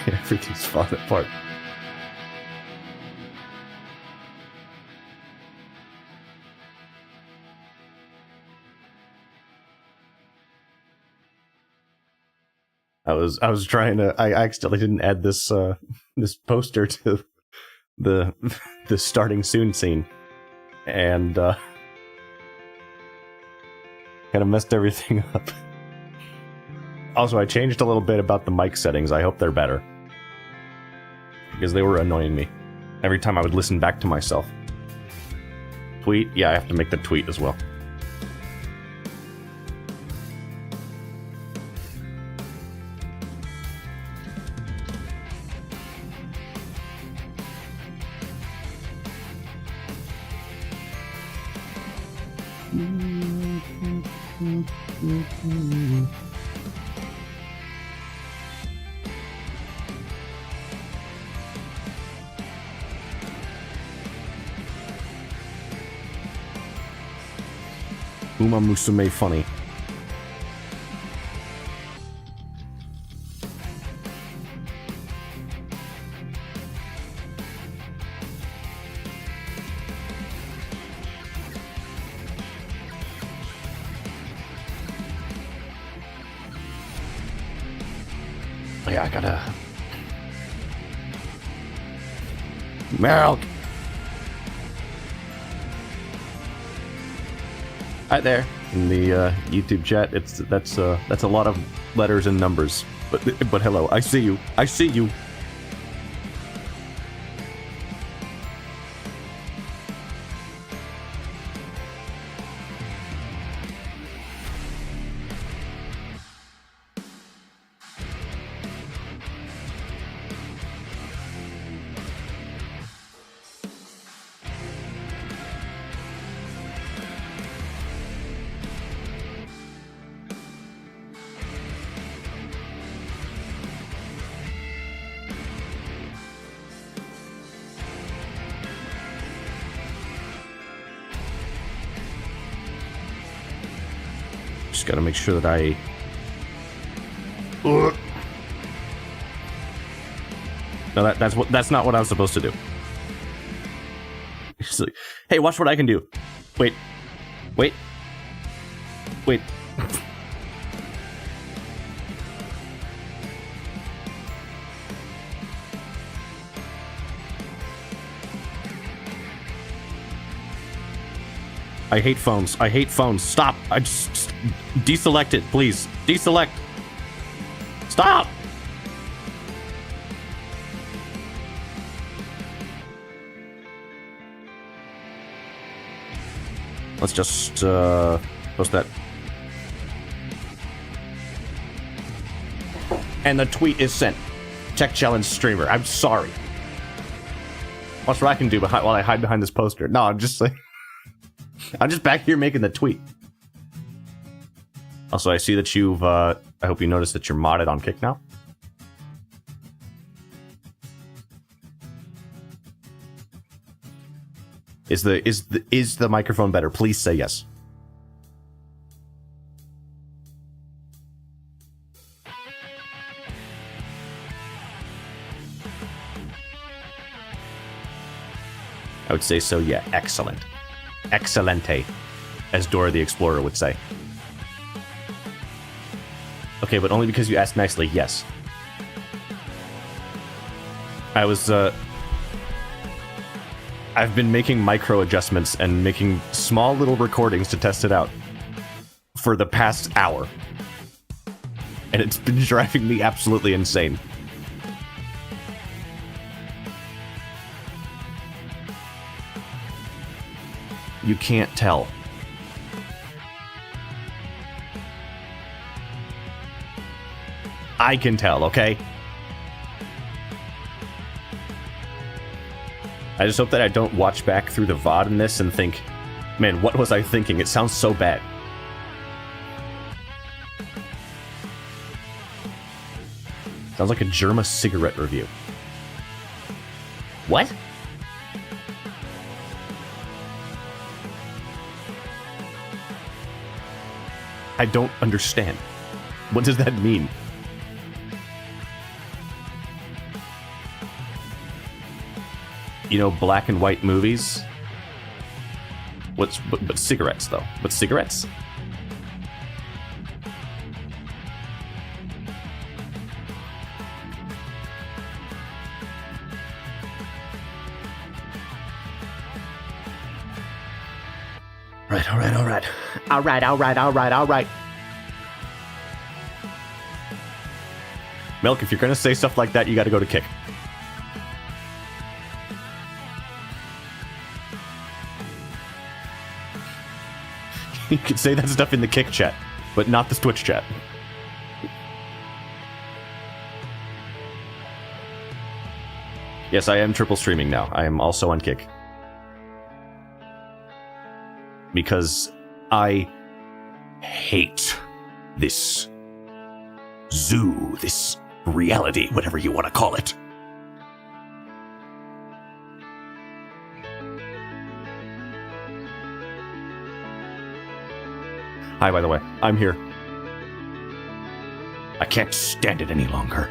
Everything's falling apart. I was trying to. I accidentally didn't add this this poster to the starting soon scene, and kind of messed everything up. Also, I changed a little bit about the mic settings. I hope they're better, because they were annoying me every time I would listen back to myself. Tweet? Yeah, I have to make the tweet as well. Umamusume funny. Yeah, I gotta... Milk! Hi there. In the YouTube chat, that's a lot of letters and numbers. But hello, I see you. I see you. Just gotta make sure that I... No, that's not what I was supposed to do. It's like, hey, watch what I can do. Wait. Wait. Wait. I hate phones. I hate phones. Stop. I just deselect it, please. Deselect. Stop. Let's just post that. And the tweet is sent. Check challenge streamer. I'm sorry. Watch what I can do while I hide behind this poster. No, I'm just like... I'm just back here making the tweet. Also, I see that you've, I hope you noticed that you're modded on Kick now. Is the microphone better? Please say yes. I would say so, yeah. Excellent. Excelente, as Dora the Explorer would say. Okay, but only because you asked nicely, yes. I've been making micro adjustments and making small little recordings to test it out for the past hour. And it's been driving me absolutely insane. You can't tell. I can tell, okay? I just hope that I don't watch back through the VOD in this and think, man, what was I thinking? It sounds so bad. Sounds like a Germa cigarette review. What? I don't understand. What does that mean? You know, black and white movies? But cigarettes, though. But cigarettes? All right. Milk, if you're gonna say stuff like that, you gotta go to Kick. You can say that stuff in the Kick chat, but not the Twitch chat. Yes, I am triple streaming now. I am also on Kick. Because I hate this zoo, this reality, whatever you want to call it. Hi, by the way. I'm here. I can't stand it any longer.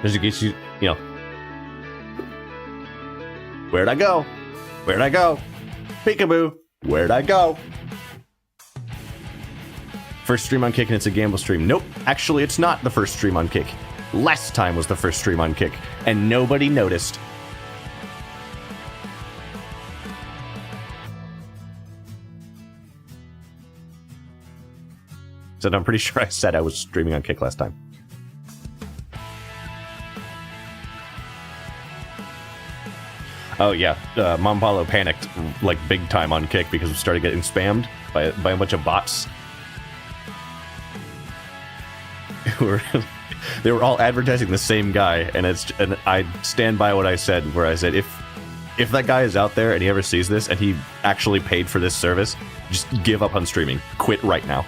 Just in case you know. Where'd I go? Where'd I go? Peekaboo. Where'd I go? First stream on Kick and it's a gamble stream. Nope, actually it's not the first stream on Kick. Last time was the first stream on Kick, and nobody noticed. So I'm pretty sure I said I was streaming on Kick last time. Oh yeah, Mom Paulo panicked like big time on Kick because we started getting spammed by a bunch of bots. They were all advertising the same guy, and I stand by what I said, where I said if that guy is out there and he ever sees this and he actually paid for this service, just give up on streaming. Quit right now.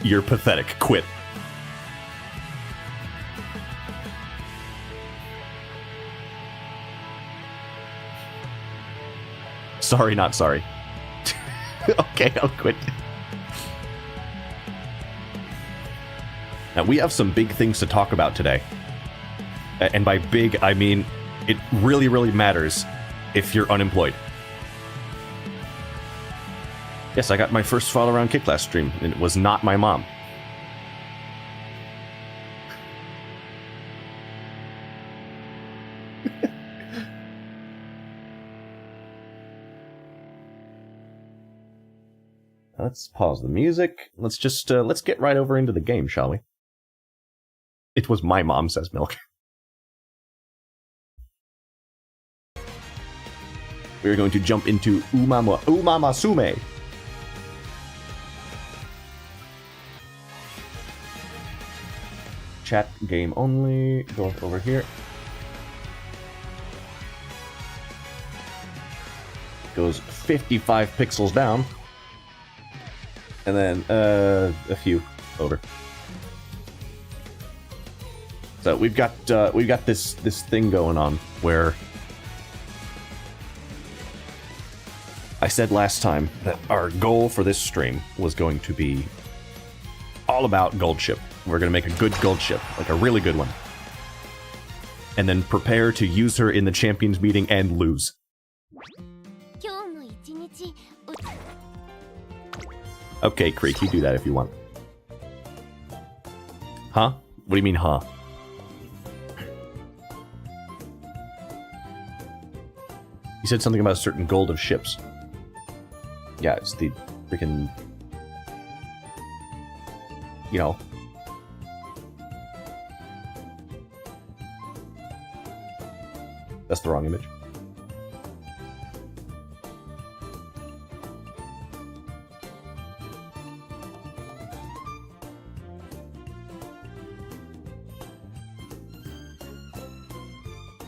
You're pathetic. Quit. Sorry, not sorry. Okay, I'll quit. Now, we have some big things to talk about today. And by big, I mean it really, really matters if you're unemployed. Yes, I got my first fall around kick last stream, and it was not my mom. Let's pause the music. Let's just, let's get right over into the game, shall we? It was my mom, says Milk. We're going to jump into Umamusume. Chat game only. Go over here. Goes 55 pixels down. And then a few over. So we've got this thing going on where I said last time that our goal for this stream was going to be all about gold ship. We're going to make a good gold ship, like a really good one. And then prepare to use her in the champions meeting and lose. Okay, Creek, you do that if you want. Huh? What do you mean, huh? You said something about a certain gold of ships. Yeah, it's the freaking... You know. That's the wrong image.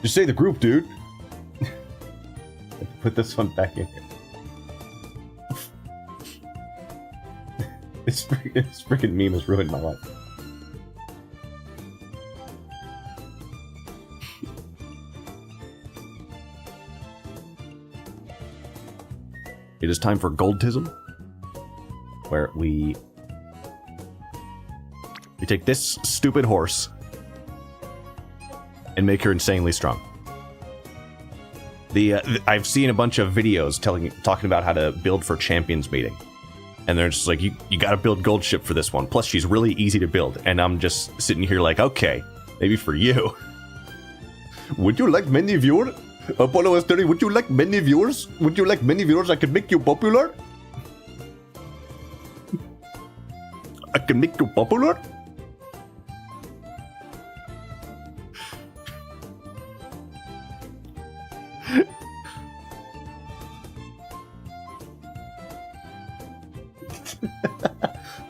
Just say the group, dude. Put this one back in here. This freaking meme has ruined my life. It is time for GOLDTISM, where we take this stupid horse and make her insanely strong. I've seen a bunch of videos talking about how to build for champions meeting, and they're just like, you got to build gold ship for this one. Plus, she's really easy to build, and I'm just sitting here like, okay, maybe for you. Would you like many viewers? Apollo S30, would you like many viewers? Would you like many viewers? I can make you popular. I can make you popular.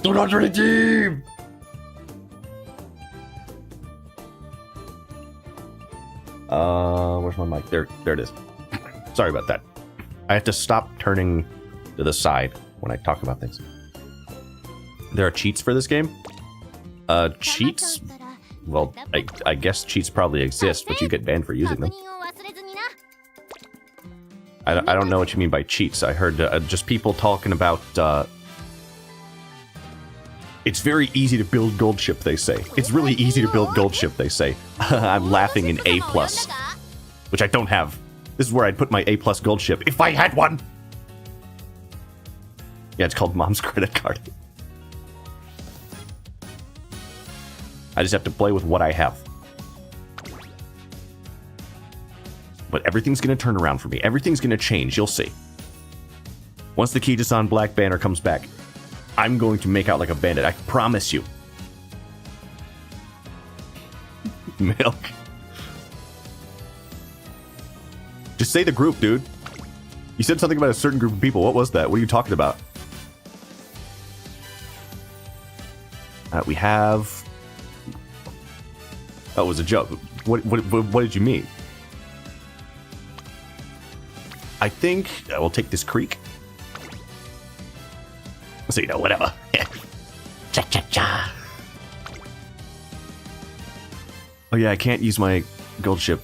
Do not redeem! Where's my mic? There it is. Sorry about that. I have to stop turning to the side when I talk about things. There are cheats for this game? Cheats? Well, I guess cheats probably exist, but you get banned for using them. I don't know what you mean by cheats. I heard just people talking about... It's very easy to build gold ship, they say. It's really easy to build gold ship, they say. I'm laughing in A+, which I don't have. This is where I'd put my A+ gold ship, if I had one! Yeah, it's called Mom's Credit Card. I just have to play with what I have. But everything's gonna turn around for me. Everything's gonna change, you'll see. Once the Kijisan Black banner comes back, I'm going to make out like a bandit, I promise you. Milk. Just say the group, dude. You said something about a certain group of people. What was that? What are you talking about? We have... Oh, it was a joke. What did you mean? I think I will take this creek. So, you know, whatever. Cha-cha-cha. Oh yeah, I can't use my gold ship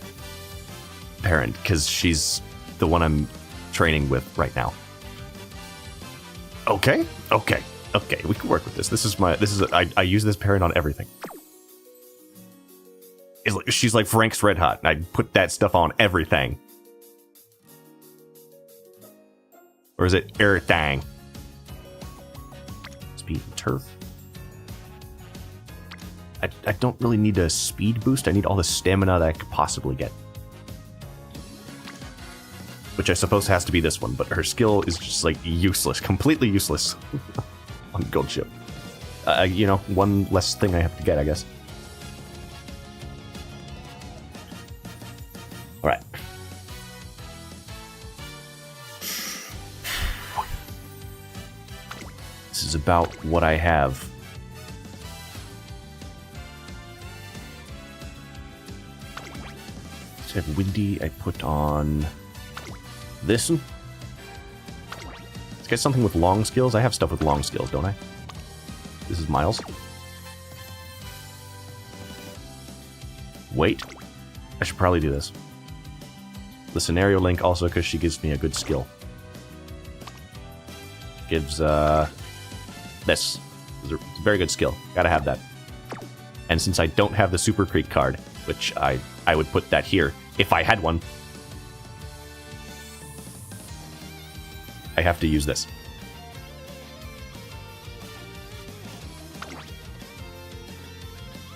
parent, because she's the one I'm training with right now. Okay, we can work with this. I use this parent on everything. She's like Frank's Red Hot, and I put that stuff on everything. Or is it everything? Speed and turf. I don't really need a speed boost. I need all the stamina that I could possibly get. Which I suppose has to be this one, but her skill is just like useless, completely useless on Gold Ship. You know, one less thing I have to get, I guess. All right. This is about what I have. So I have Windy. I put on this one. Let's get something with long skills. I have stuff with long skills, don't I? This is Miles. Wait. I should probably do this. The scenario link also because she gives me a good skill. Gives, this. It's a very good skill. Gotta have that. And since I don't have the Super Creek card, which I would put that here if I had one, I have to use this.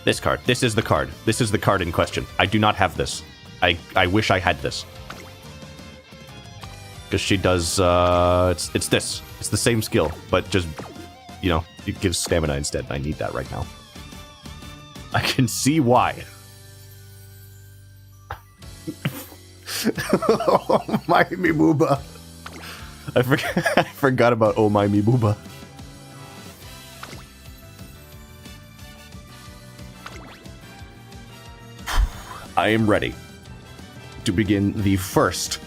This card. This is the card. This is the card in question. I do not have this. I wish I had this. Because she does, it's this. It's the same skill, but just, you know, it gives stamina instead. I need that right now. I can see why. Oh my Mimuba. I forgot about Oh My Mimuba. I am ready to begin the first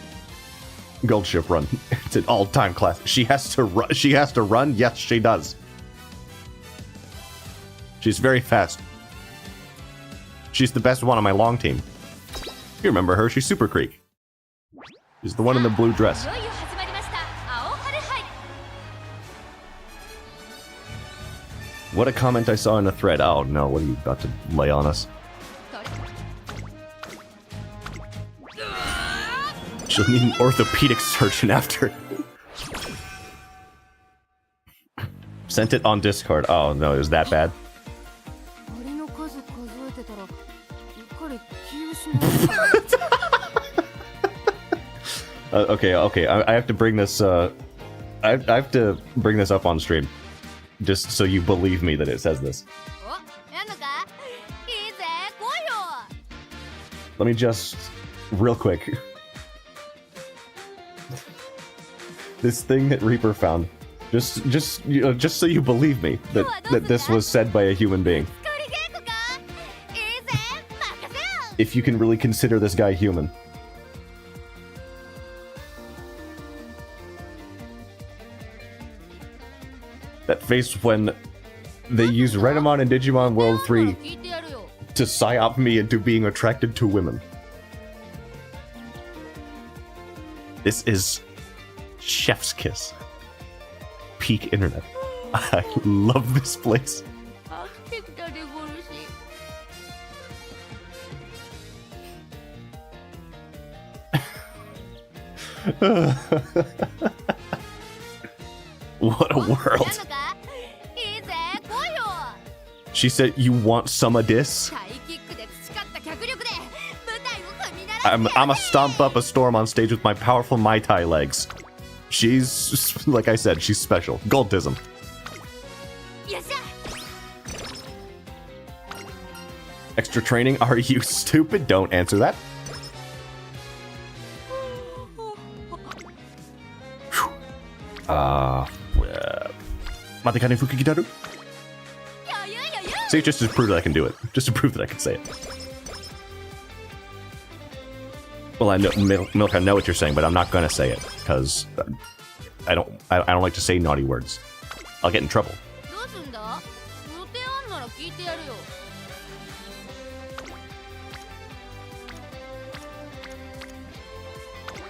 Gold Ship run. It's an all-time classic. She has to run. She has to run. Yes, she does. She's very fast. She's the best one on my long team. You remember her? She's Super Creek. She's the one in the blue dress. What a comment I saw in a thread. Oh no, what are you about to lay on us? She'll need an orthopedic surgeon after. Sent it on Discord. Oh no, it was that bad. Okay. I have to bring this. I have to bring this up on stream, just so you believe me that it says this. Let me just, real quick. This thing that Reaper found, just so you believe me that this was said by a human being. If you can really consider this guy human. That face when they use Renamon in Digimon World 3 to psyop me into being attracted to women. This is chef's kiss. Peak internet. I love this place. What a world. She said, "You want some of this?" I'ma stomp up a storm on stage with my powerful Mai Tai legs. She's, like I said, she's special. GOLDTISM. Extra training? Are you stupid? Don't answer that. Matekane Fukikitaru? See, just to prove that I can do it. Just to prove that I can say it. Well, I know, Milk, I know what you're saying, but I'm not gonna say it, because I don't like to say naughty words. I'll get in trouble.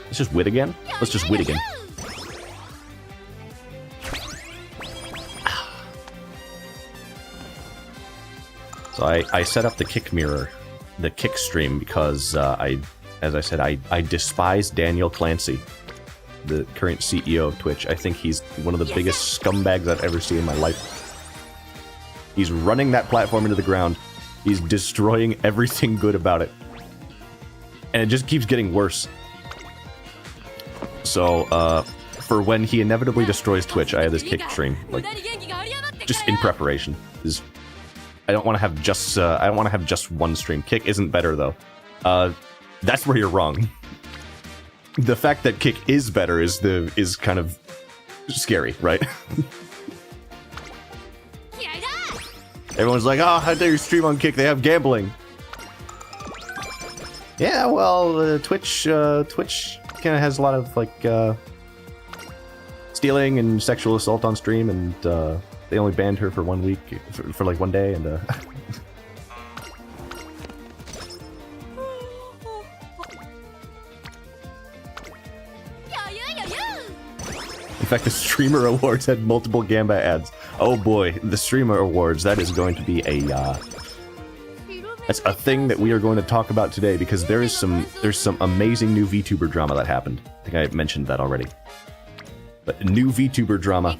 Let's just wit again? Let's just wit again. So I set up the kick mirror, the kick stream, because as I said, I despise Daniel Clancy, the current CEO of Twitch. I think he's one of the biggest scumbags I've ever seen in my life. He's running that platform into the ground. He's destroying everything good about it. And it just keeps getting worse. So, for when he inevitably destroys Twitch, I have this kick stream, like, just in preparation. I don't want to have just, I don't want to have just one stream. Kick isn't better, though. That's where you're wrong. The fact that Kick is better is kind of scary, right? Everyone's like, oh, how dare you stream on Kick? They have gambling. Yeah, well, Twitch kind of has a lot of, like, stealing and sexual assault on stream, and they only banned her for 1 week, for like 1 day, and in fact, the Streamer Awards had multiple Gamba ads. Oh boy, the Streamer Awards, that is going to be a, that's a thing that we are going to talk about today, because there's some amazing new VTuber drama that happened. I think I mentioned that already. But new VTuber drama.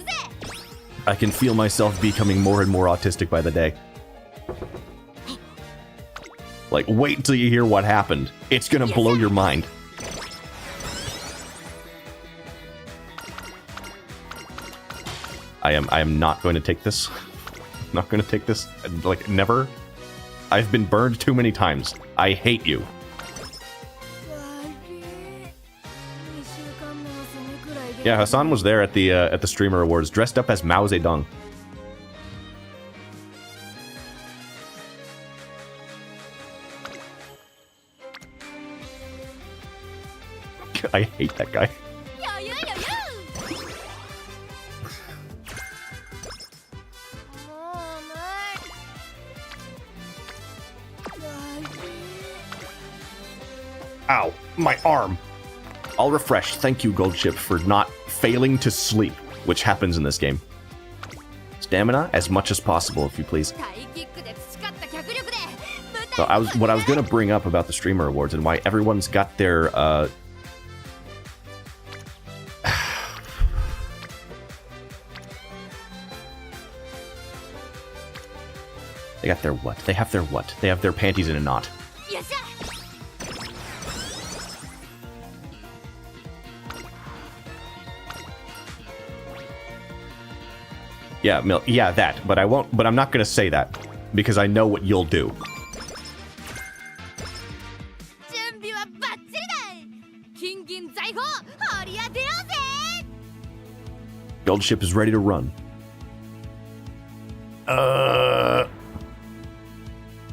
I can feel myself becoming more and more autistic by the day. Like, wait until you hear what happened. It's gonna blow your mind. I am not going to take this. Not going to take this. Like, never. I've been burned too many times. I hate you. Yeah, Hassan was there at the Streamer Awards, dressed up as Mao Zedong. I hate that guy. Ow, my arm. I'll refresh. Thank you, Goldship, for not failing to sleep, which happens in this game. Stamina as much as possible, if you please. So what I was gonna bring up about the Streamer Awards and why everyone's got their they got their what? They have their what? They have their panties in a knot. Yeah, yeah, that. But I won't. But I'm not gonna say that because I know what you'll do. Goldship is ready to run.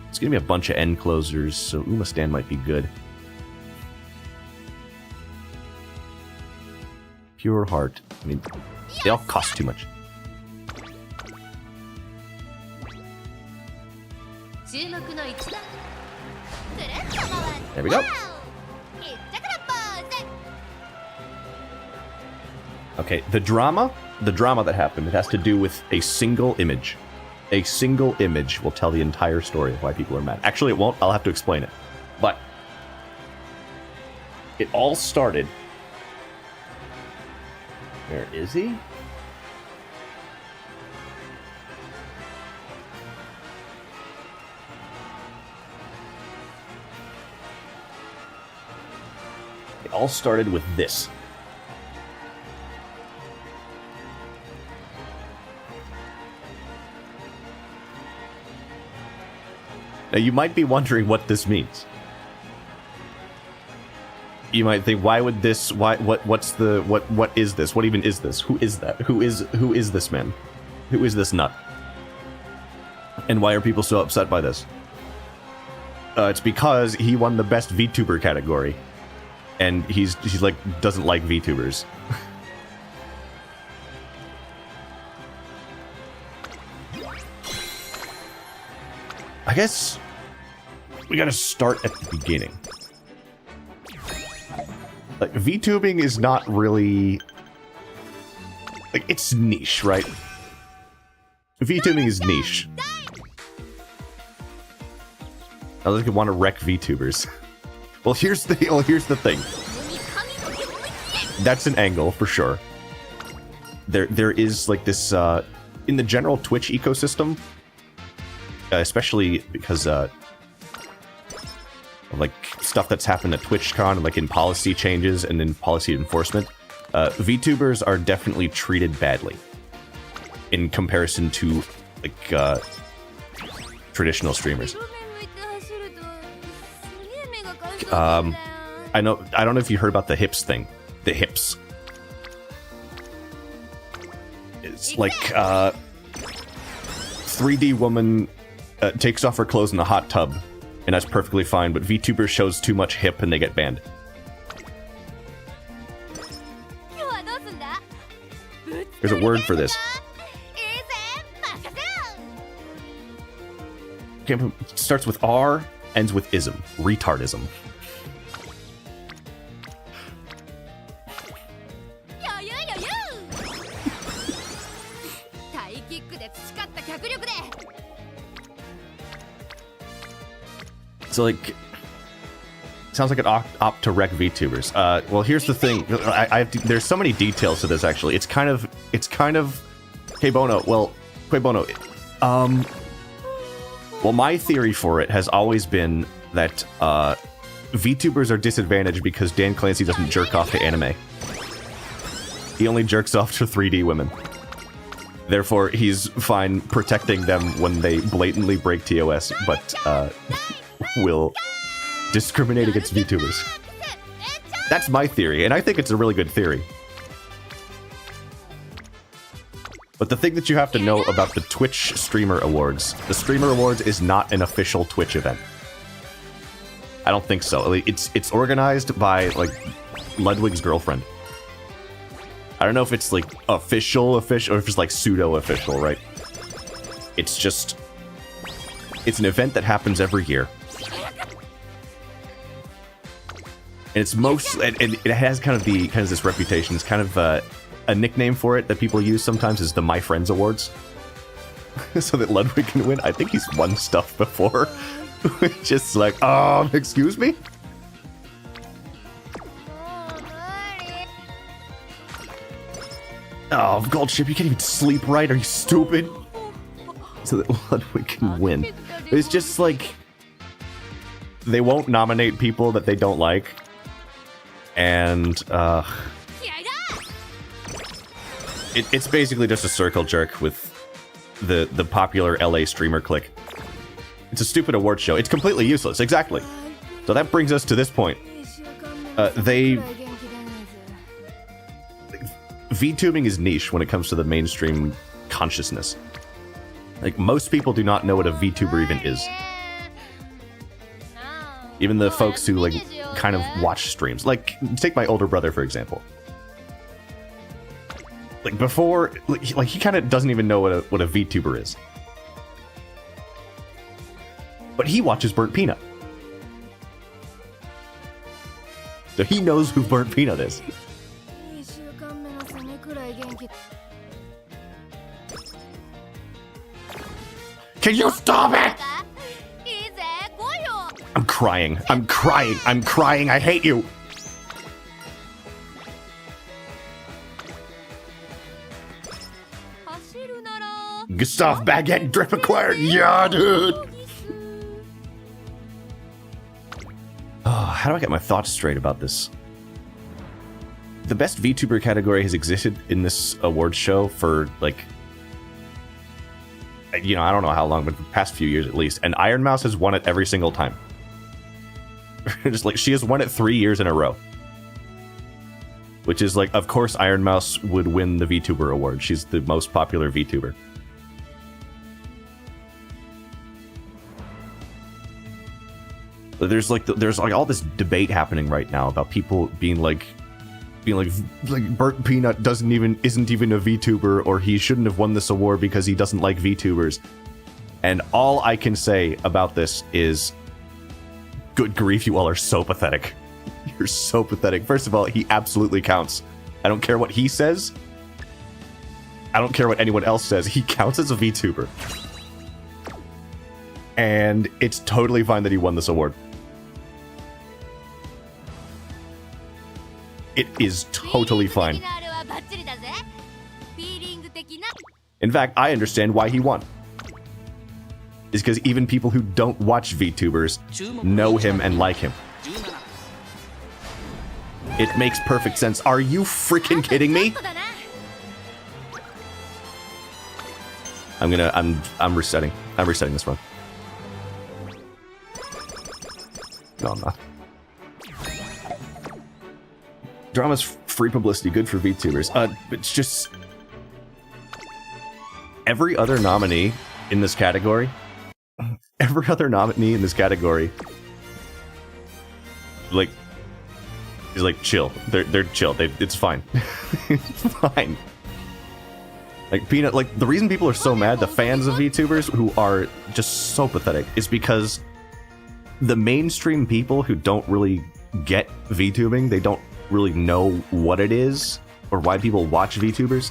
It's gonna be a bunch of end closers, so Uma stand might be good. Pure heart. I mean, they all cost too much. There we go. Okay, the drama that happened, it has to do with a single image. A single image will tell the entire story of why people are mad. Actually, it won't. I'll have to explain it. But it all started... Where is he? It all started with this. Now, you might be wondering what this means. You might think, why would this, what is this? What even is this? Who is that? Who is this man? Who is this nut? And why are people so upset by this? It's because he won the best VTuber category. And he's like, doesn't like VTubers. I guess we gotta start at the beginning. Like, VTubing is not really... Like, it's niche, right? VTubing is niche. I like want to wreck VTubers. Well, here's the thing. That's an angle for sure. There is like this in the general Twitch ecosystem, especially because of, like stuff that's happened at TwitchCon, like in policy changes and in policy enforcement. VTubers are definitely treated badly in comparison to like traditional streamers. I don't know if you heard about the hips thing. The hips. It's like 3D woman takes off her clothes in a hot tub, and that's perfectly fine, but VTuber shows too much hip and they get banned. There's a word for this. It starts with R, ends with ism. Retardism. So like, sounds like an opt to wreck VTubers. Well, here's the thing. There's so many details to this. Actually, it's kind of. Hey Bono. Well, hey Bono. Well, my theory for it has always been that VTubers are disadvantaged because Dan Clancy doesn't jerk off to anime. He only jerks off to 3D women. Therefore, he's fine protecting them when they blatantly break TOS, but will discriminate against VTubers. That's my theory, and I think it's a really good theory. But the thing that you have to know about the Twitch Streamer Awards, the Streamer Awards is not an official Twitch event. I don't think so. It's organized by, like, Ludwig's girlfriend. I don't know if it's, like, official, or if it's, like, pseudo-official, right? It's just... It's an event that happens every year. And it's and it has kind of this reputation. It's kind of a nickname for it that people use sometimes is the My Friends Awards. So that Ludwig can win. I think he's won stuff before. Just like, excuse me? Oh, Goldship, you can't even sleep right. Are you stupid? So that Ludwig can win. It's just like, they won't nominate people that they don't like. And, it's basically just a circle jerk with the popular LA streamer clique. It's a stupid award show. It's completely useless, exactly. So that brings us to this point. VTubing is niche when it comes to the mainstream consciousness. Like, most people do not know what a VTuber even is. Even the folks who, like, kind of watch streams. Like, take my older brother, for example. Like, before... Like, he kind of doesn't even know what a VTuber is. But he watches Burnt Peanut. So he knows who Burnt Peanut is. Can you stop it? I'm crying. I'm crying. I'm crying. I hate you. Gustav Baguette drip acquired. Yeah, dude. Oh, how do I get my thoughts straight about this? The best VTuber category has existed in this awards show for, like, you know, I don't know how long, but the past few years at least. And Iron Mouse has won it every single time. Just like, she has won it 3 years in a row. Which is like, of course Iron Mouse would win the VTuber award. She's the most popular VTuber. There's like all this debate happening right now about people being like Burnt Peanut isn't even a VTuber, or he shouldn't have won this award because he doesn't like VTubers. And all I can say about this is, good grief, you all are so pathetic. You're so pathetic. First of all, he absolutely counts. I don't care what he says. I don't care what anyone else says. He counts as a VTuber. And it's totally fine that he won this award. It is totally fine. In fact, I understand why he won. It's because even people who don't watch VTubers know him and like him. It makes perfect sense. Are you freaking kidding me? I'm resetting. I'm resetting this run. No, I'm not. Drama's free publicity, good for VTubers. It's just... Every other nominee in this category... Like... Is like, chill. They're chill. It's fine. It's fine. Like, Peanut... Like, the reason people are so mad, the fans of VTubers, who are just so pathetic, is because... The mainstream people who don't really get VTubing, they don't really know what it is or why people watch VTubers,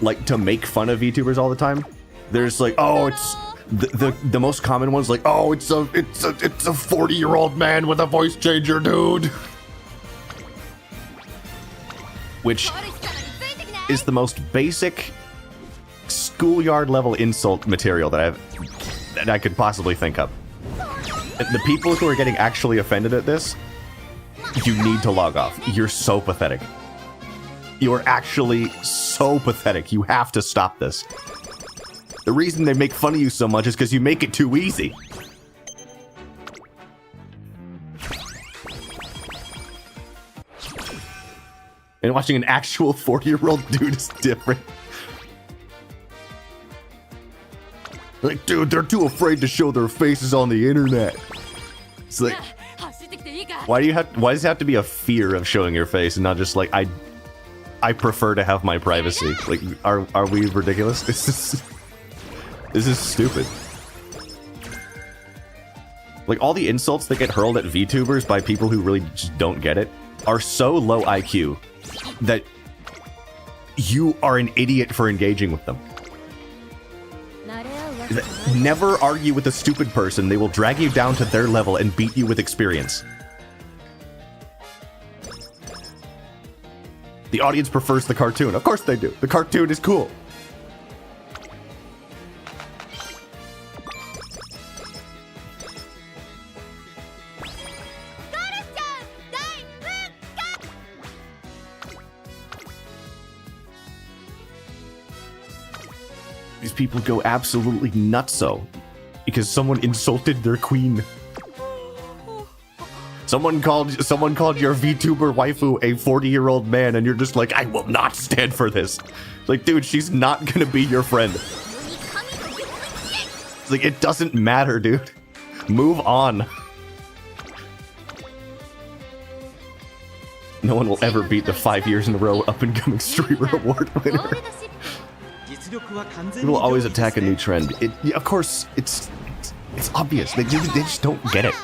like to make fun of VTubers all the time. There's like, oh, it's the most common one's like, oh, it's a 40-year-old man with a voice changer, dude, which is the most basic schoolyard level insult material that I could possibly think of. The people who are getting actually offended at this, you need to log off. You're so pathetic. You're actually so pathetic. You have to stop this. The reason they make fun of you so much is because you make it too easy. And watching an actual 40-year-old dude is different. Like, dude, they're too afraid to show their faces on the internet. It's like, why does it have to be a fear of showing your face and not just like, I prefer to have my privacy? Like, are we ridiculous? This is stupid. Like, all the insults that get hurled at VTubers by people who really just don't get it are so low IQ that you are an idiot for engaging with them. Never argue with a stupid person. They will drag you down to their level and beat you with experience. The audience prefers the cartoon. Of course they do. The cartoon is cool. These people go absolutely nutso because someone insulted their queen. Someone called your VTuber waifu a 40-year-old man, and you're just like, I will not stand for this. Like, dude, she's not gonna be your friend. It's like, it doesn't matter, dude. Move on. No one will ever beat the 5 years in a row up-and-coming streamer award winner. People always attack a new trend. Of course, it's obvious. They just don't get it.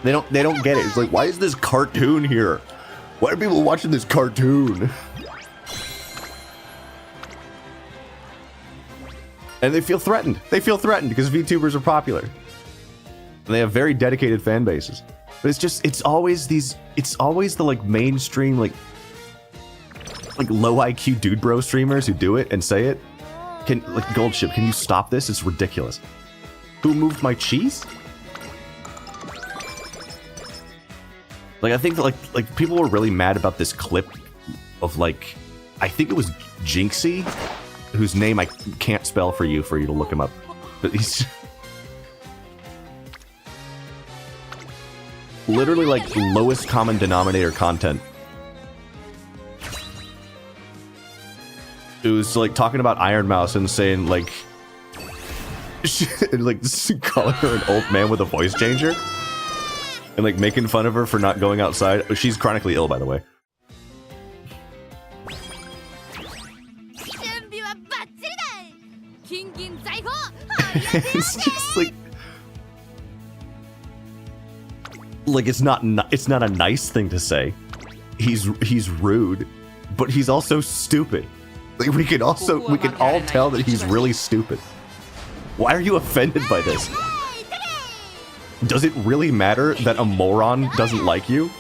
They don't get it. It's like, why is this cartoon here? Why are people watching this cartoon? And they feel threatened. They feel threatened because VTubers are popular. And they have very dedicated fan bases. But it's always the like mainstream like low IQ dude bro streamers who do it and say it. Like, Goldship, can you stop this? It's ridiculous. Who moved my cheese? Like, I think that like people were really mad about this clip of like, I think it was Jinxie, whose name I can't spell for you to look him up. But he's literally like lowest common denominator content. It was like talking about Iron Mouse and saying like, like calling her an old man with a voice changer, and like making fun of her for not going outside. She's chronically ill, by the way. It's just like it's not a nice thing to say. He's rude, but he's also stupid. Like, we can all tell that he's really stupid. Why are you offended by this? Does it really matter that a moron doesn't like you?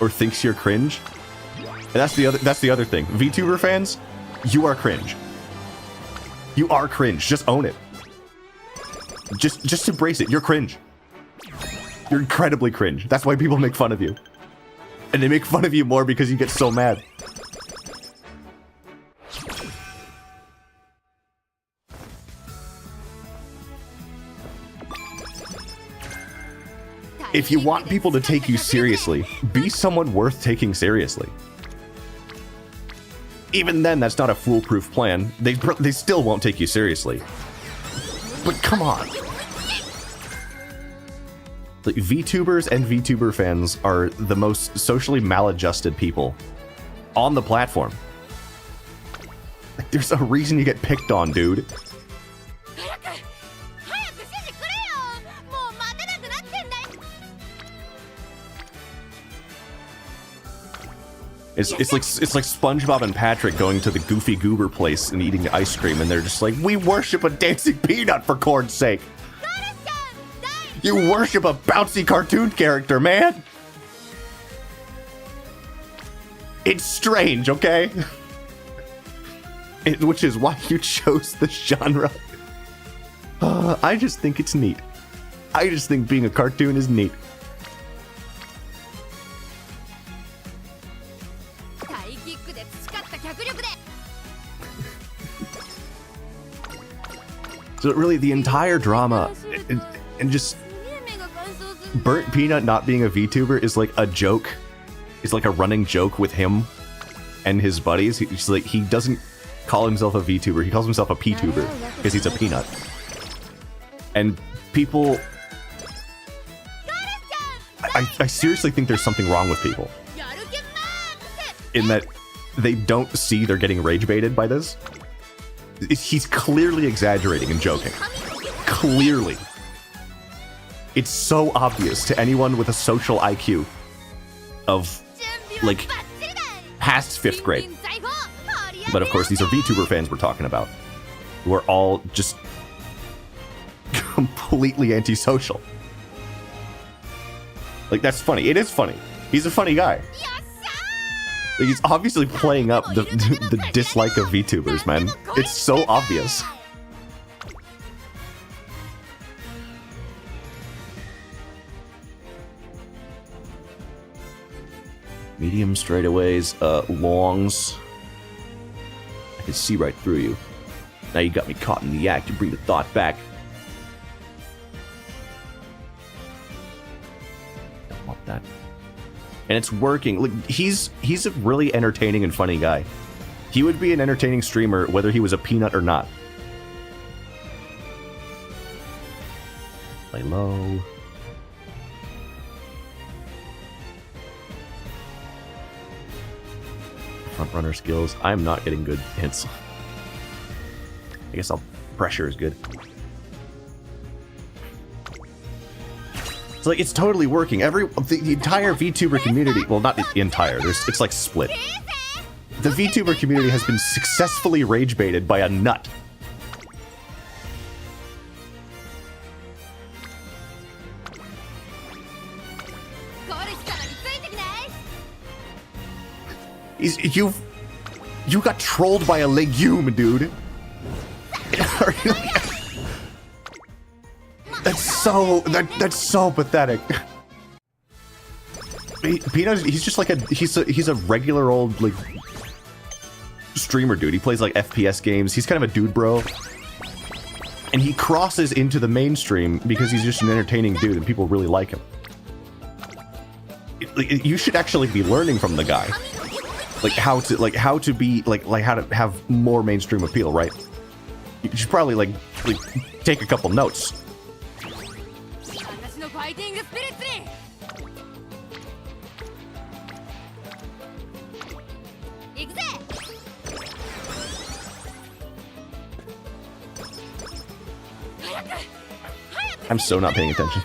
Or thinks you're cringe? And that's the other thing. VTuber fans, you are cringe. You are cringe. Just own it. Just embrace it. You're cringe. You're incredibly cringe. That's why people make fun of you. And they make fun of you more because you get so mad. If you want people to take you seriously, be someone worth taking seriously. Even then, that's not a foolproof plan. They still won't take you seriously. But come on. Like, VTubers and VTuber fans are the most socially maladjusted people on the platform. Like, there's a reason you get picked on, dude. It's like SpongeBob and Patrick going to the Goofy Goober place and eating ice cream, and they're just like, we worship a dancing peanut for corn's sake. You worship a bouncy cartoon character, man. It's strange, okay? Which is why you chose the genre. I just think it's neat. I just think being a cartoon is neat. So really, the entire drama, and just Burnt Peanut not being a VTuber is like a joke. It's like a running joke with him and his buddies. He's like, he doesn't call himself a VTuber. He calls himself a P-tuber because he's a peanut. And people, I seriously think there's something wrong with people in that they don't see they're getting rage baited by this. He's clearly exaggerating and joking. Clearly. It's so obvious to anyone with a social IQ of, like, past 5th grade. But of course, these are VTuber fans we're talking about, who are all just completely antisocial. Like, that's funny. It is funny. He's a funny guy. Like, he's obviously playing up the dislike of VTubers, man. It's so obvious. Medium straightaways, longs. I can see right through you. Now you got me caught in the act. You bring the thought back. Don't want that. And it's working. Look, he's a really entertaining and funny guy. He would be an entertaining streamer whether he was a peanut or not. Play low. Front runner skills. I'm not getting good hints. I guess pressure is good. It's like, it's totally working. The entire VTuber community, well, not the entire, it's like split. The VTuber community has been successfully rage baited by a nut. You got trolled by a legume, dude. That's so pathetic. Peanut, he's just like he's a regular old, like, streamer dude. He plays like FPS games. He's kind of a dude bro. And he crosses into the mainstream because he's just an entertaining dude and people really like him. You should actually be learning from the guy. How to have more mainstream appeal, right? You should probably like take a couple notes. I'm so not paying attention.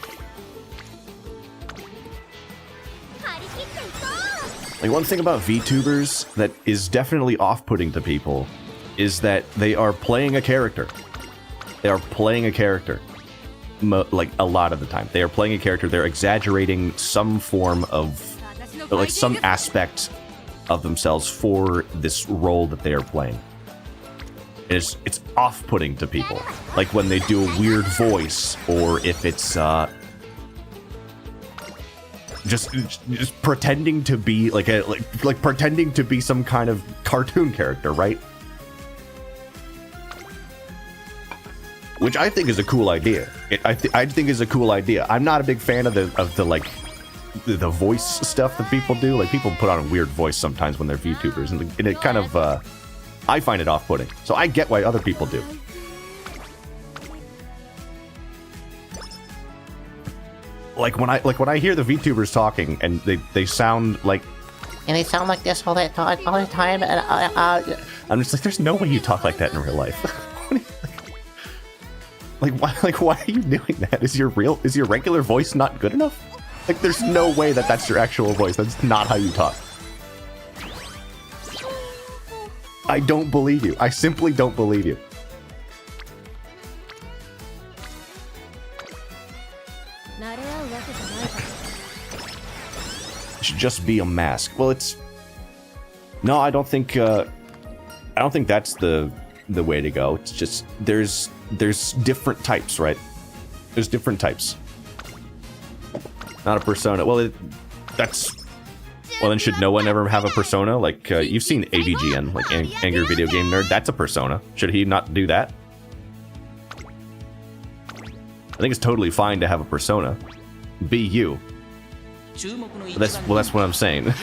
Like, one thing about VTubers that is definitely off-putting to people is that they are playing a character. They are playing a character. Like, a lot of the time. They are playing a character. They're exaggerating some form of... like, some aspect of themselves for this role that they are playing. It's off-putting to people. Like, when they do a weird voice, or if it's, just pretending to be like pretending to be some kind of cartoon character, right? Which I think is a cool idea. I think is a cool idea. I'm not a big fan of the voice stuff that people do. Like, people put on a weird voice sometimes when they're VTubers, and it kind of I find it off-putting. So I get why other people do. Like when I hear the VTubers talking and they sound like, and they sound like this all the time, and I'm just like, there's no way you talk like that in real life. Why are you doing that? Is your regular voice not good enough? Like, there's no way that's your actual voice. That's not how you talk. I don't believe you. I simply don't believe you. It should just be a mask. Well, no, I don't think that's the way to go. It's just there's different types, right? There's different types. Not a persona. Well, then should no one ever have a persona? Like, you've seen AVGN, like Angry Video Game Nerd. That's a persona. Should he not do that? I think it's totally fine to have a persona. Be you. That's what I'm saying.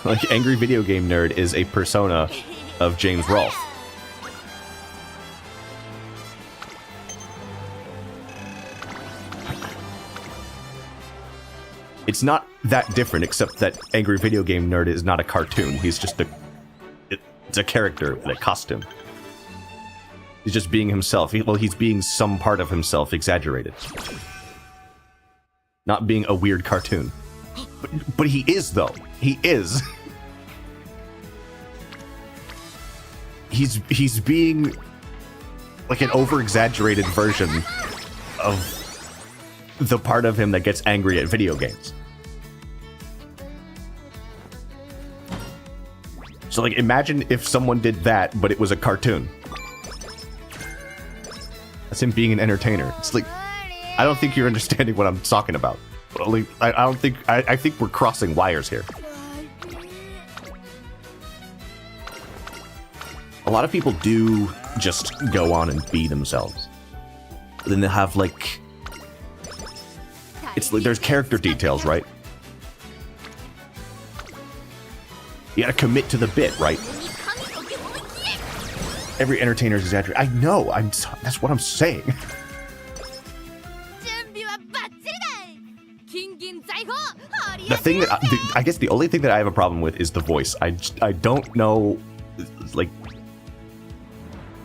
Like, Angry Video Game Nerd is a persona of James Rolfe. It's not that different, except that Angry Video Game Nerd is not a cartoon. He's just it's a character in a costume. He's just being himself. He's being some part of himself exaggerated. Not being a weird cartoon. But he is, though. He is. He's being like an over-exaggerated version of the part of him that gets angry at video games. So, like, imagine if someone did that, but it was a cartoon. That's him being an entertainer. It's like, I don't think you're understanding what I'm talking about. Like, I think we're crossing wires here. A lot of people do just go on and be themselves. But then they have, like, it's like there's character details, right? You gotta commit to the bit, right? Every entertainer is exaggerating. I know. That's what I'm saying. The thing that I guess the only thing that I have a problem with is the voice. I don't know, like,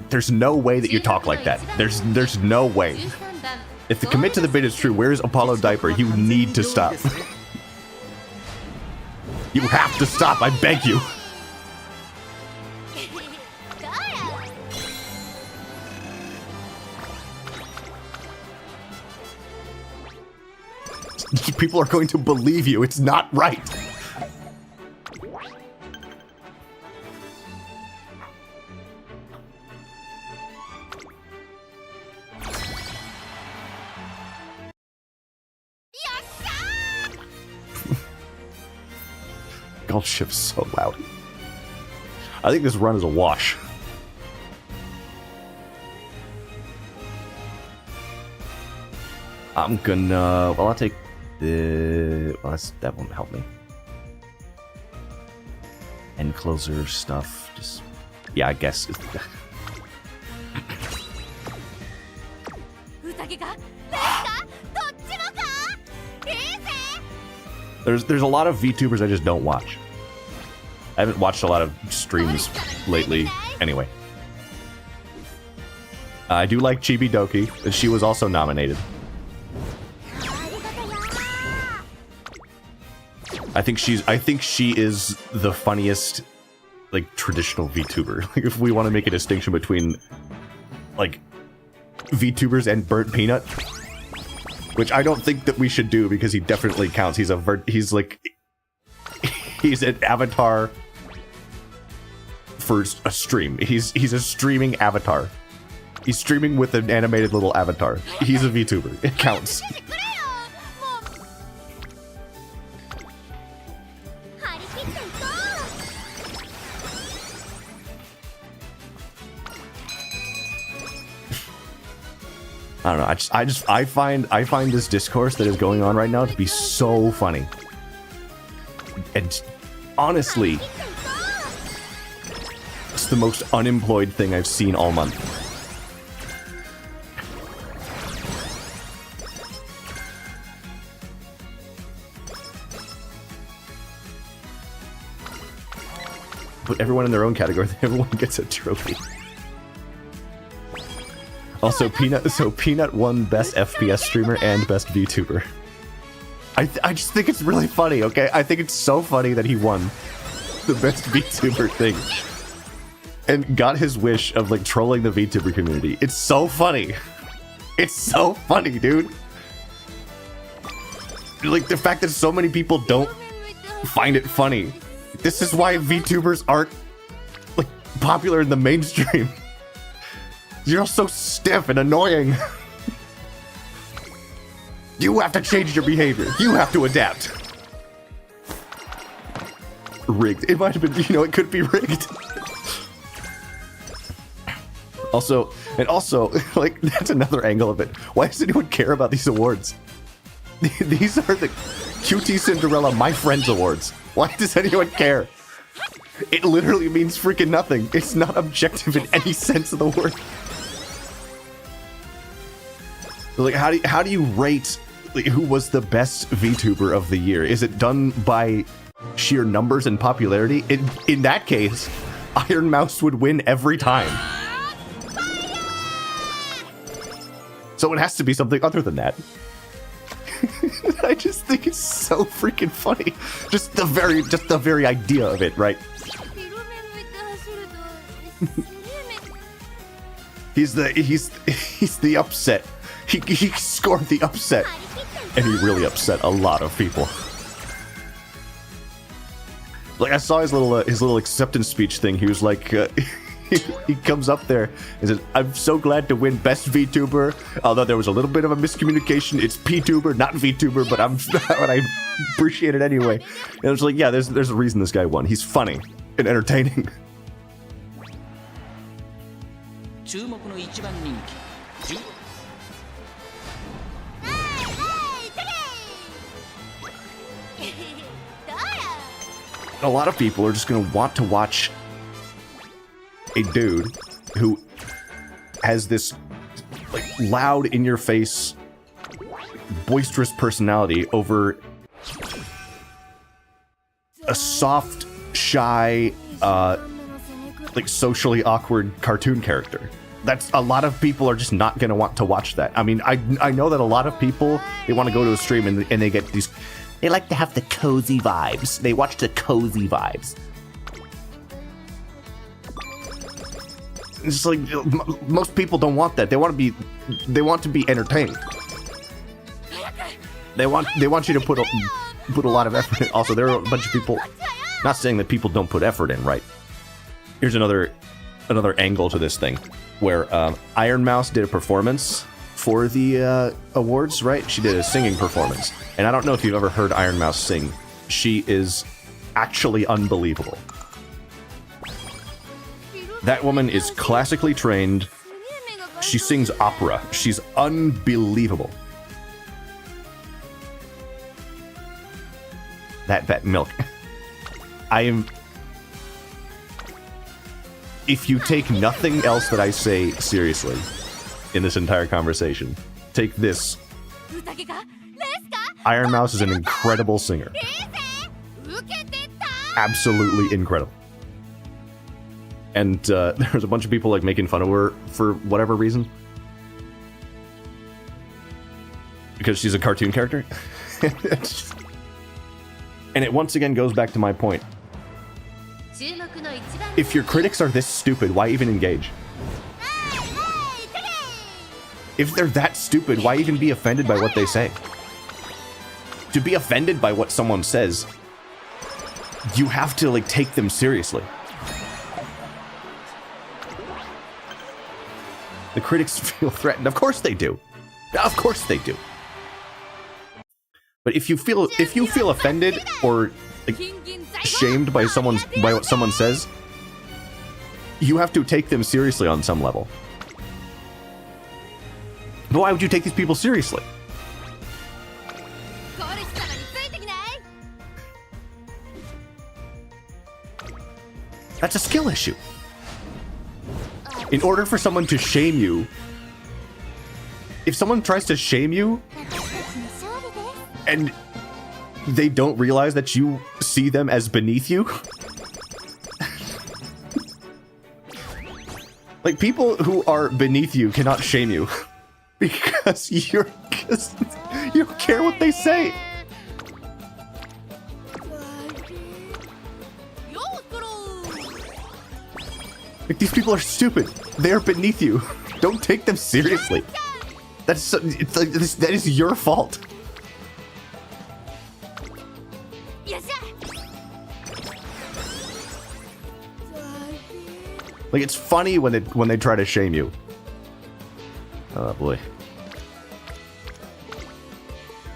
there's no way that you talk like that. There's no way. If the commit to the bit is true, where's Apollo Diaper? You need to stop. You have to stop, I beg you. People are going to believe you. It's not right. Golf ship's so loud. I think this run is a wash. I'm gonna... Well, I'll take the... Well, that won't help me. End closer stuff. Just... Yeah, I guess. There's a lot of VTubers I just don't watch. I haven't watched a lot of streams lately. Anyway. I do like Chibi Doki. She was also nominated. I think she is the funniest like traditional VTuber. Like if we want to make a distinction between like VTubers and Burnt Peanut, which I don't think that we should do because he definitely counts. He's an avatar for a stream. He's a streaming avatar. He's streaming with an animated little avatar. He's a VTuber. It counts. I don't know. I find this discourse that is going on right now to be so funny. And honestly, it's the most unemployed thing I've seen all month. Put everyone in their own category. Everyone gets a trophy. Also, Peanut won Best FPS Streamer and Best VTuber. I just think it's really funny, okay? I think it's so funny that he won the Best VTuber thing. And got his wish of, like, trolling the VTuber community. It's so funny. It's so funny, dude. Like, the fact that so many people don't find it funny. This is why VTubers aren't, like, popular in the mainstream. You're all so stiff and annoying. You have to change your behavior. You have to adapt. Rigged. It might have been, it could be rigged. Also, like, that's another angle of it. Why does anyone care about these awards? These are the QT Cinderella My Friends Awards. Why does anyone care? It literally means freaking nothing. It's not objective in any sense of the word. Like, how do you rate, like, who was the best VTuber of the year? Is it done by sheer numbers and popularity? In that case, Iron Mouse would win every time. So it has to be something other than that. I just think it's so freaking funny. Just the very idea of it, right? He's the upset. He scored the upset, and he really upset a lot of people. Like, I saw his little acceptance speech thing. He was like, he comes up there and says, "I'm so glad to win Best VTuber. Although there was a little bit of a miscommunication. It's PTuber, not VTuber, but I appreciate it anyway." And I was like, yeah, there's a reason this guy won. He's funny and entertaining. A lot of people are just going to want to watch a dude who has this, like, loud, in-your-face, boisterous personality over a soft, shy, like, socially awkward cartoon character. That's, a lot of people are just not going to want to watch that. I mean, I know that a lot of people, they want to go to a stream and they get these... They like to have the cozy vibes. They watch the cozy vibes. It's just like, most people don't want that. They want to be entertained. They want you to put a lot of effort in. Also, there are a bunch of people, not saying that people don't put effort in, right? Here's another angle to this thing, where Iron Mouse did a performance for the awards, right? She did a singing performance. And I don't know if you've ever heard Iron Mouse sing. She is actually unbelievable. That woman is classically trained. She sings opera. She's unbelievable. That milk. If you take nothing else that I say seriously in this entire conversation, take this. Iron Mouse is an incredible singer. Absolutely incredible. And there's a bunch of people, like, making fun of her for whatever reason. Because she's a cartoon character. And it once again goes back to my point. If your critics are this stupid, why even engage? If they're that stupid, why even be offended by what they say? To be offended by what someone says, you have to, like, take them seriously. The critics feel threatened. Of course they do. Of course they do. But if you feel offended or, like, shamed by what someone says, you have to take them seriously on some level. But why would you take these people seriously? That's a skill issue. In order for someone to shame you, if someone tries to shame you and they don't realize that you see them as beneath you, like, people who are beneath you cannot shame you because you don't care what they say. Like, these people are stupid. They are beneath you. Don't take them seriously. That is your fault. Like, it's funny when they try to shame you. Oh boy.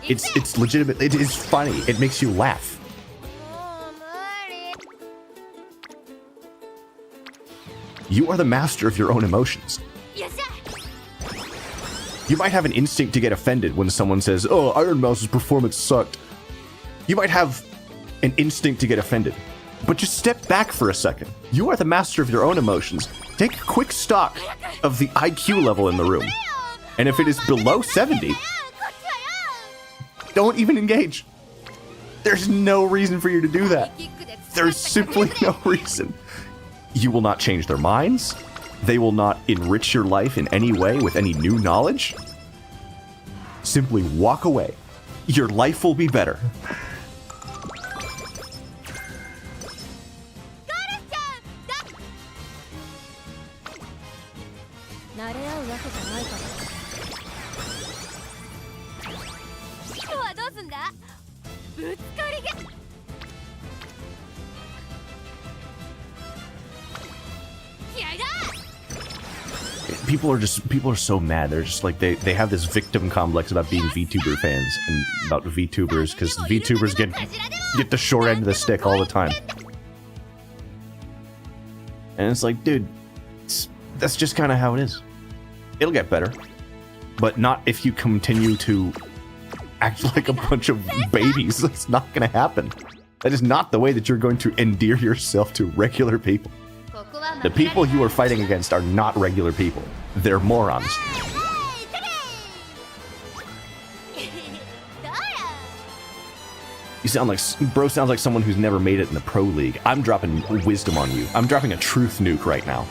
It's legitimate. It is funny. It makes you laugh. You are the master of your own emotions. You might have an instinct to get offended when someone says, "Oh, Iron Mouse's performance sucked." You might have an instinct to get offended. But just step back for a second. You are the master of your own emotions. Take a quick stock of the IQ level in the room. And if it is below 70, don't even engage. There's no reason for you to do that. There's simply no reason. You will not change their minds. They will not enrich your life in any way with any new knowledge. Simply walk away. Your life will be better. People are so mad. They're just like, they have this victim complex about being VTuber fans and about VTubers, because VTubers get the short end of the stick all the time. And it's like, dude, that's just kind of how it is. It'll get better, but not if you continue to act like a bunch of babies. That's not going to happen. That is not the way that you're going to endear yourself to regular people. The people you are fighting against are not regular people. They're morons. You sound like, bro sounds like someone who's never made it in the pro league. I'm dropping wisdom on you. I'm dropping a truth nuke right now.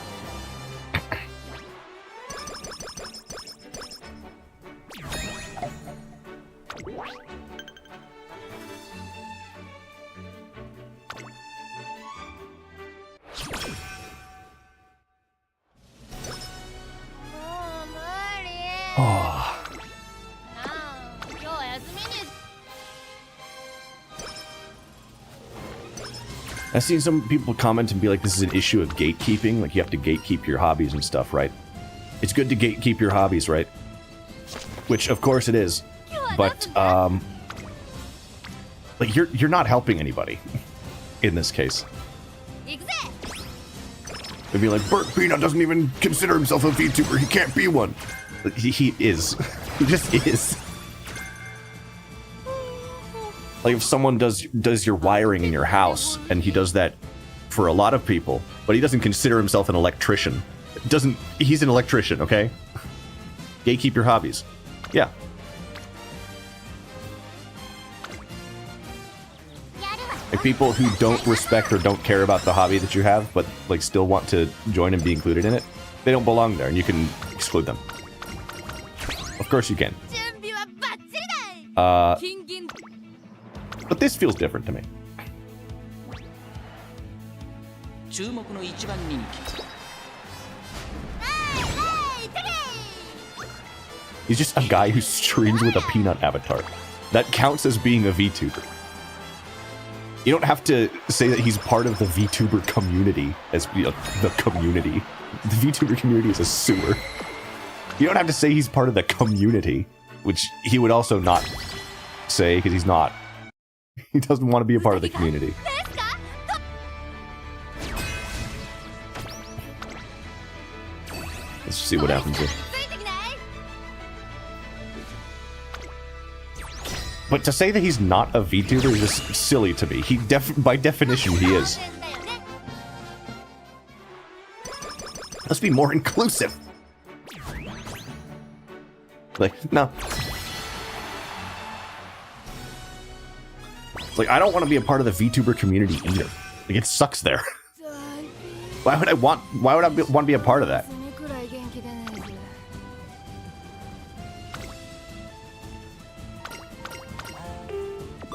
I've seen some people comment and be like, this is an issue of gatekeeping. Like, you have to gatekeep your hobbies and stuff, right? It's good to gatekeep your hobbies, right? Which, of course, it is. But, like, you're not helping anybody in this case. They'd be like, Bert Peanut doesn't even consider himself a VTuber. He can't be one. He is. He just is. Like, if someone does your wiring in your house, and he does that for a lot of people, but he doesn't consider himself an electrician. He's an electrician, okay? Gatekeep your hobbies. Yeah. Like, people who don't respect or don't care about the hobby that you have, but, like, still want to join and be included in it, they don't belong there, and you can exclude them. Of course you can. But this feels different to me. He's just a guy who streams with a peanut avatar. That counts as being a VTuber. You don't have to say that he's part of the VTuber community as the community. The VTuber community is a sewer. You don't have to say he's part of the community, which he would also not say because he's not. He doesn't want to be a part of the community. Let's see what happens here. But to say that he's not a VTuber is just silly to me. He by definition, he is. Let's be more inclusive. Like, no. It's like, I don't want to be a part of the VTuber community either. Like, it sucks there. Why would I want to be a part of that?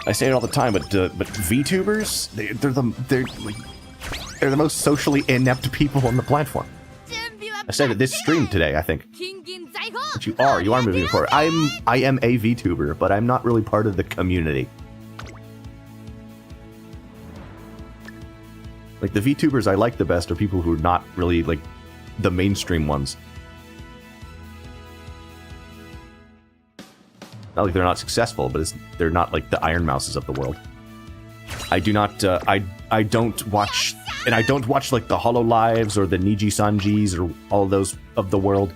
I say it all the time, but VTubers, they're the most socially inept people on the platform. I said it this stream today, I think. But you are moving forward. I am a VTuber, but I'm not really part of the community. Like, the VTubers I like the best are people who are not really, like, the mainstream ones. Not like they're not successful, but they're not like the Iron Mouses of the world. I do not, I don't watch, and I don't watch like the HoloLives or the Niji Sanjis or all those of the world.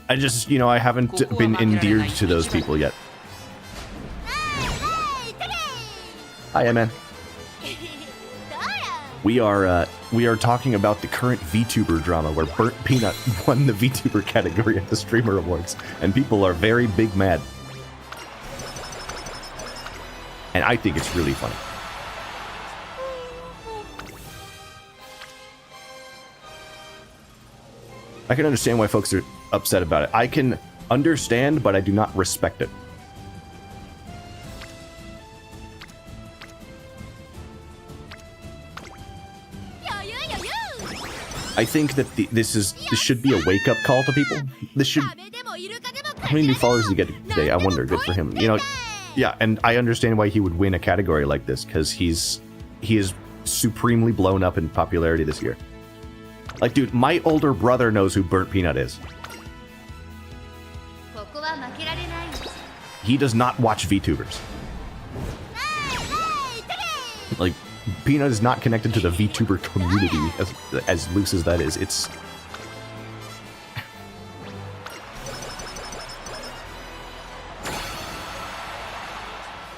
I just, you know, I haven't been endeared to those people yet. Hi, man. We are talking about the current VTuber drama where Burnt Peanut won the VTuber category at the Streamer Awards, and people are very big mad. And I think it's really funny. I can understand why folks are upset about it. I can understand, but I do not respect it. I think that this should be a wake-up call to people. This should... How many new followers did he get today? I wonder. Good for him. You know... Yeah, and I understand why he would win a category like this, because he is supremely blown up in popularity this year. Like, dude, my older brother knows who Burnt Peanut is. He does not watch VTubers. Like, Peanut is not connected to the VTuber community, as loose as that is. It's...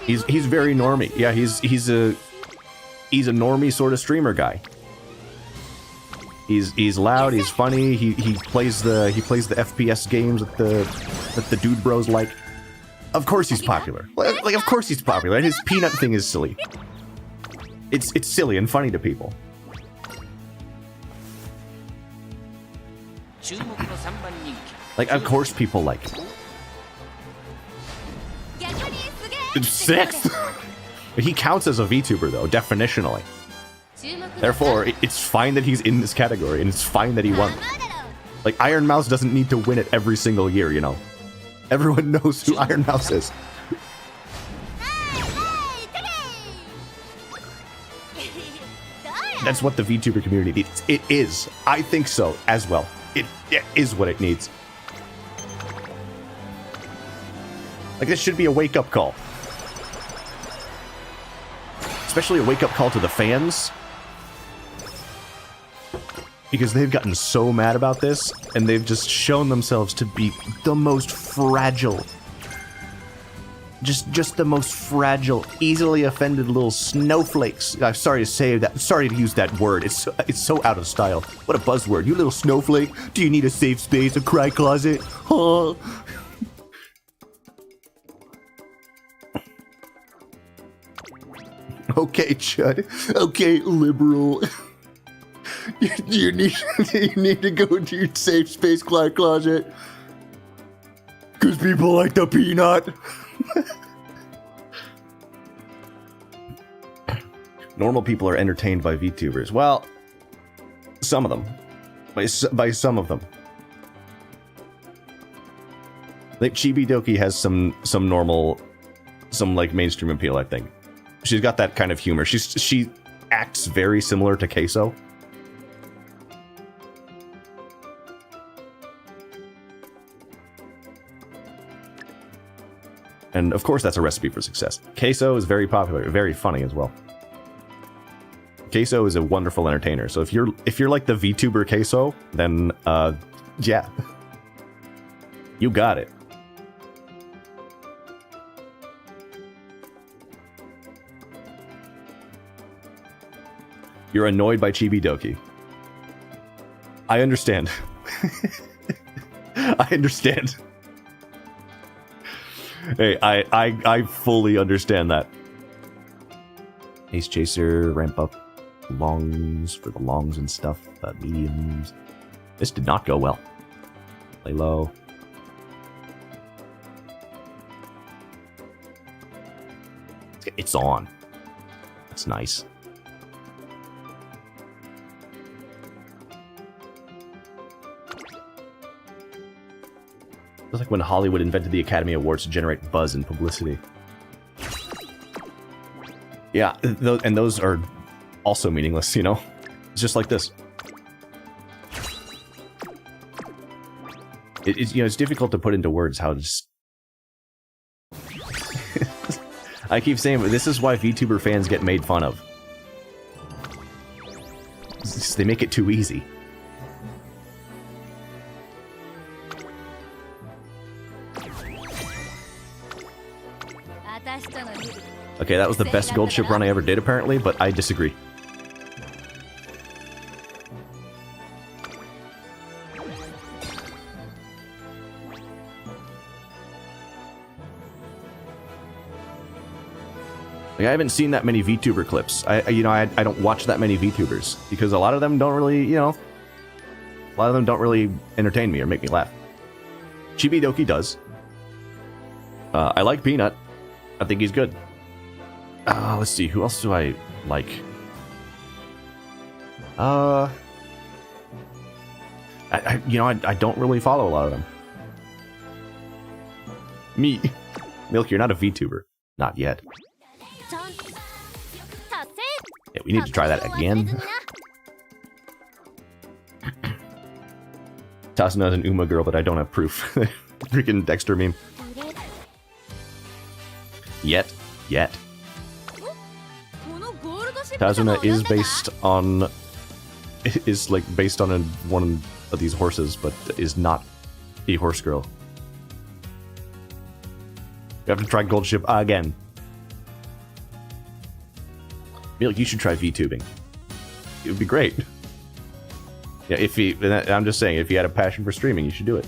He's very normie. Yeah, he's a normie sort of streamer guy. He's loud. He's funny. He plays the FPS games that the dude bros like. Of course he's popular. Like of course he's popular. And his peanut thing is silly. It's silly and funny to people. Like of course people like it. It's sixth. He counts as a VTuber though, definitionally. Therefore, it's fine that he's in this category, and it's fine that he won. Like, Iron Mouse doesn't need to win it every single year, you know? Everyone knows who Iron Mouse is. That's what the VTuber community needs. It is. I think so, as well. It is what it needs. Like, this should be a wake-up call. Especially a wake-up call to the fans. Because they've gotten so mad about this, and they've just shown themselves to be the most fragile. Just the most fragile, easily offended little snowflakes. I'm sorry to say that. Sorry to use that word. It's so out of style. What a buzzword. You little snowflake. Do you need a safe space, a cry closet? Huh? Okay, Chud. Okay, liberal. You need to go into your safe space closet. Because people like the peanut. Normal people are entertained by VTubers. Well, Some of them. By some of them. I think Chibi Doki has some normal, some like mainstream appeal, I think. She's got that kind of humor. She acts very similar to Queso. And of course that's a recipe for success. Queso is very popular, very funny as well. Queso is a wonderful entertainer. So if you're like the VTuber Queso, then yeah. You got it. You're annoyed by Chibi Doki. I understand. I understand. Hey, I fully understand that. Ace Chaser, ramp up longs for the longs and stuff, mediums. This did not go well. Play low. It's on. That's nice. It's like when Hollywood invented the Academy Awards to generate buzz and publicity. Yeah, and those are also meaningless, you know? It's just like this. It's you know, it's difficult to put into words how just... I keep saying, but this is why VTuber fans get made fun of. They make it too easy. Okay, that was the best gold ship run I ever did, apparently, but I disagree. Like, I haven't seen that many VTuber clips. I don't watch that many VTubers because a lot of them don't really, you know, a lot of them don't really entertain me or make me laugh. Chibi Doki does. I like Peanut. I think he's good. Let's see, who else do I like? I don't really follow a lot of them. Me. Milk, you're not a VTuber. Not yet. Yeah, we need to try that again. Tasuna is an Uma girl, but I don't have proof. Freaking Dexter meme. Yet. Tazuna is based on... is, like, based on one of these horses, but is not a horse girl. You have to try Gold Ship again. Milk, you should try VTubing. It would be great. Yeah, I'm just saying, if you had a passion for streaming, you should do it.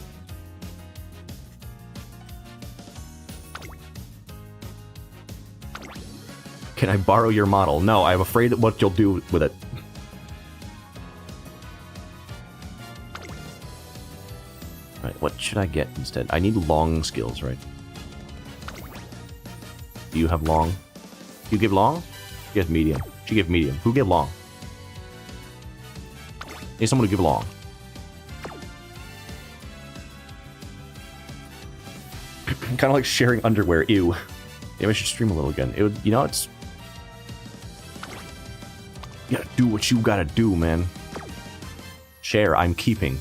Can I borrow your model? No, I'm afraid of what you'll do with it. Alright, what should I get instead? I need long skills, right? Do you have long? You give long? You have medium. She give medium. Who give long? Need someone to give long. Kind of like sharing underwear. Ew. Maybe I should stream a little again. It would, you know, it's... You gotta do what you gotta do, man. Share, I'm keeping.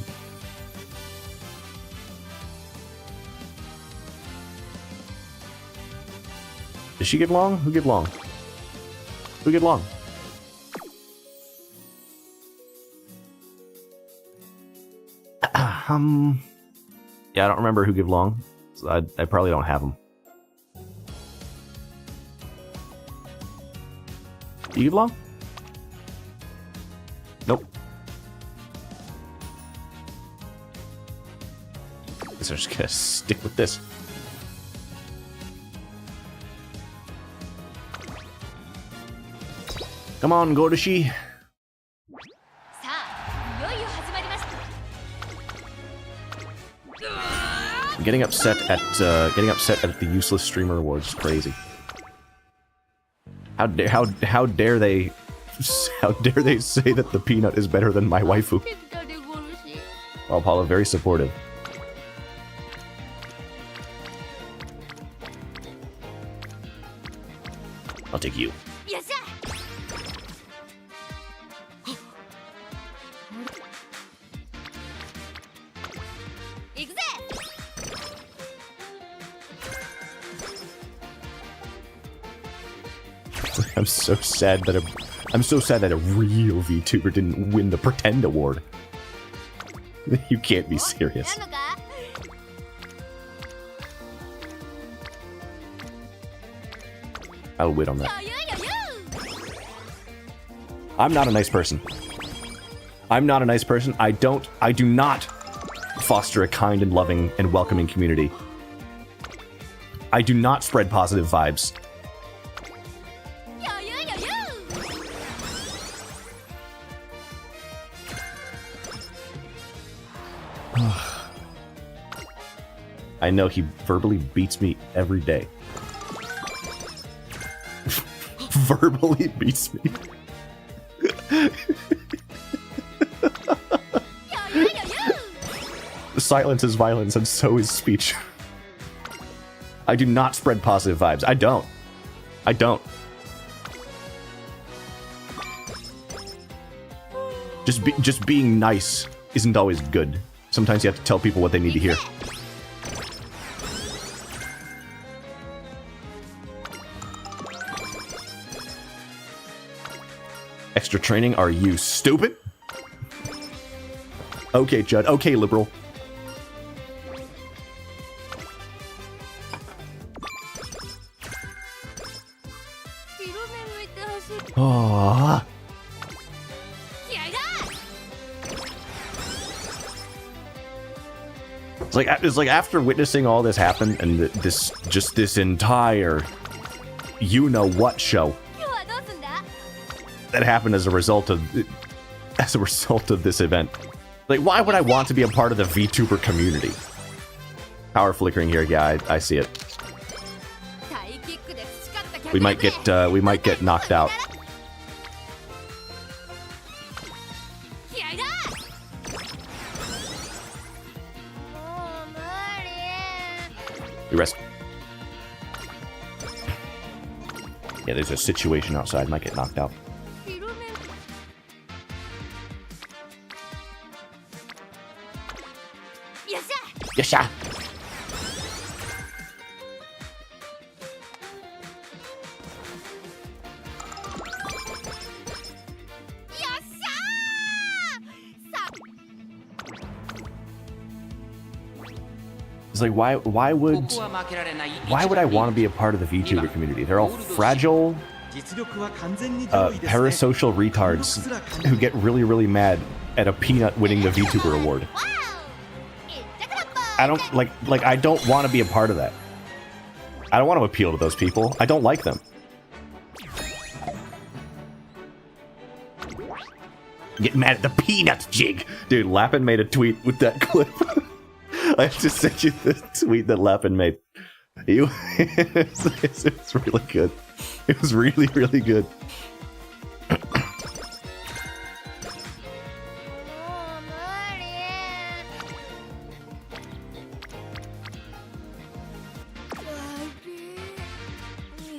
Did she give long? Who give long? Who give long? Yeah, I don't remember who give long. So I probably don't have them. Do you give long? Nope. Guess I'm just gonna stick with this. Come on, Gordishi. Getting upset at the useless streamer awards is crazy. How dare they How dare they say that the peanut is better than my waifu? Well, Paula, very supportive. I'll take you. I'm so sad that a real VTuber didn't win the Pretend Award. You can't be serious. I'll wait on that. I'm not a nice person. I'm not a nice person. I do not foster a kind and loving and welcoming community. I do not spread positive vibes. I know he verbally beats me every day. Verbally beats me. Silence is violence, and so is speech. I do not spread positive vibes. I don't. I don't. Just being nice isn't always good. Sometimes you have to tell people what they need to hear. Extra training? Are you stupid? Okay, Judd. Okay, liberal. Oh. It's like after witnessing all this happen and this entire you-know-what show that happened as a result of this event. Like, why would I want to be a part of the VTuber community? Power flickering here, yeah, I see it. We might get knocked out. We rest. Yeah, there's a situation outside. Might get knocked out. Yasha! It's like, why would I want to be a part of the VTuber community? They're all fragile, parasocial retards who get really, really mad at a peanut winning the VTuber award. I don't want to be a part of that. I don't want to appeal to those people. I don't like them. Get mad at the peanut jig. Dude, Lappin made a tweet with that clip. I just sent you the tweet that Lappin made. It's really good. It was really, really good.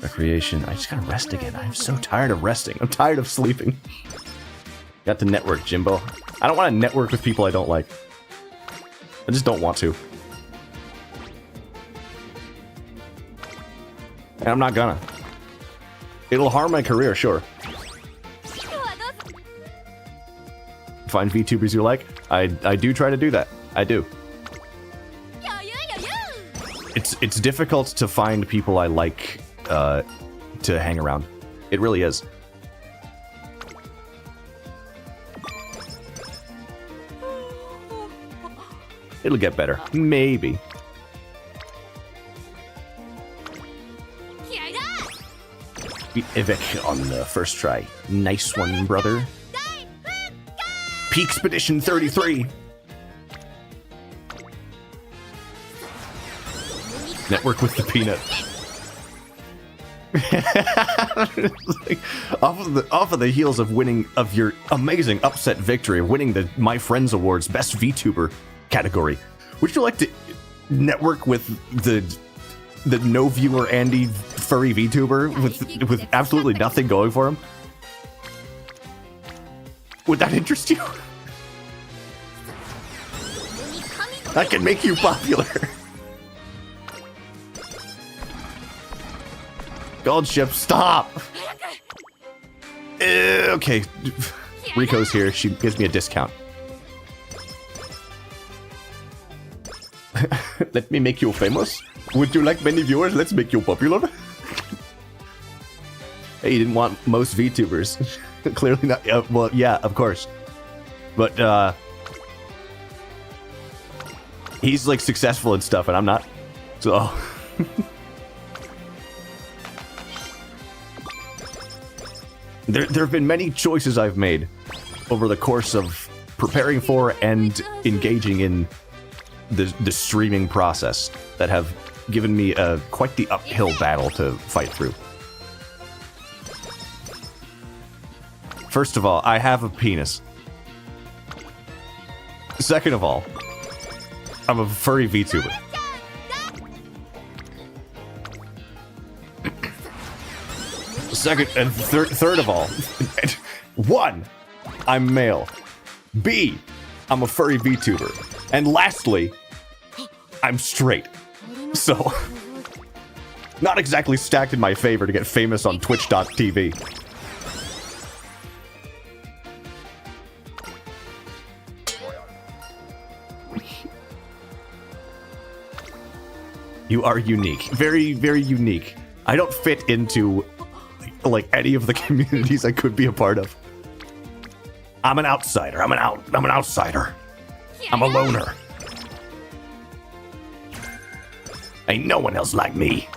Recreation. I just gotta rest again. I'm so tired of resting. I'm tired of sleeping. Got to network, Jimbo. I don't want to network with people I don't like. I just don't want to. And I'm not gonna. It'll harm my career, sure. Find VTubers you like. I do try to do that. I do. It's difficult to find people I like to hang around. It really is. It'll get better. Maybe. Beat Ivik on the first try. Nice one, brother. Peakspedition 33. Network with the peanut. Like, off of the heels of winning of your amazing upset victory of winning the My Friends Awards Best VTuber category, would you like to network with the no viewer Andy furry VTuber with absolutely nothing going for him? Would that interest you? I can make you popular. Gold ship, stop! Okay, Rico's here. She gives me a discount. Let me make you famous. Would you like many viewers? Let's make you popular. Hey, you didn't want most VTubers. Clearly not. Well, yeah, of course. But, he's, like, successful and stuff, and I'm not. So... There have been many choices I've made over the course of preparing for and engaging in the streaming process that have given me quite the uphill battle to fight through. First of all, I have a penis. Second of all, I'm a furry VTuber. Second and third of all, one, I'm male. B, I'm a furry VTuber. And lastly, I'm straight. So, not exactly stacked in my favor to get famous on Twitch.tv. You are unique. Very, very unique. I don't fit into... like any of the communities I could be a part of. I'm an outsider. I'm an outsider. I'm a loner. Ain't no one else like me.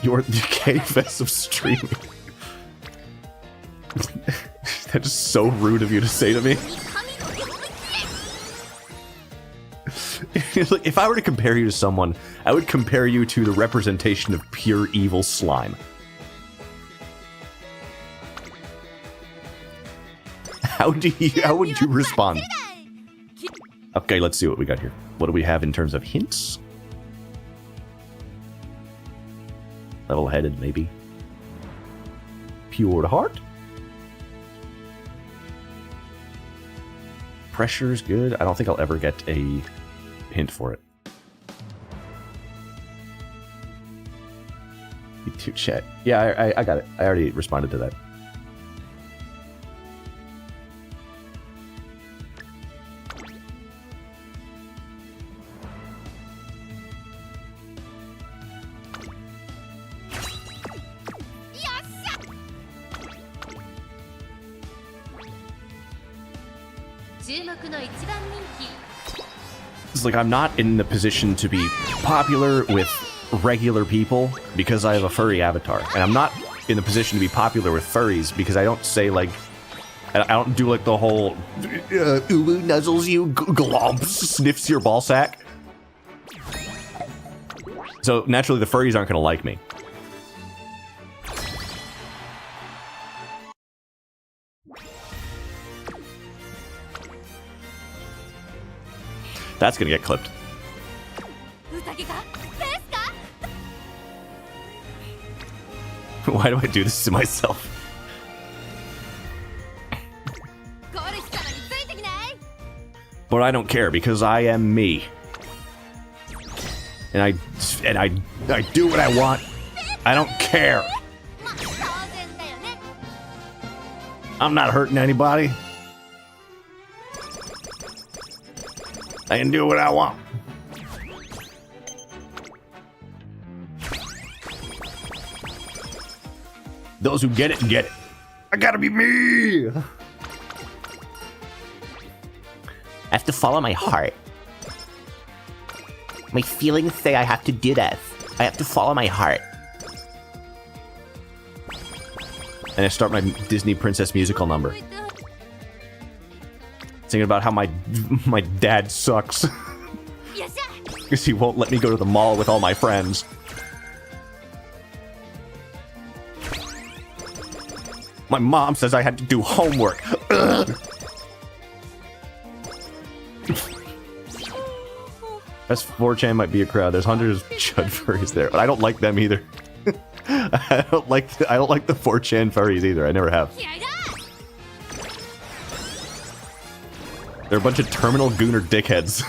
You're the KFS of streaming. That is so rude of you to say to me. Like, if I were to compare you to someone, I would compare you to the representation of pure evil slime. How would you respond? Okay, let's see what we got here. What do we have in terms of hints? Level-headed, maybe. Pure heart. Pressure's good. I don't think I'll ever get a hint for it. YouTube chat. Yeah, I got it. I already responded to that. It's like I'm not in the position to be popular with regular people because I have a furry avatar, and I'm not in the position to be popular with furries because I don't say like I don't do like the whole Uwu nuzzles you, glomps, sniffs your ball sack. So naturally the furries aren't gonna like me. That's gonna get clipped. Why do I do this to myself? But I don't care because I am me. And I do what I want. I don't care. I'm not hurting anybody. I can do what I want. Those who get it, get it. I gotta be me! I have to follow my heart. My feelings say I have to do this. I have to follow my heart. And I start my Disney Princess musical number. Thinking about how my dad sucks. Because he won't let me go to the mall with all my friends. My mom says I had to do homework. Ugh. Best 4chan might be a crowd. There's hundreds of chud furries there, but I don't like them either. I don't like the 4chan furries either. I never have. They're a bunch of terminal gooner dickheads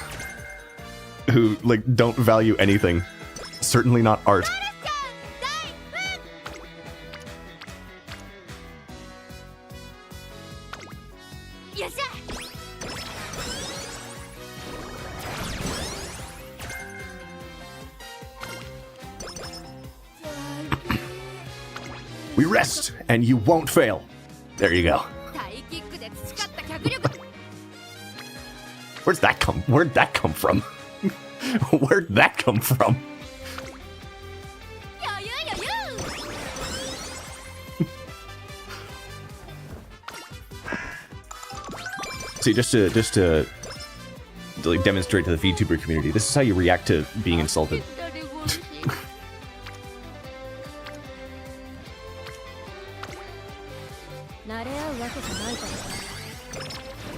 who like don't value anything. Certainly not art. We rest, and you won't fail. There you go. Where'd that come from? Where'd that come from? See, just to like demonstrate to the VTuber community, this is how you react to being insulted.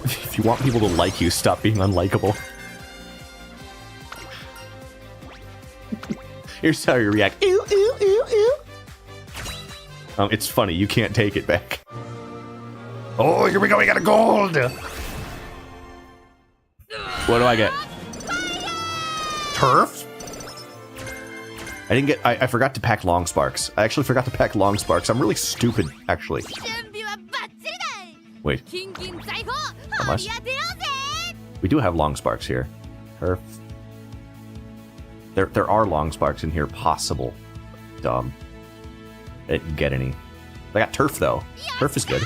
If you want people to like you, stop being unlikable. Here's how you react. Ew, ew, ew, ew. It's funny, you can't take it back. Oh, here we go, we got a gold! What do I get? Turf? I forgot to pack long sparks. I actually forgot to pack long sparks. I'm really stupid, actually. Wait. Unless we do have long sparks here. Turf. There are long sparks in here, possible. Dumb. I didn't get any. I got turf though. Turf is good.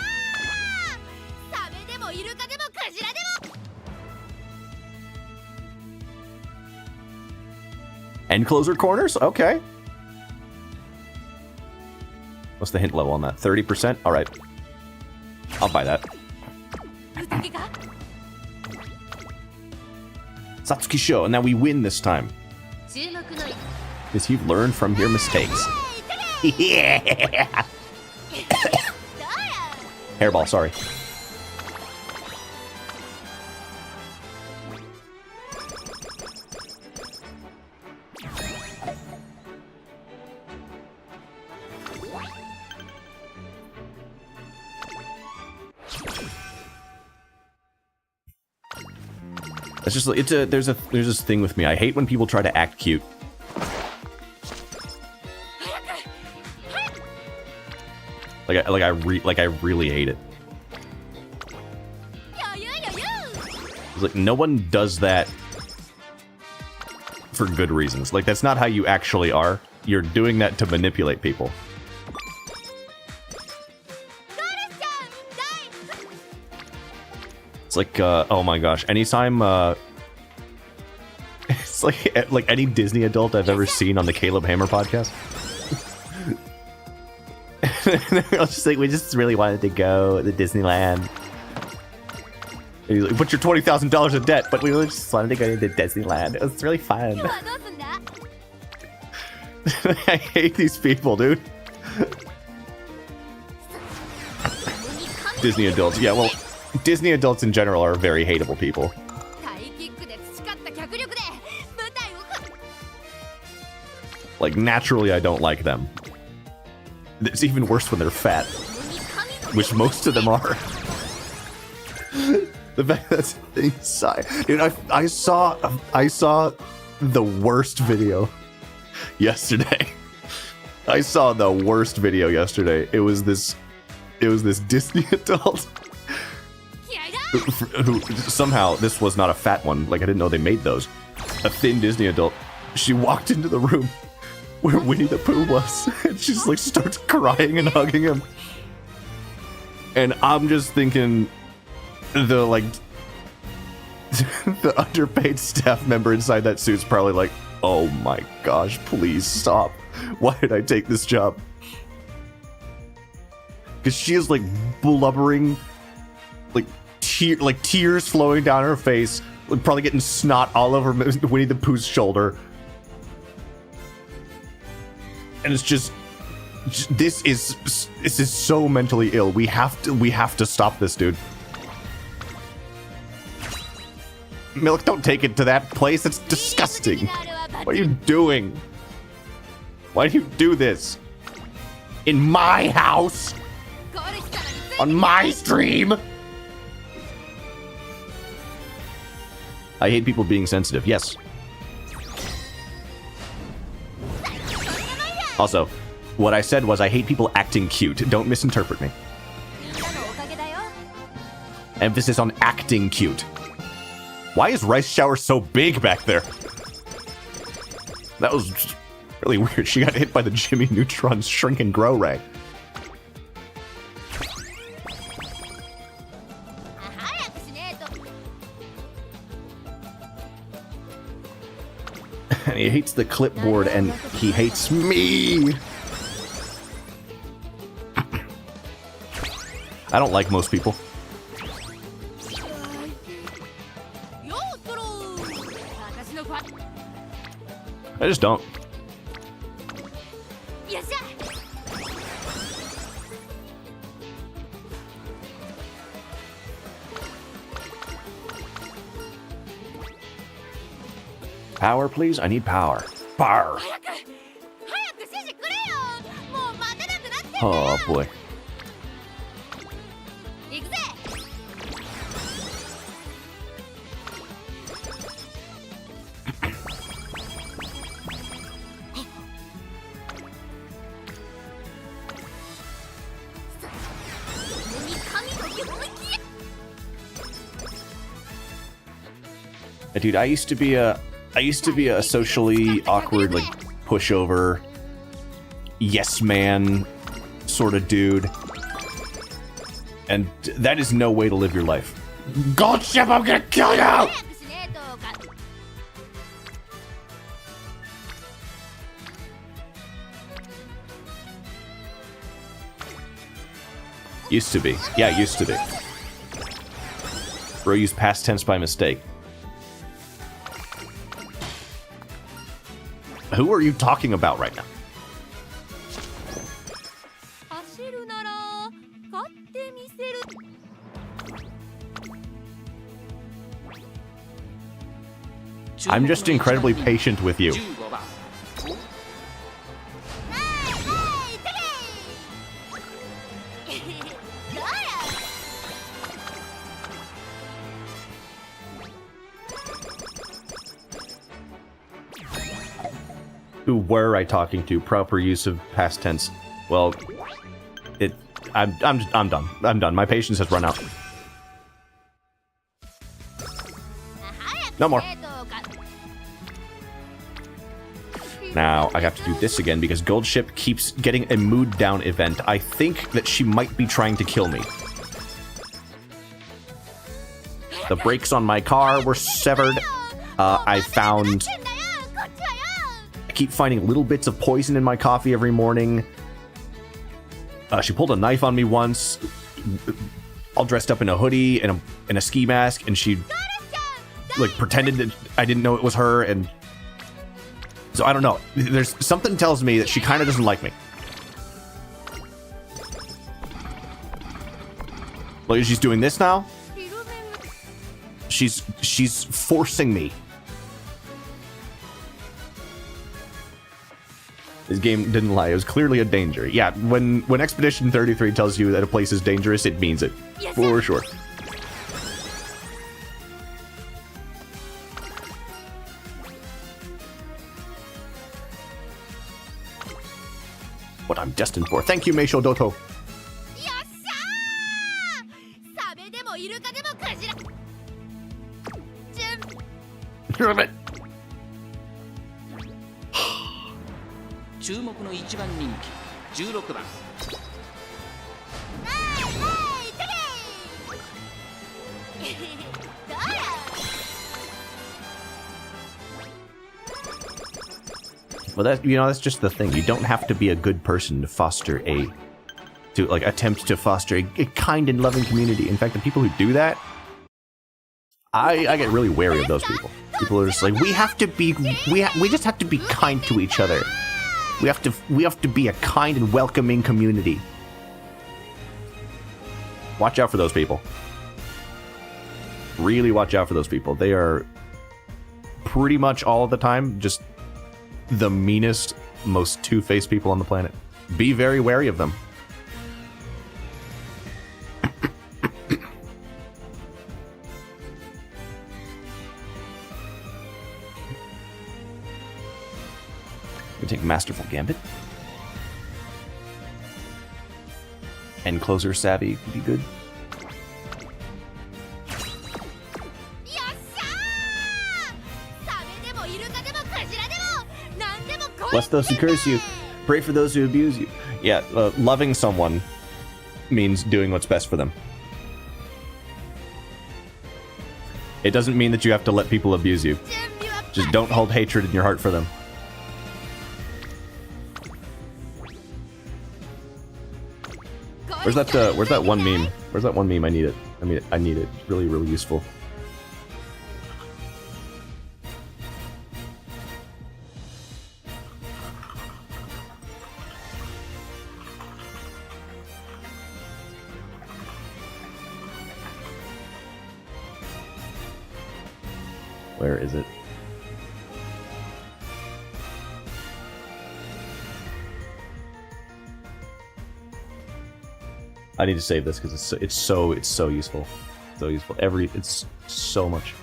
Enclosure corners? Okay. What's the hint level on that? 30%? Alright. I'll buy that. Satsuki Show, and now we win this time. Because you've learned from your mistakes. Yeah! Hairball, sorry. It's just there's this thing with me. I hate when people try to act cute. Like I really hate it. It's like no one does that for good reasons. Like that's not how you actually are. You're doing that to manipulate people. It's like, oh my gosh, anytime, it's like any Disney adult I've ever seen on the Caleb Hammer podcast. I was just like, we just really wanted to go to Disneyland. And he's like, put your $20,000 in debt, but we really just wanted to go to Disneyland. It was really fun. I hate these people, dude. Disney adults, yeah, well, Disney adults in general are very hateable people. Like, naturally, I don't like them. It's even worse when they're fat. Which most of them are. The fact that's inside. Dude, I saw the worst video yesterday. I saw the worst video yesterday. It was this Disney adult who somehow, this was not a fat one, like I didn't know they made those. A thin Disney adult. She walked into the room where Winnie the Pooh was, and she just like starts crying and hugging him. And I'm just thinking, the underpaid staff member inside that suit's probably like, oh my gosh, please stop. Why did I take this job? Because she is like blubbering, like tears flowing down her face, Probably getting snot all over Winnie the Pooh's shoulder. And it's just this is so mentally ill. We have to stop this, dude. Milk, don't take it to that place. It's disgusting. What are you doing? Why do you do this? In my house? On my stream? I hate people being sensitive. Yes. Also, what I said was I hate people acting cute. Don't misinterpret me. Emphasis on acting cute. Why is Rice Shower so big back there? That was really weird. She got hit by the Jimmy Neutron's shrink and grow ray. And he hates the clipboard and he hates me. I don't like most people. I just don't. Power, please? I need power. Power! Oh, boy. Dude, I used to be a socially awkward, like, pushover, yes man sort of dude. And that is no way to live your life. God ship, I'm gonna kill you! Used to be. Yeah, used to be. Bro used past tense by mistake. Who are you talking about right now? I'm just incredibly patient with you. Who were I talking to? Proper use of past tense. Well, I'm done. I'm done. My patience has run out. No more. Now, I have to do this again because Gold Ship keeps getting a mood down event. I think that she might be trying to kill me. The brakes on my car were severed. I keep finding little bits of poison in my coffee every morning. She pulled a knife on me once, all dressed up in a hoodie and a ski mask, and she like pretended that I didn't know it was her, and so I don't know. There's something tells me that she kind of doesn't like me. Like she's doing this now. She's forcing me. This game didn't lie. It was clearly a danger. Yeah, when Expedition 33 tells you that a place is dangerous, it means it. For sure. What I'm destined for. Thank you, Meisho Doto. Well, that's just the thing. You don't have to be a good person to foster attempt to foster a kind and loving community. In fact, the people who do that, I get really wary of those people. People are just like, we just have to be kind to each other. We have to be a kind and welcoming community. Watch out for those people. Really watch out for those people. They are pretty much all of the time just the meanest, most two-faced people on the planet. Be very wary of them. We take Masterful Gambit. And Closer Savvy would be good. Bless those who curse you. Pray for those who abuse you. Yeah, loving someone means doing what's best for them. It doesn't mean that you have to let people abuse you. Just don't hold hatred in your heart for them. Where's that one meme? Where's that one meme? I need it. I need it. It's really, really useful. Where is it? I need to save this because it's so useful. So useful. It's so much.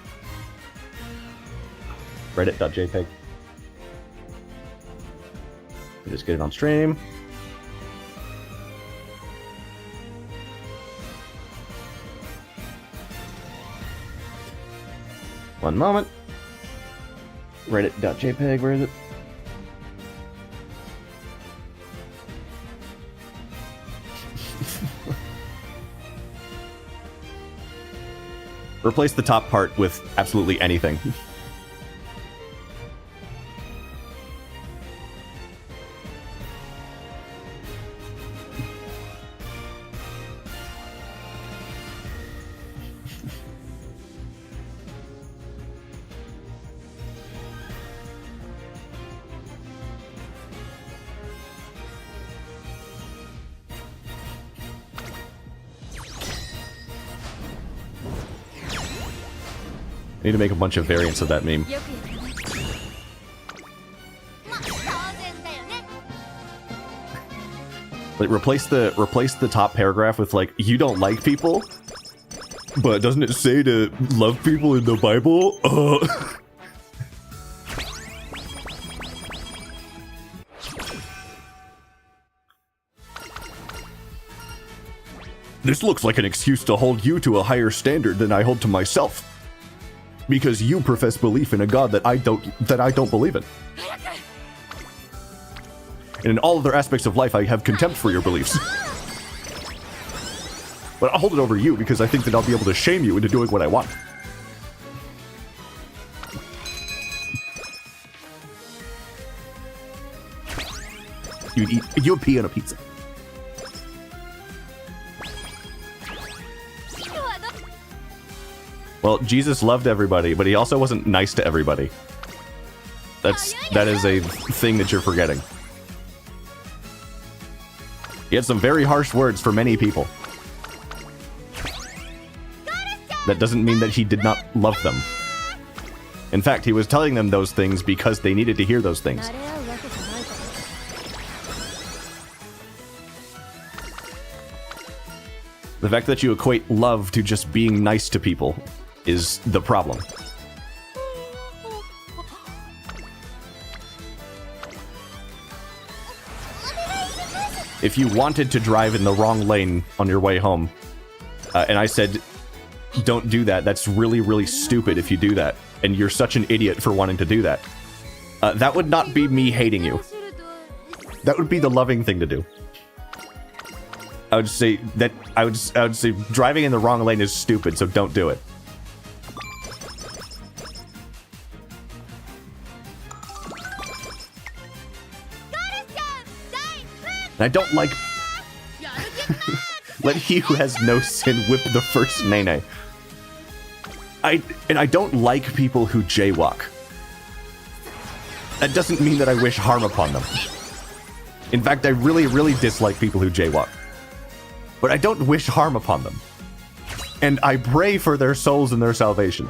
Reddit.jpg. Just get it on stream. One moment. Reddit.jpg, where is it? Replace the top part with absolutely anything. I need to make a bunch of variants of that meme. Like replace the top paragraph with like, you don't like people, but doesn't it say to love people in the Bible? This looks like an excuse to hold you to a higher standard than I hold to myself. Because you profess belief in a god that I don't believe in. And in all other aspects of life, I have contempt for your beliefs. But I'll hold it over you because I think that I'll be able to shame you into doing what I want. You'd pee on a pizza. Well, Jesus loved everybody, but he also wasn't nice to everybody. That is a thing that you're forgetting. He had some very harsh words for many people. That doesn't mean that he did not love them. In fact, he was telling them those things because they needed to hear those things. The fact that you equate love to just being nice to people is the problem. If you wanted to drive in the wrong lane on your way home, and I said, don't do that, that's really, really stupid if you do that, and you're such an idiot for wanting to do that, that would not be me hating you. That would be the loving thing to do. I would say that I would say driving in the wrong lane is stupid, so don't do it. And I don't like... Let he who has no sin whip the first nene. I don't like people who jaywalk. That doesn't mean that I wish harm upon them. In fact, I really, really dislike people who jaywalk. But I don't wish harm upon them. And I pray for their souls and their salvation.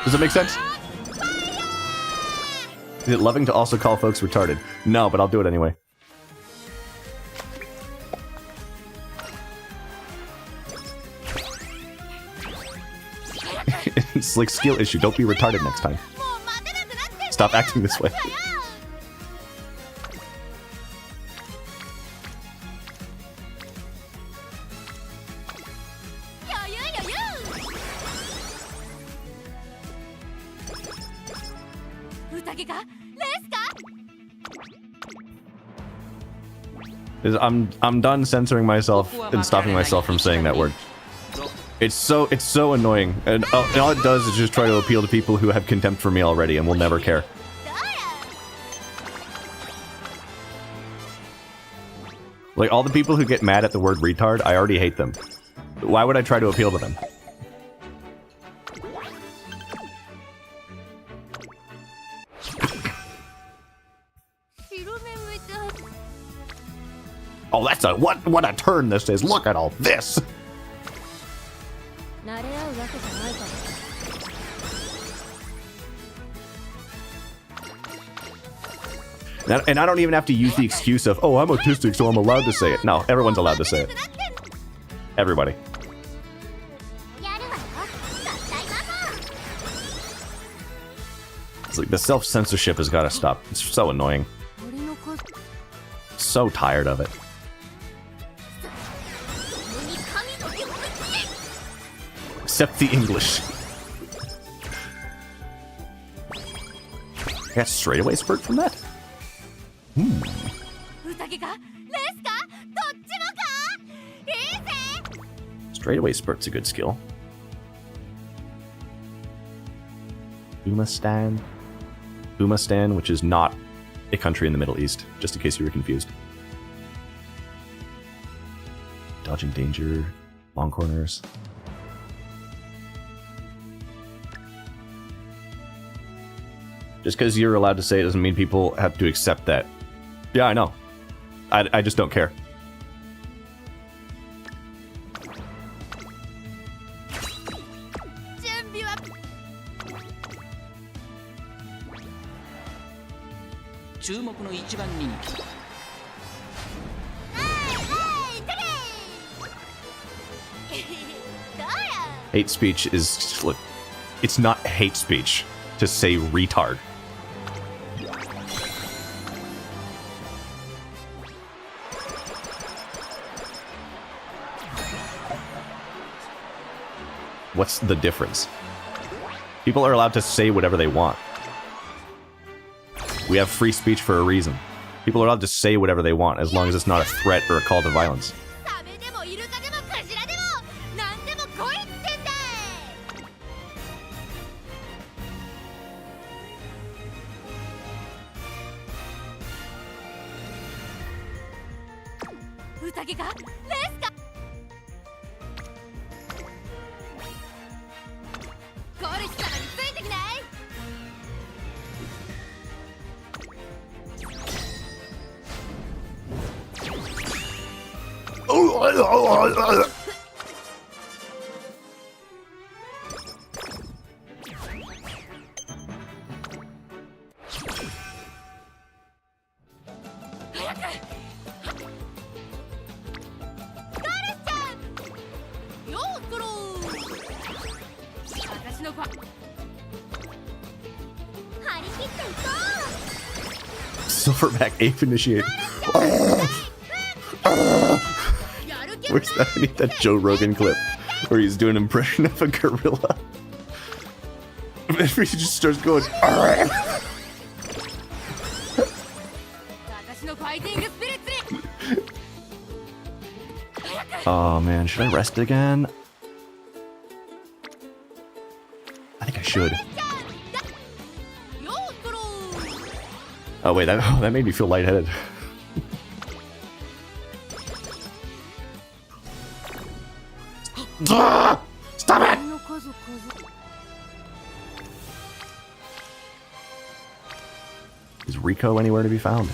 Does that make sense? Is it loving to also call folks retarded? No, but I'll do it anyway. It's like skill issue. Don't be retarded next time. Stop acting this way. I'm done censoring myself and stopping myself from saying that word. It's so annoying, and all it does is just try to appeal to people who have contempt for me already and will never care. Like, all the people who get mad at the word retard, I already hate them. Why would I try to appeal to them? Oh, that's a what a turn this is. Look at all this. And I don't even have to use the excuse of, oh, I'm autistic, so I'm allowed to say it. No, everyone's allowed to say it. Everybody. It's like the self-censorship has got to stop. It's so annoying. So tired of it. Except the English. I got straightaway spurt from that? Straightaway spurt's a good skill. Umamusume, which is not a country in the Middle East, just in case you were confused. Dodging danger, long corners. Just because you're allowed to say it doesn't mean people have to accept that. Yeah, I know. I just don't care. Hate speech is... It's not hate speech to say retard. What's the difference? People are allowed to say whatever they want. We have free speech for a reason. People are allowed to say whatever they want as long as it's not a threat or a call to violence. Silverback ape initiate. Where's that? I need that Joe Rogan clip where he's doing an impression of a gorilla. He just starts going. Oh man, should I rest again? I think I should. Oh wait, that made me feel lightheaded. Stop it! Is Rico anywhere to be found?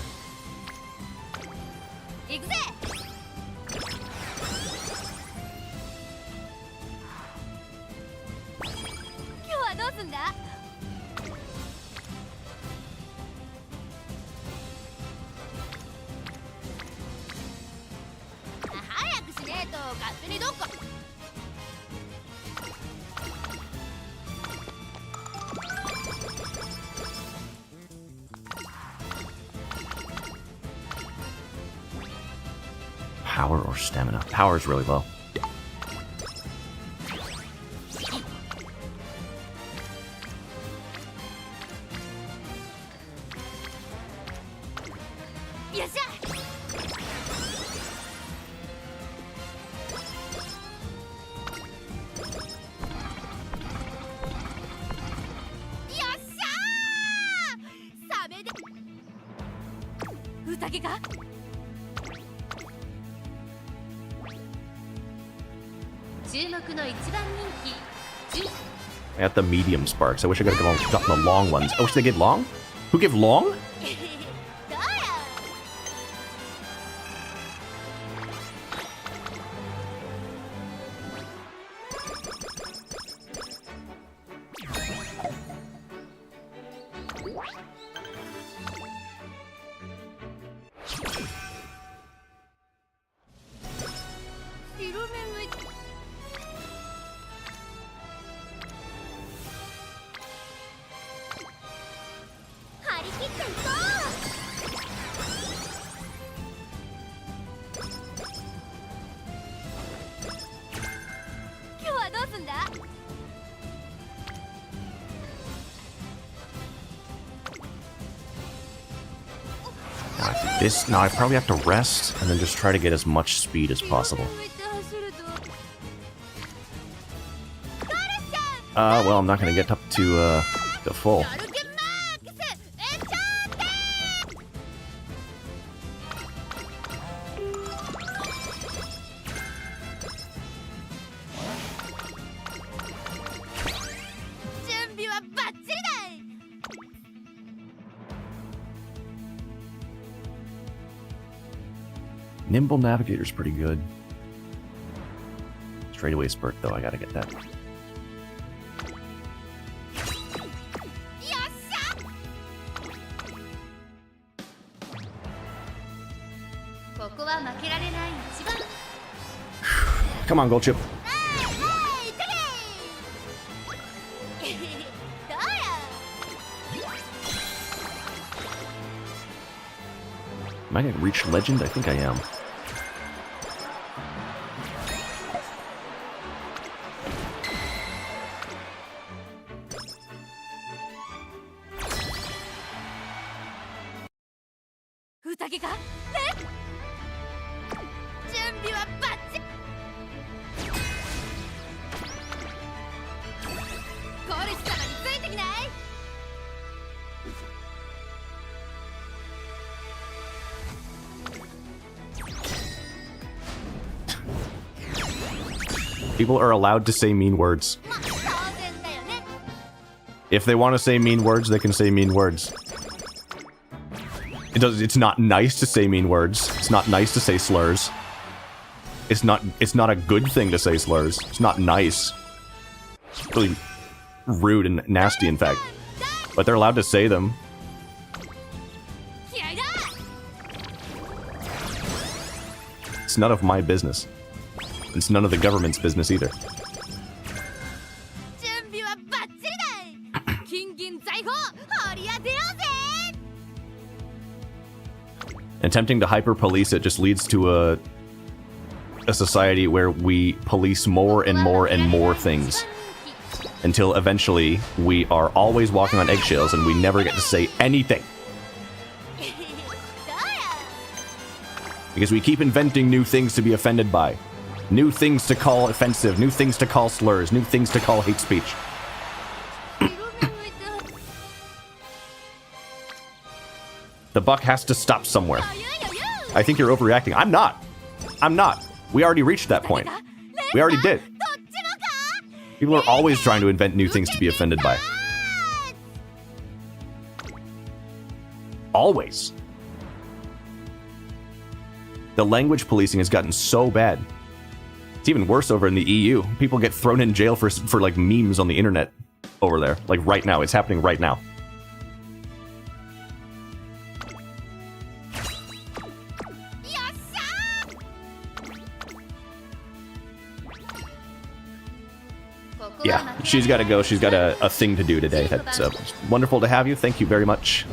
Power or stamina? Power is really low. I got the medium sparks. I wish I could have gotten the long ones. I wish they give long? Who give long? This, now I probably have to rest and then just try to get as much speed as possible. Well, I'm not going to get up to full. Nimble Navigator's pretty good. Straightaway spurt, though, I gotta get that. Come on, Gold Chip. Am I gonna reach Legend? I think I am. People are allowed to say mean words. If they want to say mean words, they can say mean words. It's not nice to say mean words. It's not nice to say slurs. It's not a good thing to say slurs. It's not nice. It's really rude and nasty, in fact. But they're allowed to say them. It's none of my business. It's none of the government's business either. Attempting to hyper-police it just leads to a society where we police more and more and more things. Until eventually, we are always walking on eggshells and we never get to say anything. Because we keep inventing new things to be offended by. New things to call offensive, new things to call slurs, new things to call hate speech. The buck has to stop somewhere. I think you're overreacting. I'm not. I'm not. We already reached that point. We already did. People are always trying to invent new things to be offended by. Always. The language policing has gotten so bad. It's even worse over in the EU. People get thrown in jail for like memes on the internet over there. Like right now. It's happening right now. Yeah, she's got to go. She's got a thing to do today. That's wonderful to have you. Thank you very much.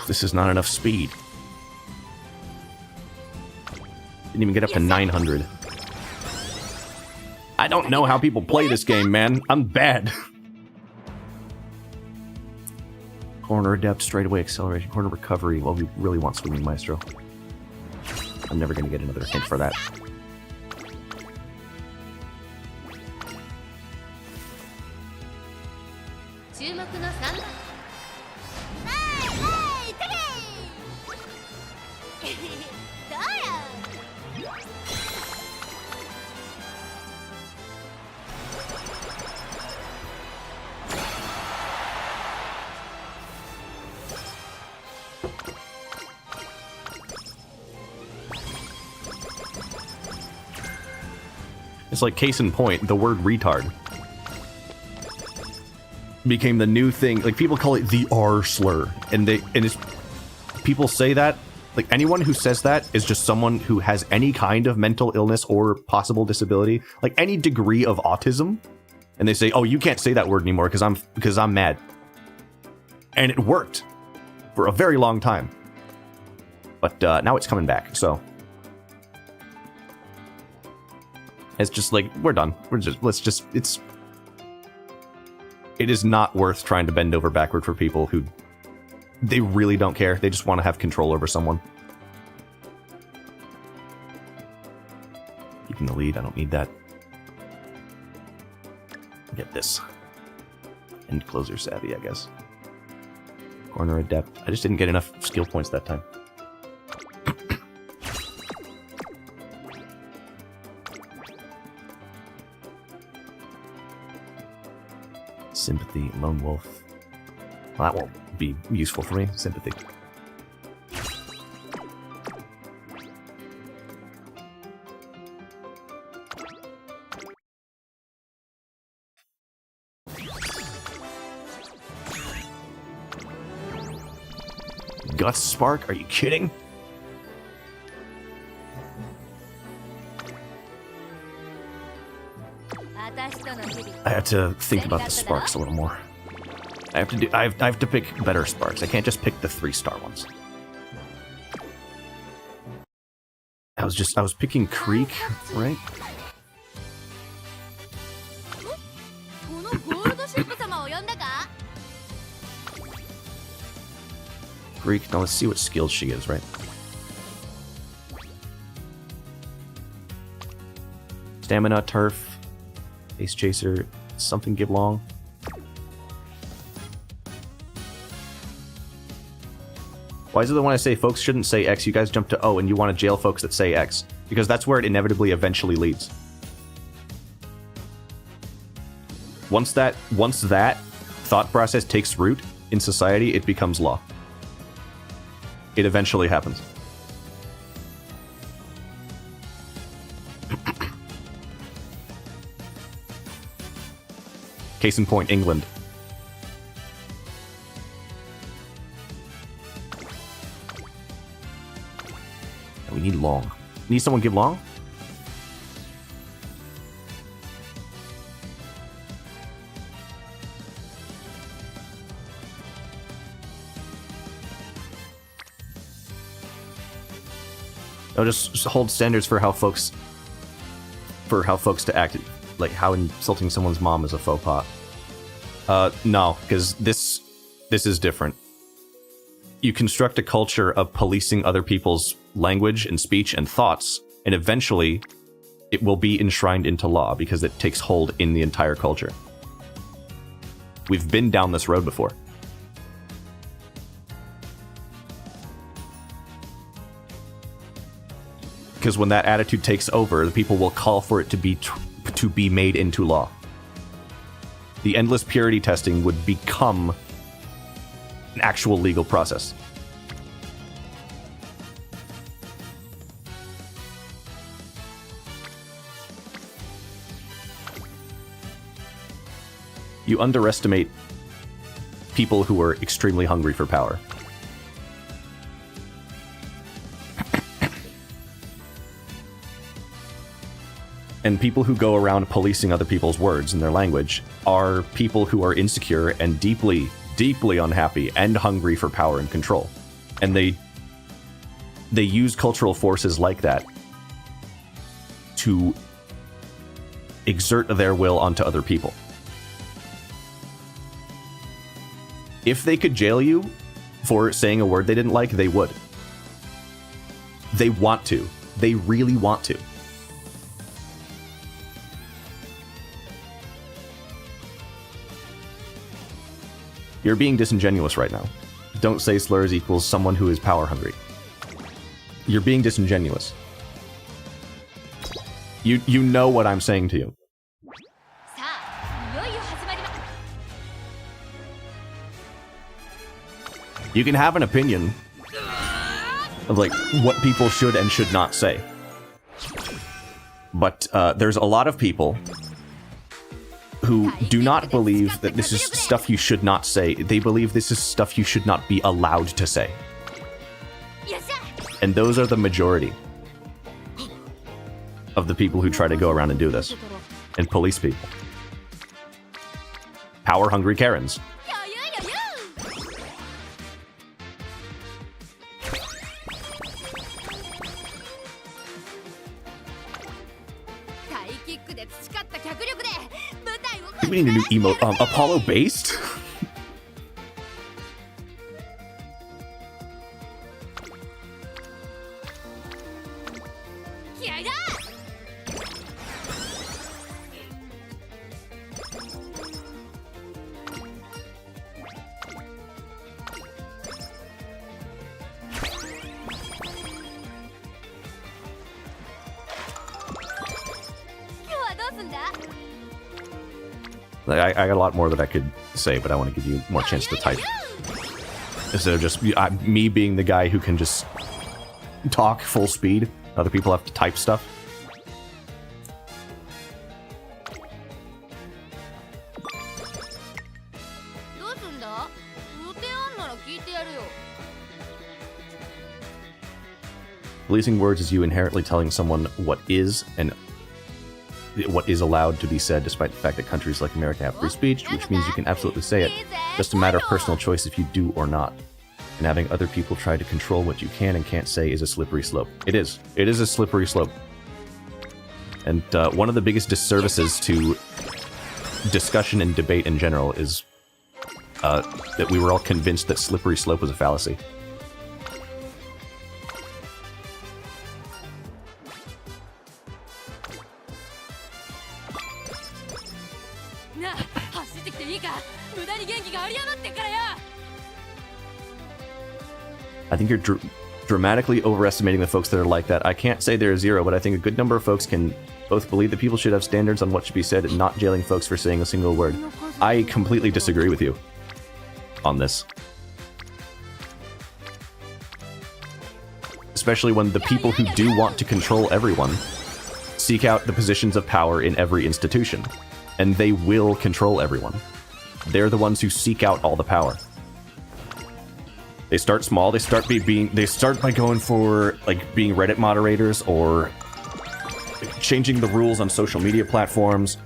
This is not enough speed. Didn't even get up to 900. I don't know how people play this game, man. I'm bad. Corner adept, straightaway acceleration, corner recovery. Well, we really want swimming maestro. I'm never going to get another hint for that. It's like case in point, the word retard became the new thing. Like people call it the R slur, and it's people say that. Like anyone who says that is just someone who has any kind of mental illness or possible disability, like any degree of autism, and they say, "Oh, you can't say that word anymore because I'm mad," and it worked for a very long time. But now it's coming back, so. It's just like, we're done. It is not worth trying to bend over backward for people who, they really don't care. They just want to have control over someone. Keeping the lead, I don't need that. Get this. End closer savvy, I guess. Corner adept. I just didn't get enough skill points that time. Sympathy, lone wolf. Well, that won't be useful for me. Sympathy. Guts spark? Are you kidding? I have to think about the sparks a little more. I have to pick better sparks. I can't just pick the 3-star ones. I was picking Creek, right? Creek, now let's see what skills she gives, right? Stamina, turf, ace chaser, something give long. Why is it that when I say folks shouldn't say X, you guys jump to O and you want to jail folks that say X? Because that's where it inevitably eventually leads. Once that thought process takes root in society, it becomes law. It eventually happens. Case in point, England. We need long. Need someone give long? No, just hold standards for how folks to act, like how insulting someone's mom is a faux pas. No, because this is different. you construct a culture of policing other people's language and speech and thoughts, and eventually it will be enshrined into law because it takes hold in the entire culture. We've been down this road before. Because when that attitude takes over, the people will call for it to be made into law. The endless purity testing would become an actual legal process. You underestimate people who are extremely hungry for power. And people who go around policing other people's words and their language are people who are insecure and deeply, deeply unhappy and hungry for power and control. And they use cultural forces like that to exert their will onto other people. If they could jail you for saying a word they didn't like, they would. They want to. They really want to. You're being disingenuous right now. Don't say slurs equals someone who is power hungry. You're being disingenuous. You know what I'm saying to you. You can have an opinion of like what people should and should not say. But there's a lot of people who do not believe that this is stuff you should not say. They believe this is stuff you should not be allowed to say. And those are the majority of the people who try to go around and do this. And police people. Power-hungry Karens. We need a new emote. Apollo-based? I got a lot more that I could say, but I want to give you more chance to type. Instead of just me being the guy who can just talk full speed. Other people have to type stuff. Policing words is you inherently telling someone what is and what is allowed to be said, despite the fact that countries like America have free speech, which means you can absolutely say it. Just a matter of personal choice if you do or not. And having other people try to control what you can and can't say is a slippery slope. It is. It is a slippery slope. And one of the biggest disservices to discussion and debate in general is that we were all convinced that slippery slope was a fallacy. I think you're dramatically overestimating the folks that are like that. I can't say they're zero, but I think a good number of folks can both believe that people should have standards on what should be said and not jailing folks for saying a single word. I completely disagree with you on this. Especially when the people who do want to control everyone seek out the positions of power in every institution. And they will control everyone. They're the ones who seek out all the power. They start small. They start by going for like being Reddit moderators or changing the rules on social media platforms.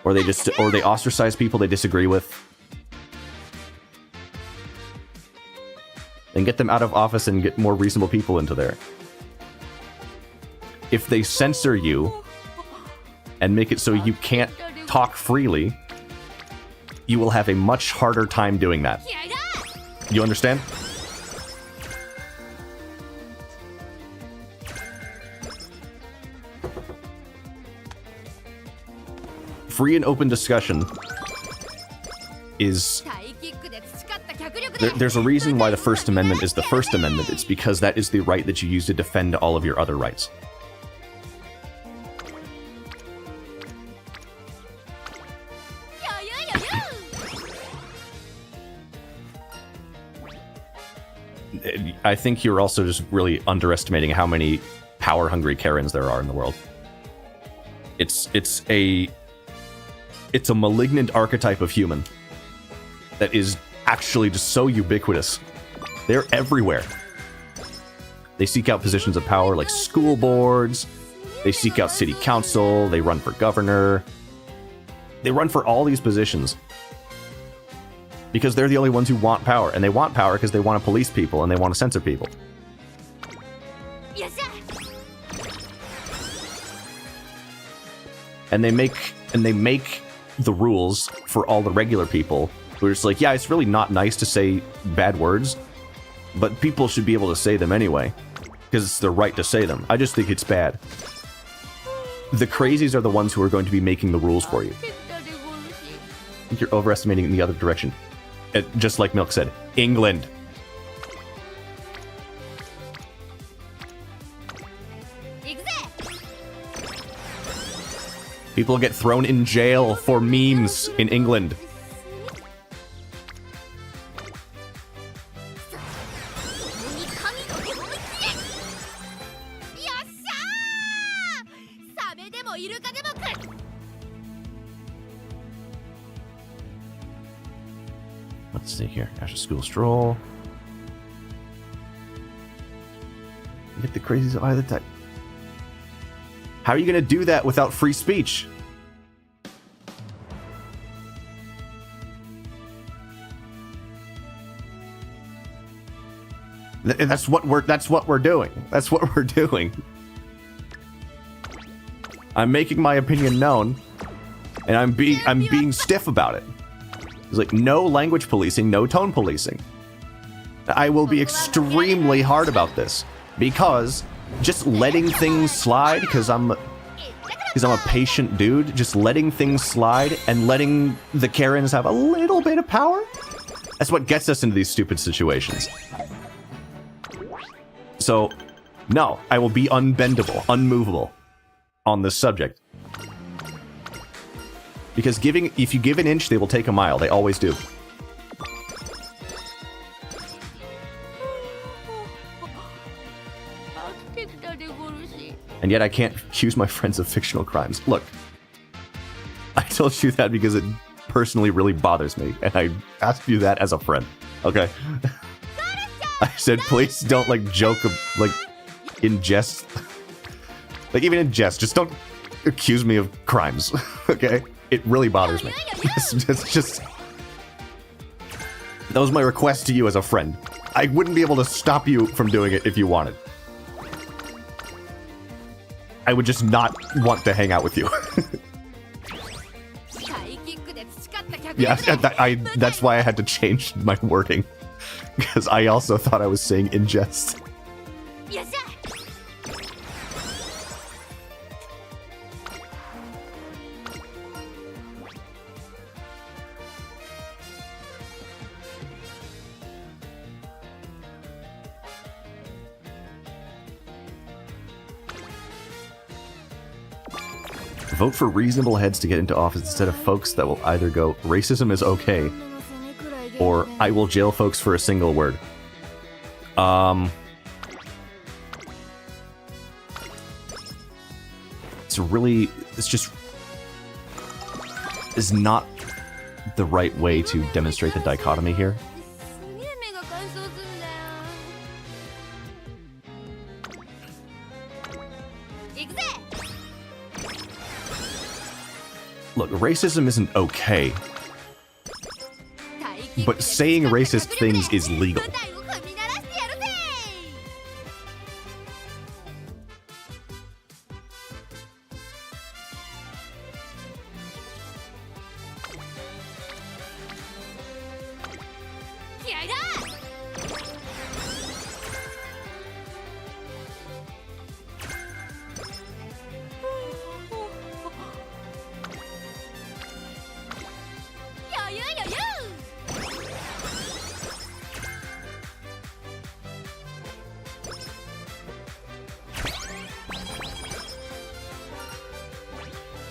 Or they ostracize people they disagree with. And get them out of office and get more reasonable people into there. If they censor you and make it so you can't talk freely, you will have a much harder time doing that. You understand? Free and open discussion is... There's a reason why the First Amendment is the First Amendment. It's because that is the right that you use to defend all of your other rights. I think you're also just really underestimating how many power-hungry Karens there are in the world. It's a malignant archetype of human that is actually just so ubiquitous. They're everywhere. They seek out positions of power like school boards. They seek out city council. They run for governor. They run for all these positions because they're the only ones who want power, and they want power because they want to police people and they want to censor people. And they make the rules for all the regular people who are just like, yeah, it's really not nice to say bad words, but people should be able to say them anyway because it's their right to say them. I just think it's bad. The crazies are the ones who are going to be making the rules for you. I think you're overestimating in the other direction. Just like Milk said, England. People get thrown in jail for memes in England. Let's see here. After school stroll. Get the crazies of either type. How are you going to do that without free speech? That's what we're doing. That's what we're doing. I'm making my opinion known, and I'm being stiff about it. It's like no language policing, no tone policing. I will be extremely hard about this because just letting things slide because I'm a patient dude, just letting things slide and letting the Karens have a little bit of power, that's what gets us into these stupid situations. So, no, I will be unbendable, unmovable on this subject. Because if you give an inch, they will take a mile. They always do. And yet I can't accuse my friends of fictional crimes. Look, I told you that because it personally really bothers me, and I asked you that as a friend. Okay? I said, please don't, joke, in jest. Even in jest, just don't accuse me of crimes, okay? It really bothers me. It's just... That was my request to you as a friend. I wouldn't be able to stop you from doing it if you wanted. I would just not want to hang out with you. Yeah, that's why I had to change my wording. Because I also thought I was saying in jest. Vote for reasonable heads to get into office instead of folks that will either go, racism is okay, or I will jail folks for a single word. It's not the right way to demonstrate the dichotomy here. Look, racism isn't okay, but saying racist things is legal.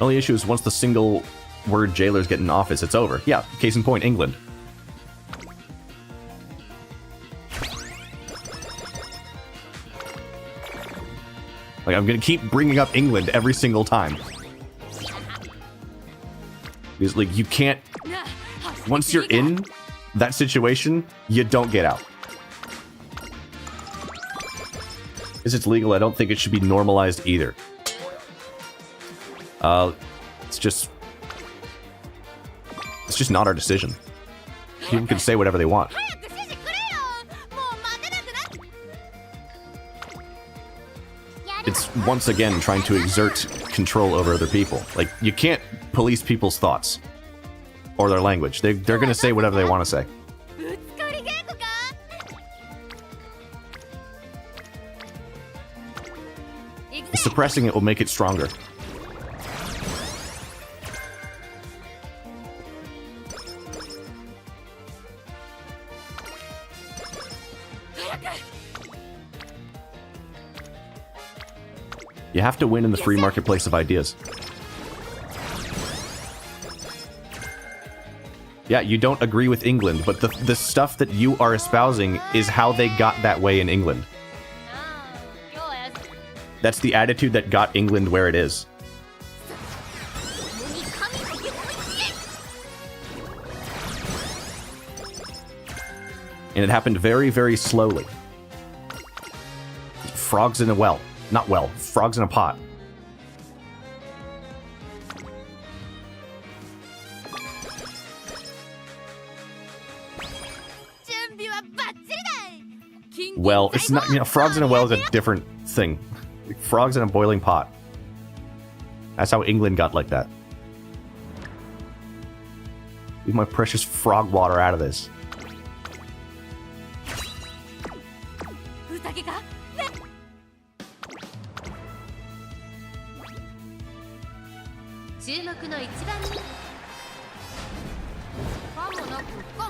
The only issue is once the single word jailers get in office, it's over. Yeah, case in point, England. Like, I'm gonna keep bringing up England every single time. Because, like, you can't... Once you're in that situation, you don't get out. Because it's legal, I don't think it should be normalized either. It's just not our decision. People can say whatever they want. It's once again trying to exert control over other people. Like, you can't police people's thoughts or their language. They're gonna say whatever they want to say. Suppressing it will make it stronger. You have to win in the free marketplace of ideas. Yeah, you don't agree with England, but the stuff that you are espousing is how they got that way in England. That's the attitude that got England where it is. And it happened very, very slowly. Frogs in a well. Not well. Frogs in a pot. Well, it's not, you know, frogs in a well is a different thing. Frogs in a boiling pot. That's how England got like that. Leave my precious frog water out of this.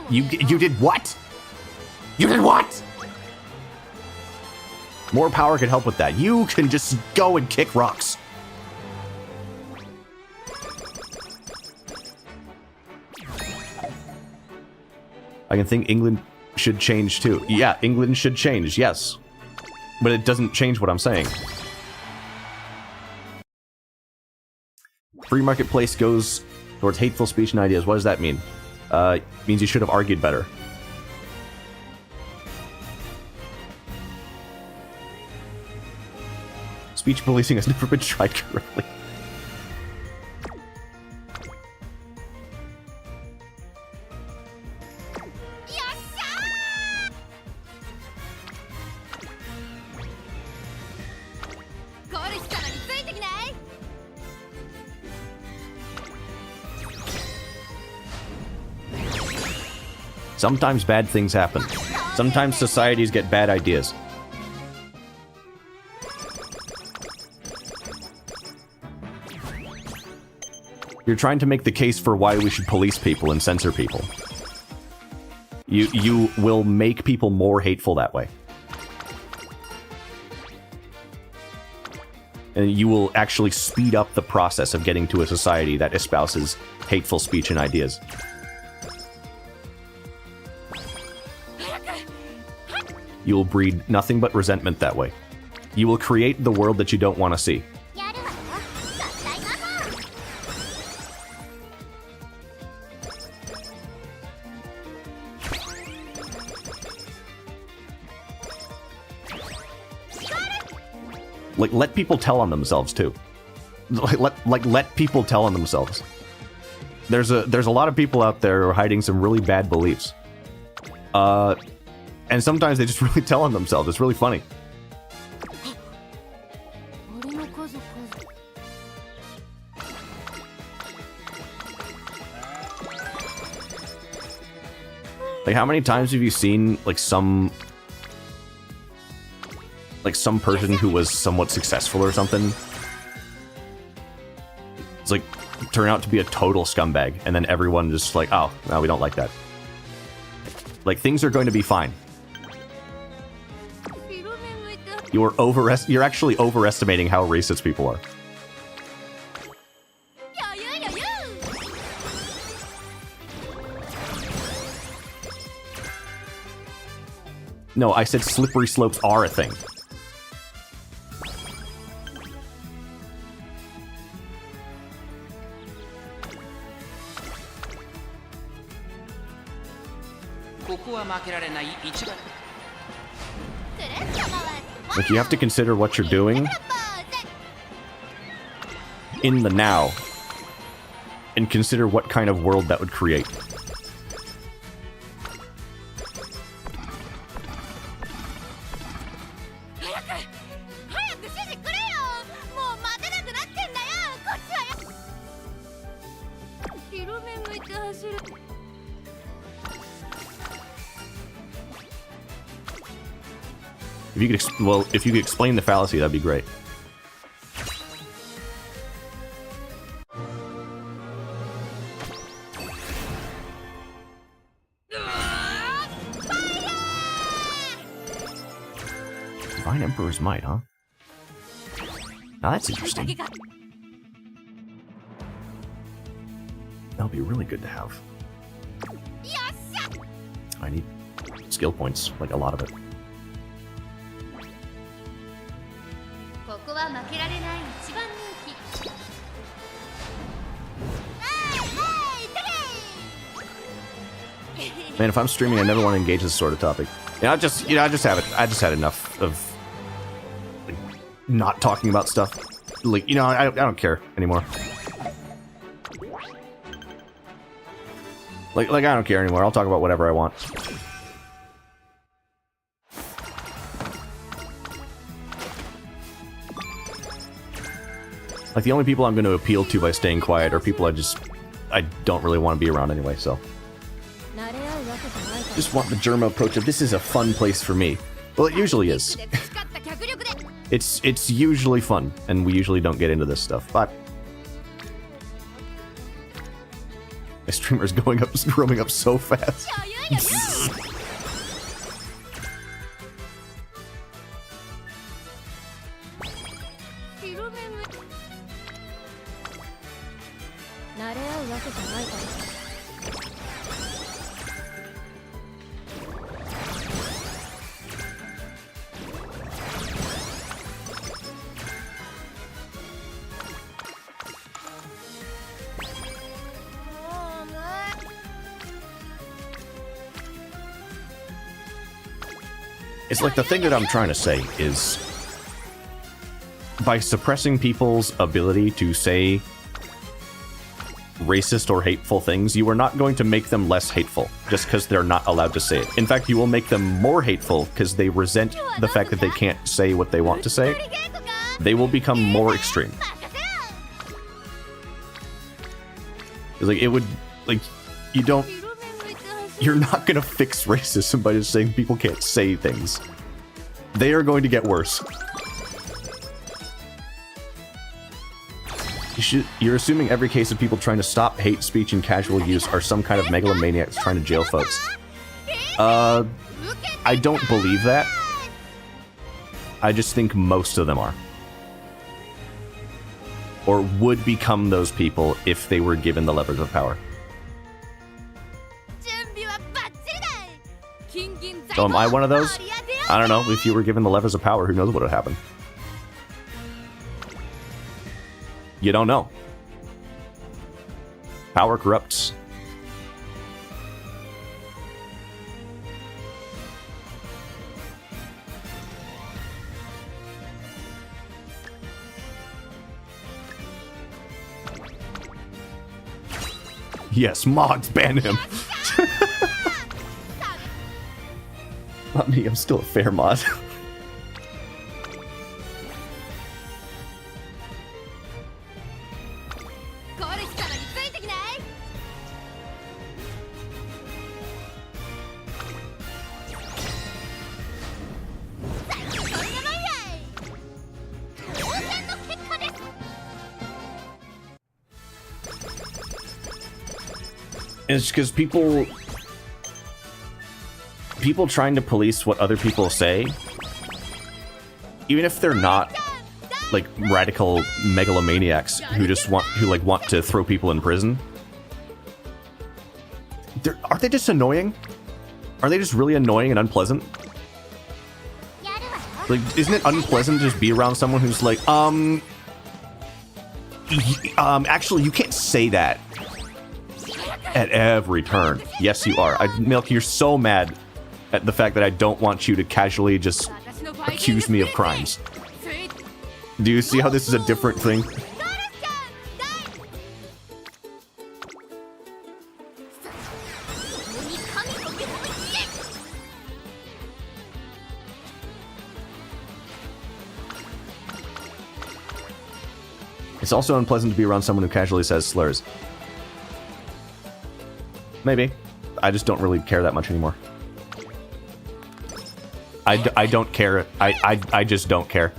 You did what? You did what? More power could help with that. You can just go and kick rocks. I can think England should change too. Yeah, England should change, yes. But it doesn't change what I'm saying. Free marketplace goes towards hateful speech and ideas. What does that mean? It means you should have argued better. Speech policing has never been tried correctly. Sometimes bad things happen. Sometimes societies get bad ideas. You're trying to make the case for why we should police people and censor people. You will make people more hateful that way. And you will actually speed up the process of getting to a society that espouses hateful speech and ideas. You will breed nothing but resentment that way. You will create the world that you don't want to see. Like, let people tell on themselves too. Let people tell on themselves. There's a lot of people out there who are hiding some really bad beliefs. And sometimes they just really tell on themselves. It's really funny. Like, how many times have you seen, like, some person who was somewhat successful or something? It's like, turn out to be a total scumbag, and then everyone just like, oh, no, we don't like that. Like, things are going to be fine. You're actually overestimating how racist people are. No, I said slippery slopes are a thing. Like, you have to consider what you're doing in the now, and consider what kind of world that would create. If you could, if you could explain the fallacy, that'd be great. Divine Emperor's Might, huh? Now that's interesting. That'll be really good to have. I need skill points, like a lot of it. Man, if I'm streaming, I never want to engage this sort of topic. I just had enough of like, not talking about stuff. Like, I don't care anymore. Like I don't care anymore. I'll talk about whatever I want. Like, the only people I'm going to appeal to by staying quiet are people I don't really want to be around anyway, so. Just want the Germa approach of, this is a fun place for me. Well, it usually is. It's usually fun, and we usually don't get into this stuff, but... My streamer's roaming up so fast. It's like, the thing that I'm trying to say is, by suppressing people's ability to say racist or hateful things, you are not going to make them less hateful just because they're not allowed to say it. In fact, you will make them more hateful because they resent the fact that they can't say what they want to say. They will become more extreme. It's like, it would, like, you're not gonna fix racism by just saying people can't say things. They are going to get worse. You're assuming every case of people trying to stop hate speech and casual use are some kind of megalomaniacs trying to jail folks. I don't believe that. I just think most of them are. Or would become those people if they were given the levers of power. So am I one of those? I don't know. If you were given the levers of power, who knows what would happen? You don't know. Power corrupts. Yes, mods, ban him. Not me, I'm still a fair mod. It's because people trying to police what other people say, even if they're not like radical megalomaniacs who just want to throw people in prison. Aren't they just annoying? Are they just really annoying and unpleasant? Like, isn't it unpleasant to just be around someone who's like, actually, you can't say that at every turn. Yes, you are. Milk, you're so mad at the fact that I don't want you to casually just accuse me of crimes. Do you see how this is a different thing? It's also unpleasant to be around someone who casually says slurs. Maybe. I just don't really care that much anymore. I don't care. I just don't care.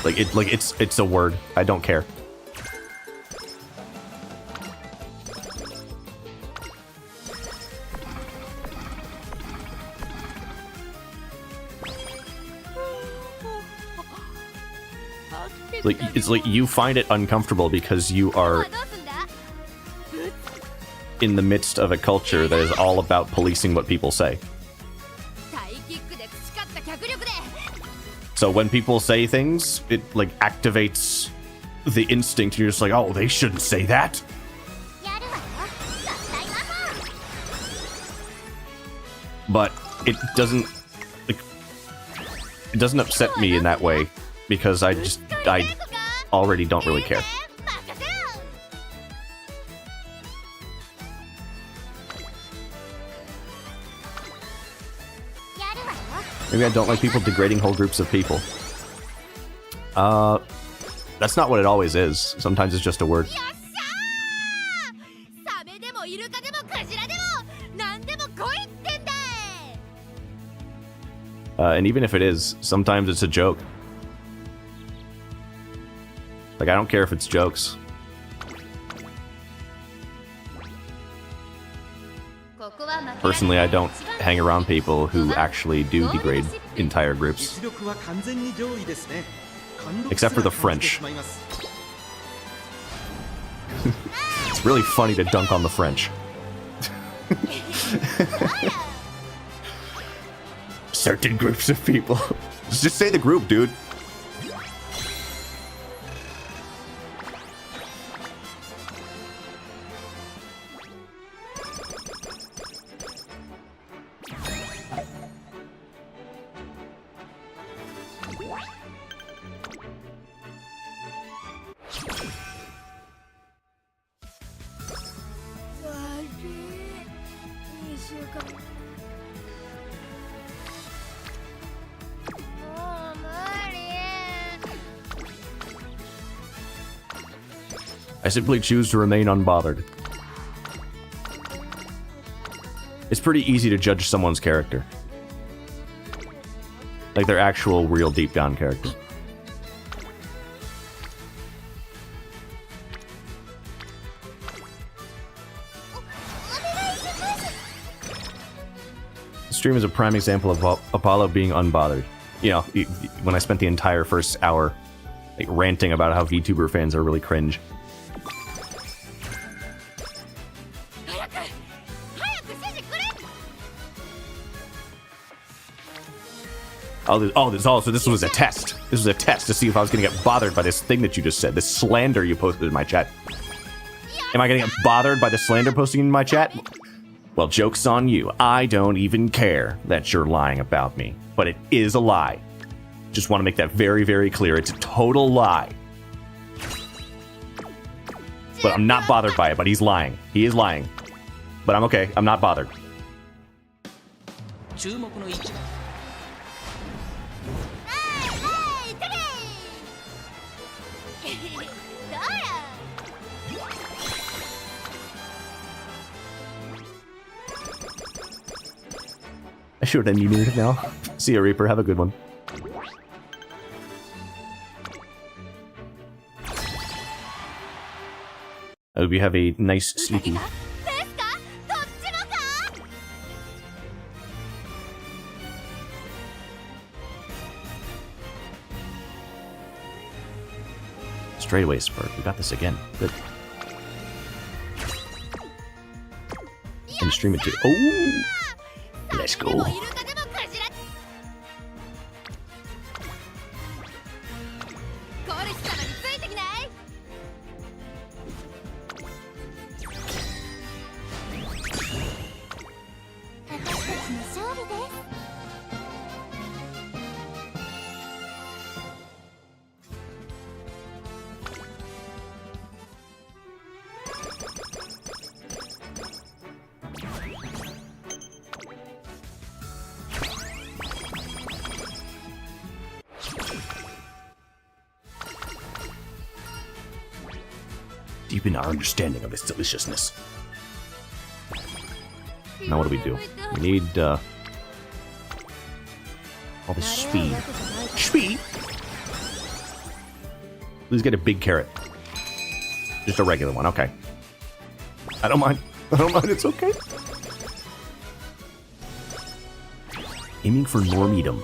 It's a word. I don't care. Like, it's like you find it uncomfortable because you are in the midst of a culture that is all about policing what people say. So when people say things, it like activates the instinct. You're just like, oh, they shouldn't say that. But it doesn't upset me in that way because I already don't really care. Maybe I don't like people degrading whole groups of people. That's not what it always is. Sometimes it's just a word. And even if it is, sometimes it's a joke. Like, I don't care if it's jokes. Personally, I don't hang around people who actually do degrade entire groups. Except for the French. It's really funny to dunk on the French. Certain groups of people. Just say the group, dude. I simply choose to remain unbothered. It's pretty easy to judge someone's character. Like their actual, real, deep down character. The stream is a prime example of Apollo being unbothered. You know, when I spent the entire first hour like ranting about how VTuber fans are really cringe. So this was a test. This was a test to see if I was going to get bothered by this thing that you just said. This slander you posted in my chat. Am I going to get bothered by the slander posting in my chat? Well, joke's on you. I don't even care that you're lying about me. But it is a lie. Just want to make that very, very clear. It's a total lie. But I'm not bothered by it, but he's lying. He is lying. But I'm okay. I'm not bothered. I should have muted it now. See ya, Reaper. Have a good one. I hope you have a nice sleepy. Straightaway spurt. We got this again. Good. And stream it too. Oh! Let's go. Deepen our understanding of its deliciousness. Now what do? We need all the speed. Speed? Please get a big carrot. Just a regular one, okay. I don't mind. I don't mind, it's okay. Aiming for Normedom.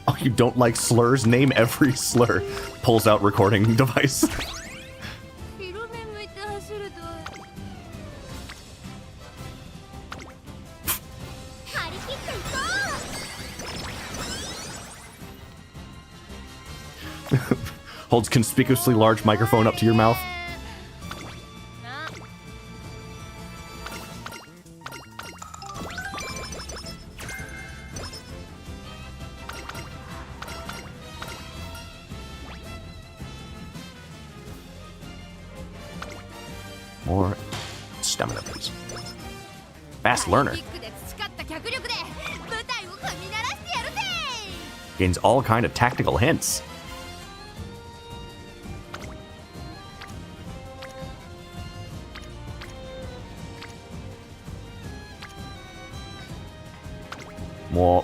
Oh, you don't like slurs? Name every slur. Pulls out recording device. Holds conspicuously large microphone up to your mouth. More stamina, please. Fast learner. Gains all kind of tactical hints.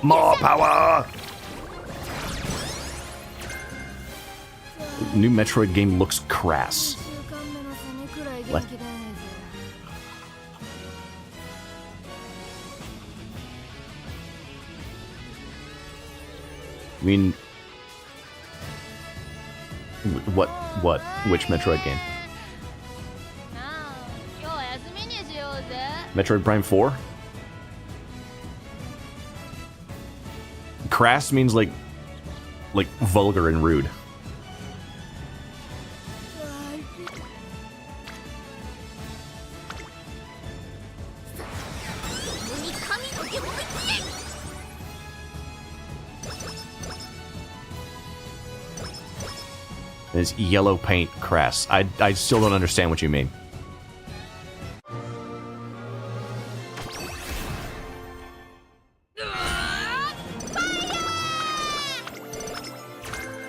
More power! New Metroid game looks crass. What? I mean... What? Which Metroid game? Metroid Prime 4? Crass means like vulgar and rude. It's yellow paint crass. I still don't understand what you mean.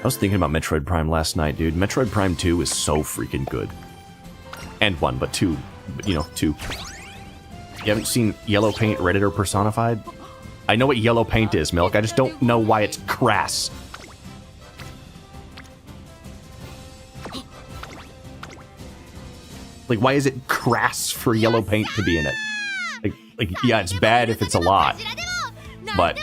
I was thinking about Metroid Prime last night, dude. Metroid Prime 2 is so freaking good. And 1, but 2. You know, 2. You haven't seen yellow paint Redditor personified? I know what yellow paint is, Milk. I just don't know why it's crass. Like, why is it crass for yellow paint to be in it? Like, yeah, it's bad if it's a lot. But...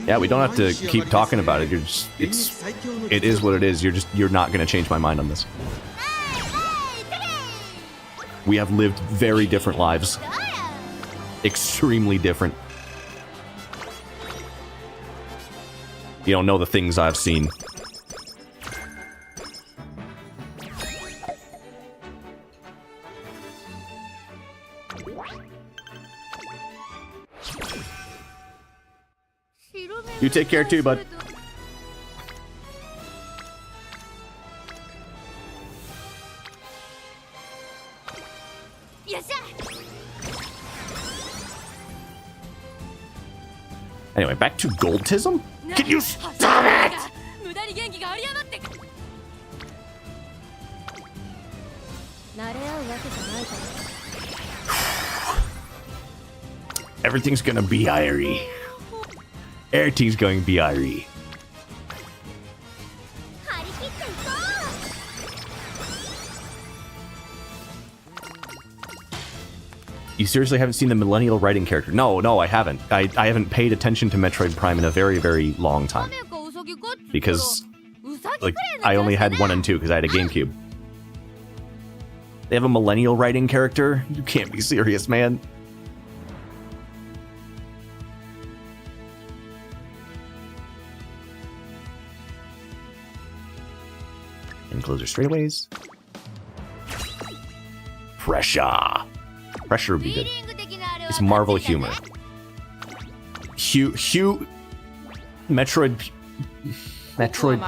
yeah, we don't have to keep talking about it. It is what it is. You're not going to change my mind on this. We have lived very different lives. Extremely different. You don't know the things I've seen. You take care too, bud. Anyway, back to GOLDTISM? Can you stop it? Everything's gonna be Irie. Everything's going to be Irie. You seriously haven't seen the millennial writing character? No, I haven't. I haven't paid attention to Metroid Prime in a very, very long time. Because, like, I only had 1 and 2 because I had a GameCube. They have a millennial writing character? You can't be serious, man. Enclosure straightaways. Pressure. Pressure would be good. It's Marvel humor. Metroid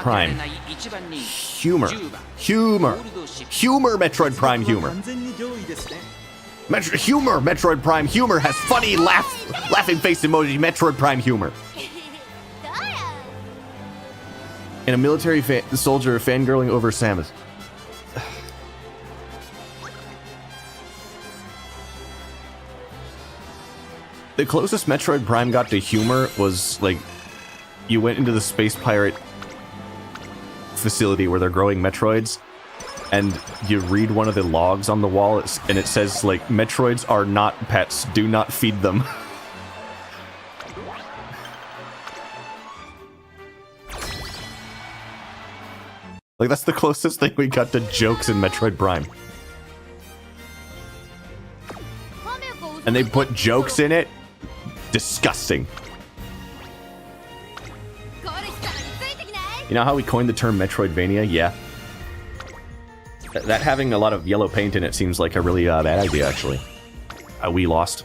Prime. Humor. Metroid Prime humor. Metroid Prime humor has funny laughing face emoji. Metroid Prime humor. And a military soldier fangirling over Samus. The closest Metroid Prime got to humor was, like, you went into the space pirate facility where they're growing Metroids, and you read one of the logs on the wall, and it says, like, Metroids are not pets, do not feed them. Like, that's the closest thing we got to jokes in Metroid Prime. And they put jokes in it? Disgusting. You know how we coined the term Metroidvania? Yeah. That having a lot of yellow paint in it seems like a really bad idea, actually. We lost.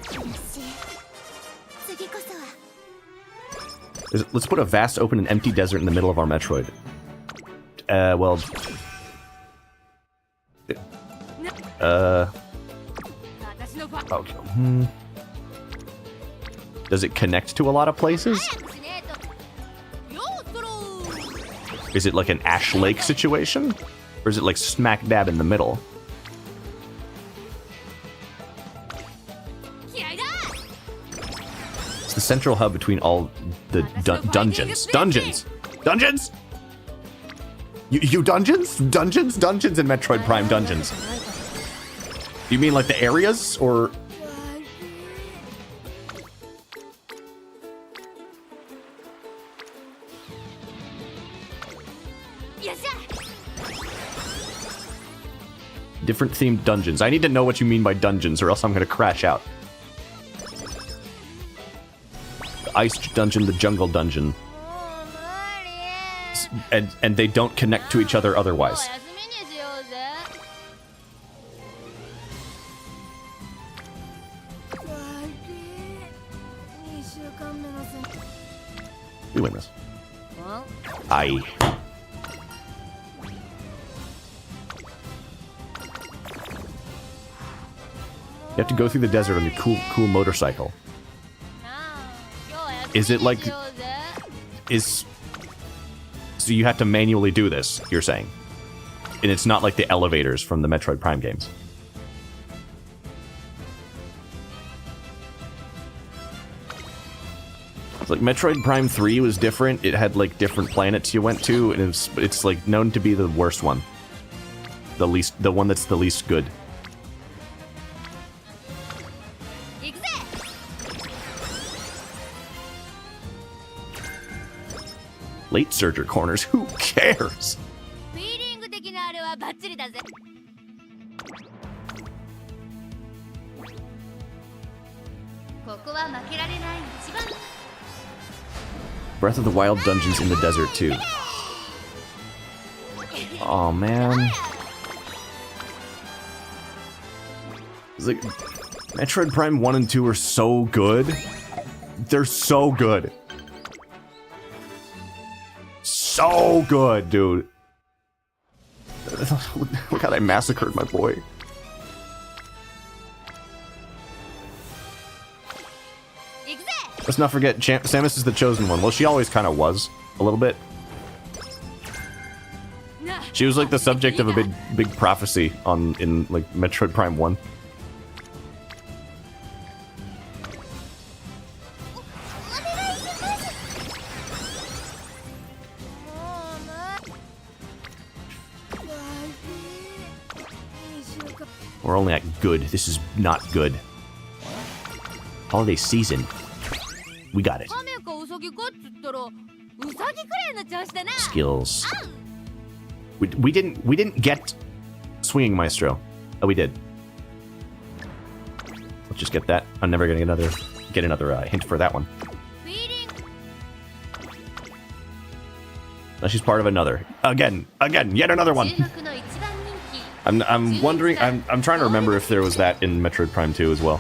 Let's put a vast, open, and empty desert in the middle of our Metroid. Well... Okay. Does it connect to a lot of places? Is it like an Ash Lake situation? Or is it like smack dab in the middle? It's the central hub between all the dungeons. Dungeons! Dungeons! You dungeons? Dungeons in Metroid Prime dungeons. You mean like the areas, or... Different themed dungeons. I need to know what you mean by dungeons, or else I'm gonna crash out. The ice dungeon, the jungle dungeon. And they don't connect to each other otherwise. We win this. You have to go through the desert on your cool motorcycle. Is it like... So you have to manually do this, you're saying? And it's not like the elevators from the Metroid Prime games. It's like Metroid Prime 3 was different. It had like different planets you went to, and it's like known to be the worst one. The one that's the least good. Late surger corners, who cares? Breath of the Wild dungeons in the desert too. Oh man. It's like Metroid Prime 1 and 2 are so good. They're so good. So good, dude. Look how I massacred my boy. Let's not forget, Samus is the chosen one. Well, she always kind of was, a little bit. She was like the subject of a big prophecy in like Metroid Prime 1. We're only at good. This is not good. Holiday season. We got it. Skills. We didn't get Swinging Maestro. Oh, we did. Let's just get that. I'm never gonna get another hint for that one. Now she's part of another. Again, yet another one. I'm wondering. I'm trying to remember if there was that in Metroid Prime 2 as well.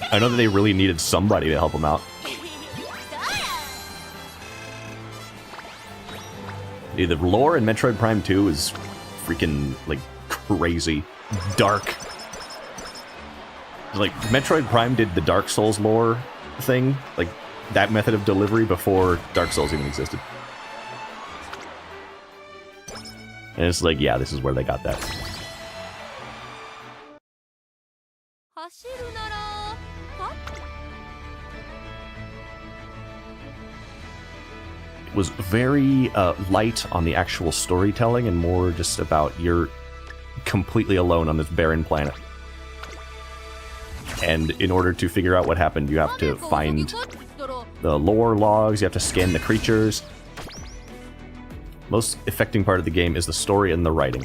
I know that they really needed somebody to help them out. The lore in Metroid Prime 2 is freaking, like, crazy. Dark. Like, Metroid Prime did the Dark Souls lore thing, like, that method of delivery before Dark Souls even existed. And it's like, yeah, this is where they got that. It was very light on the actual storytelling and more just about you're completely alone on this barren planet. And in order to figure out what happened, you have to find the lore logs, you have to scan the creatures. Most affecting part of the game is the story and the writing.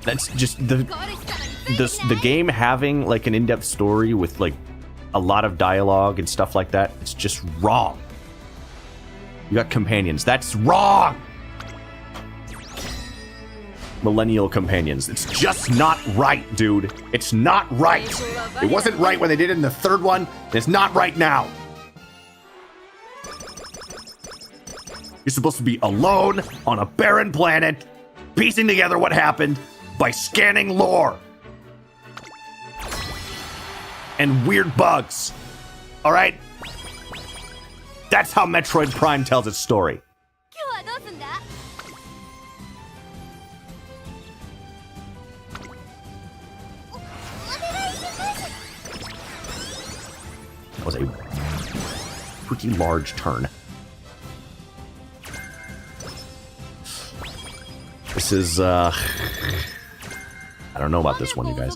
That's just the game having like an in-depth story with like a lot of dialogue and stuff like that. It's just wrong. You got companions. That's wrong. Millennial companions. It's just not right, dude. It's not right. It wasn't right when they did it in the third one. It's not right now. You're supposed to be alone on a barren planet, piecing together what happened by scanning lore. And weird bugs. All right? That's how Metroid Prime tells its story. That was a pretty large turn. This is, I don't know about this one, you guys.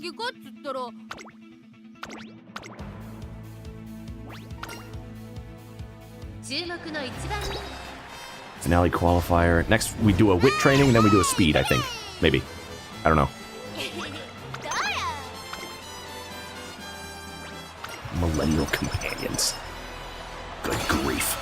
Finale qualifier. Next, we do a wit training, and then we do a speed, I think. Maybe. I don't know. Millennial companions. Good grief.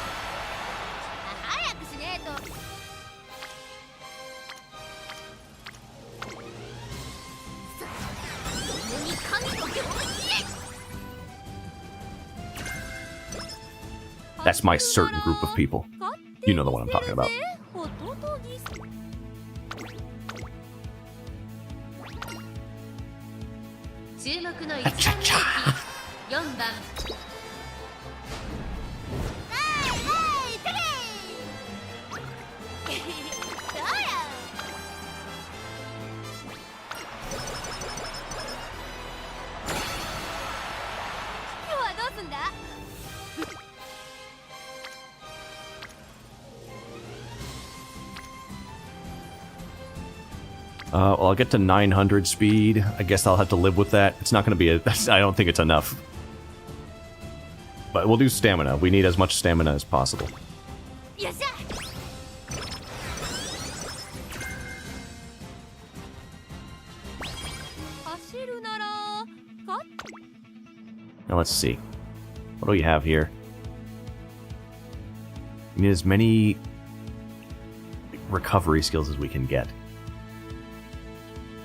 That's my certain group of people. You know the one I'm talking about. Cha-cha. Well, I'll get to 900 speed. I guess I'll have to live with that. It's not going to be I don't think it's enough. But we'll do stamina. We need as much stamina as possible. Now let's see. What do we have here? We need as many recovery skills as we can get.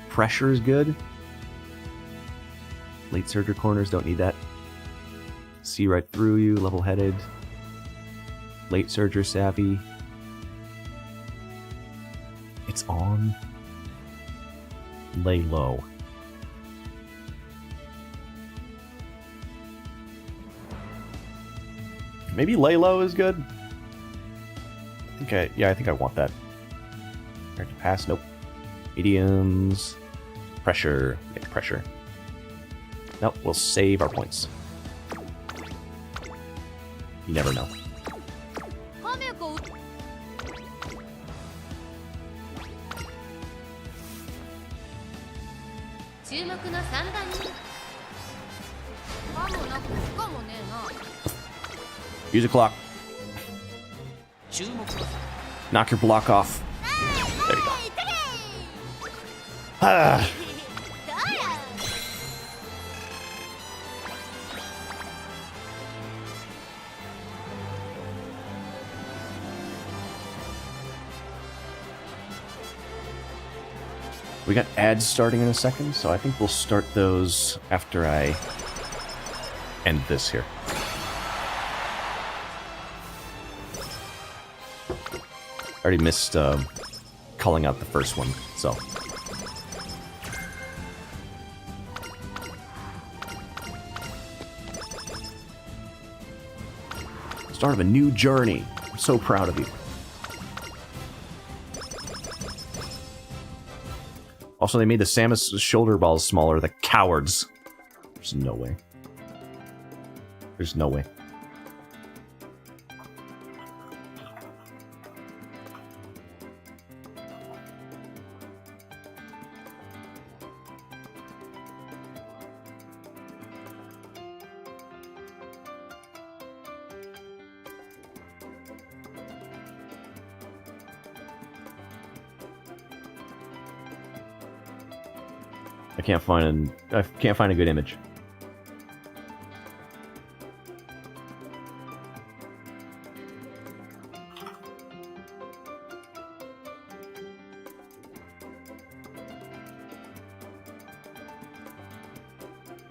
Pressure is good. Late surger corners, don't need that. See right through you, level-headed. Late surger savvy. It's on. Lay low. Maybe lay low is good. I think I want that. Prepared to pass. Nope. Mediums. Pressure. Get pressure. Nope. We'll save our points. You never know. Use a clock. Knock your block off. There you go. Ah. We got ads starting in a second, so I think we'll start those after I end this here. I already missed calling out the first one, so. Start of a new journey. I'm so proud of you. Also, they made the Samus shoulder balls smaller. The cowards. There's no way. There's no way. I can't find a good image.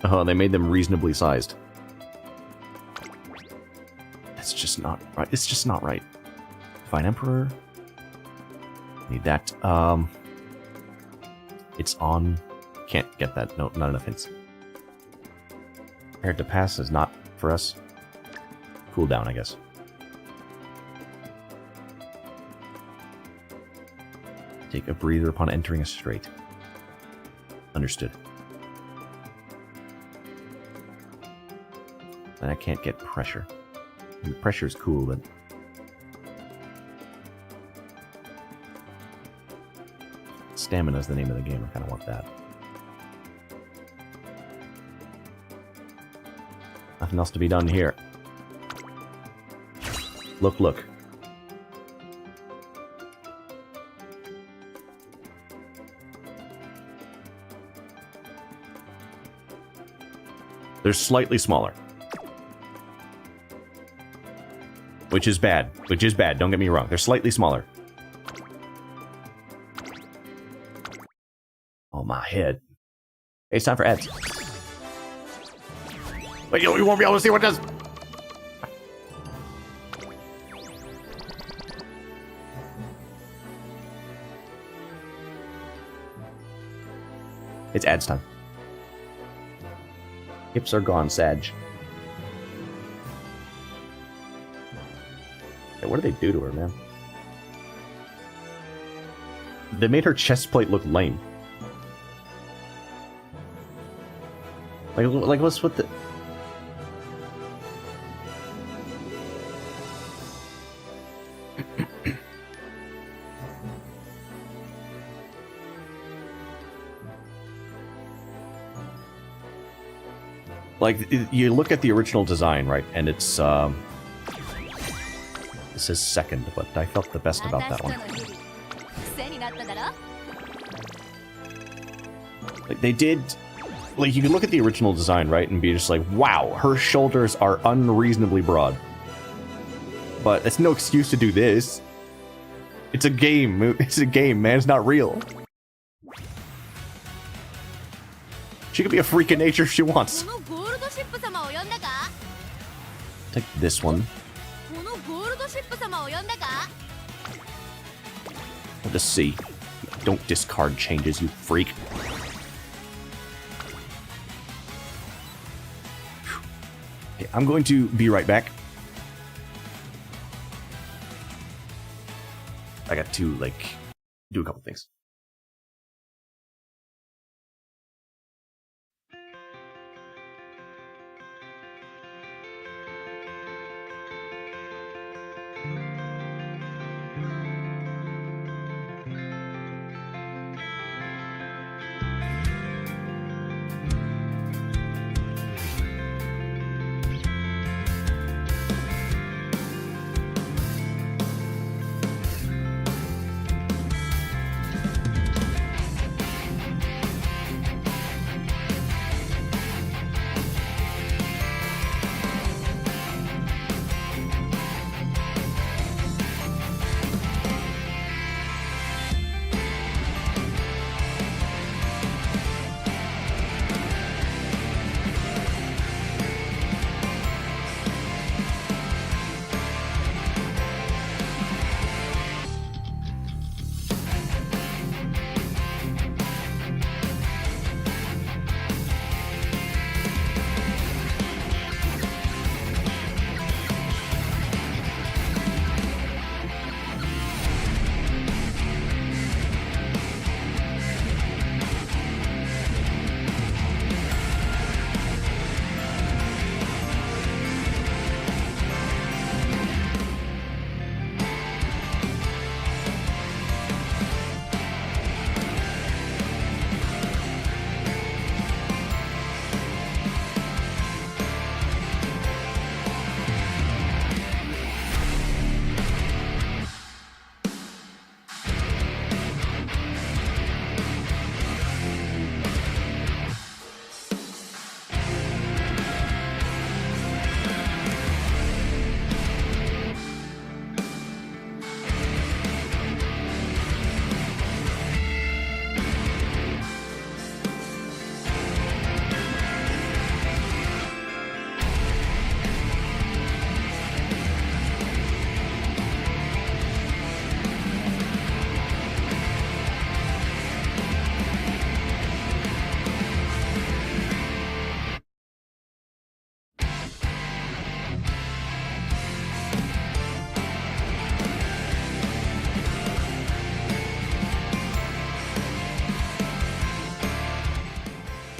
Oh, they made them reasonably sized. It's just not right. It's just not right. Divine Emperor. Need that. It's on. Can't get that. No, not enough hints. Prepared to pass is not for us. Cool down, I guess. Take a breather upon entering a strait. Understood. And I can't get pressure. I mean, pressure is cool, but... Stamina is the name of the game. I kind of want that. Nothing else to be done here. Look, look. They're slightly smaller. Which is bad. Which is bad, don't get me wrong. They're slightly smaller. Oh, my head. Hey, it's time for ads. But you won't be able to see what it does. It's ads time. Hips are gone, Sag. Hey, what did they do to her, man? They made her chest plate look lame. Like what's with the... Like, you look at the original design, right, and it's, this is second, but I felt the best about that one. Like, they did... Like, you can look at the original design, right, and be just like, wow, her shoulders are unreasonably broad. But that's no excuse to do this. It's a game. It's a game, man. It's not real. She could be a freak of nature if she wants. Take this one. Let us see. Don't discard changes, you freak. Okay, I'm going to be right back. I got to, like, do a couple things.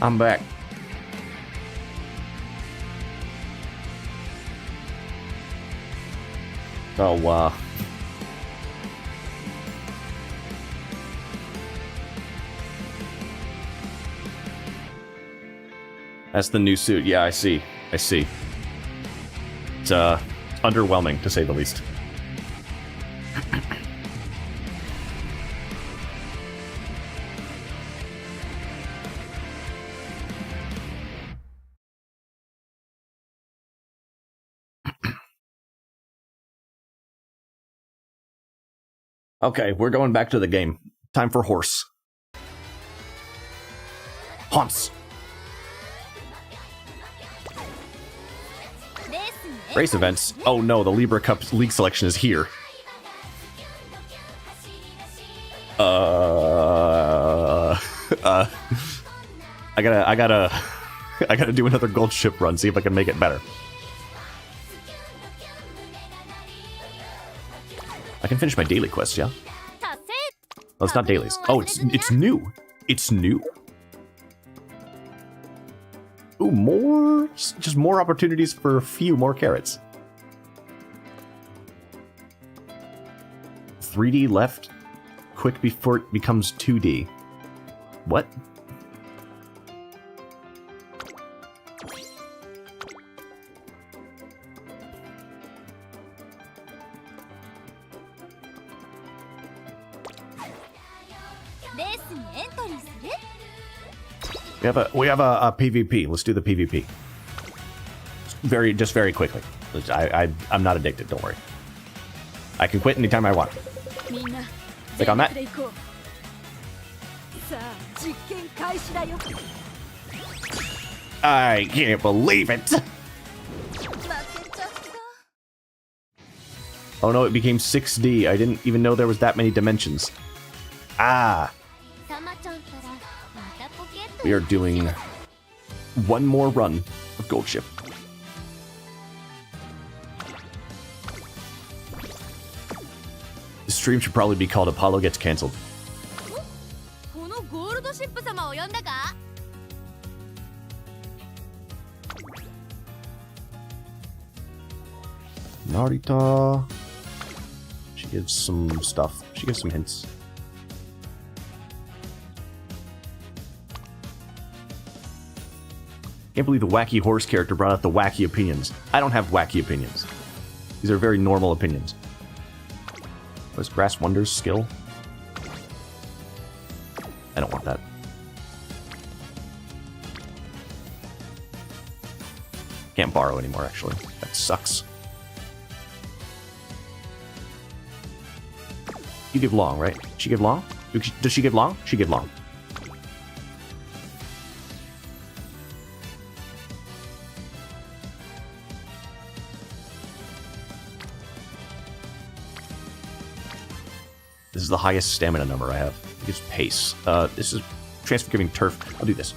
I'm back. Oh, wow. That's the new suit. Yeah, I see. I see. It's, underwhelming, to say the least. Okay, we're going back to the game. Time for horse. Haunts. Race events. Oh no, the Libra Cup League selection is here. I gotta do another gold ship run, see if I can make it better. I can finish my daily quest, yeah? Oh, it's not dailies. Oh, it's new. It's new. Ooh, more... just more opportunities for a few more carrots. 3D left, quick before it becomes 2D. What? We have a PvP. Let's do the PvP. Just very quickly. I'm not addicted. Don't worry. I can quit anytime I want. Click on that. I can't believe it. Oh no, it became 6D. I didn't even know there was that many dimensions. Ah. We are doing one more run of Gold Ship. The stream should probably be called Apollo Gets Cancelled. プ様を呼んだか？ Narita. She gives some stuff. She gives some hints. Can't believe the wacky horse character brought out the wacky opinions. I don't have wacky opinions. These are very normal opinions. What is Grass Wonders skill? I don't want that. Can't borrow anymore, actually. That sucks. You give long, right? She give long? Does she give long? She give long. This is the highest stamina number I have. It gives pace. This is transfer giving turf. I'll do this.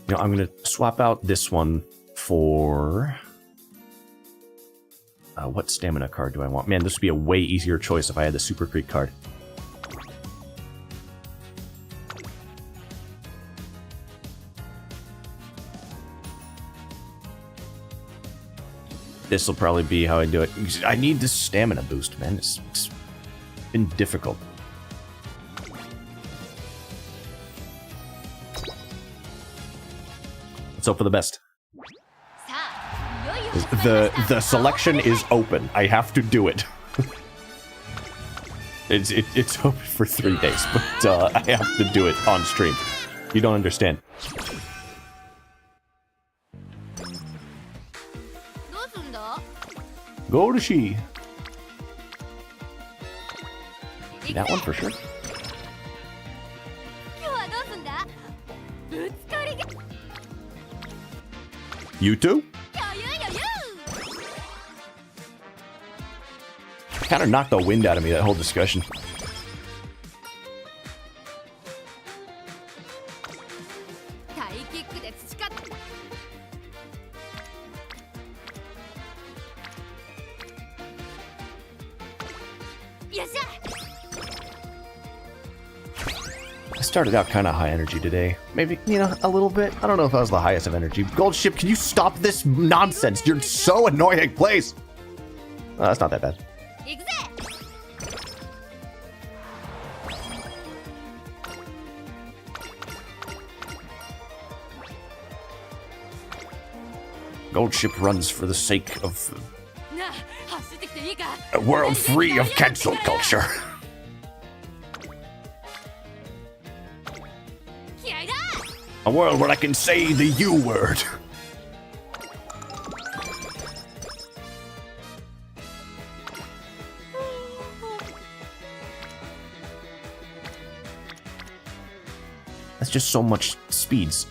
You know, I'm going to swap out this one for... what stamina card do I want? Man, this would be a way easier choice if I had the Super Creek card. This will probably be how I do it. I need this stamina boost, man. It's been difficult. Let's hope for the best. The selection is open. I have to do it. It's open for 3 days, but I have to do it on stream. You don't understand. Go to she. That one for sure. You too? Kind of knocked the wind out of me, that whole discussion. I started out kind of high energy today. Maybe, you know, a little bit. I don't know if I was the highest of energy. Gold Ship, can you stop this nonsense? You're so annoying, please. That's not that bad. Gold Ship runs for the sake of a world free of cancel culture. A world where I can say the U word. That's just so much speeds.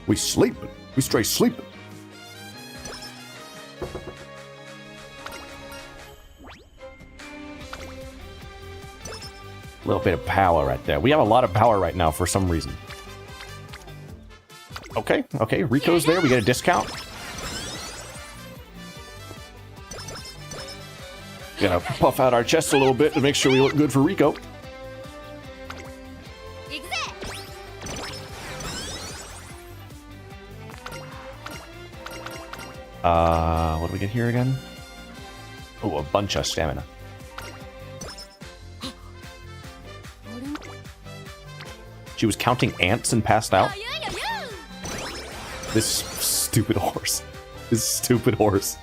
We sleeping. We straight sleeping. A little bit of power right there. We have a lot of power right now for some reason. Okay, okay. Rico's there. We get a discount. Gonna puff out our chest a little bit to make sure we look good for Rico. What do we get here again? Oh, a bunch of stamina. She was counting ants and passed out? This stupid horse. This stupid horse.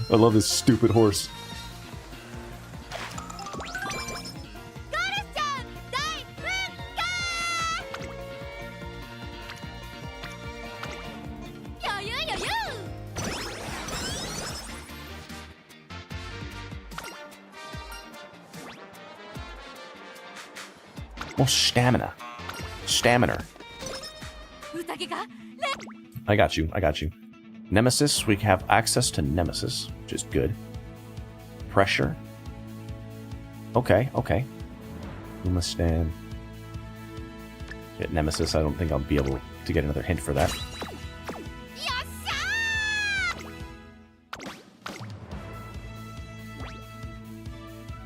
I love this stupid horse. More stamina. Stamina. I got you. I got you. Nemesis, we have access to Nemesis, which is good. Pressure. Okay, okay. Umamusume. Get Nemesis, I don't think I'll be able to get another hint for that.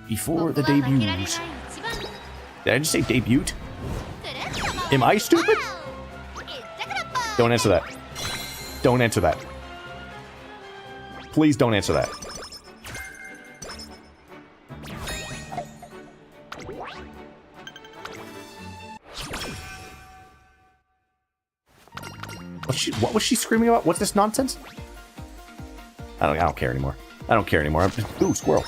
Before the debuts. Did I just say debut? Am I stupid? Don't answer that. Don't answer that. Please don't answer that. What was she screaming about? What's this nonsense? I don't care anymore. I don't care anymore. Ooh, squirrel.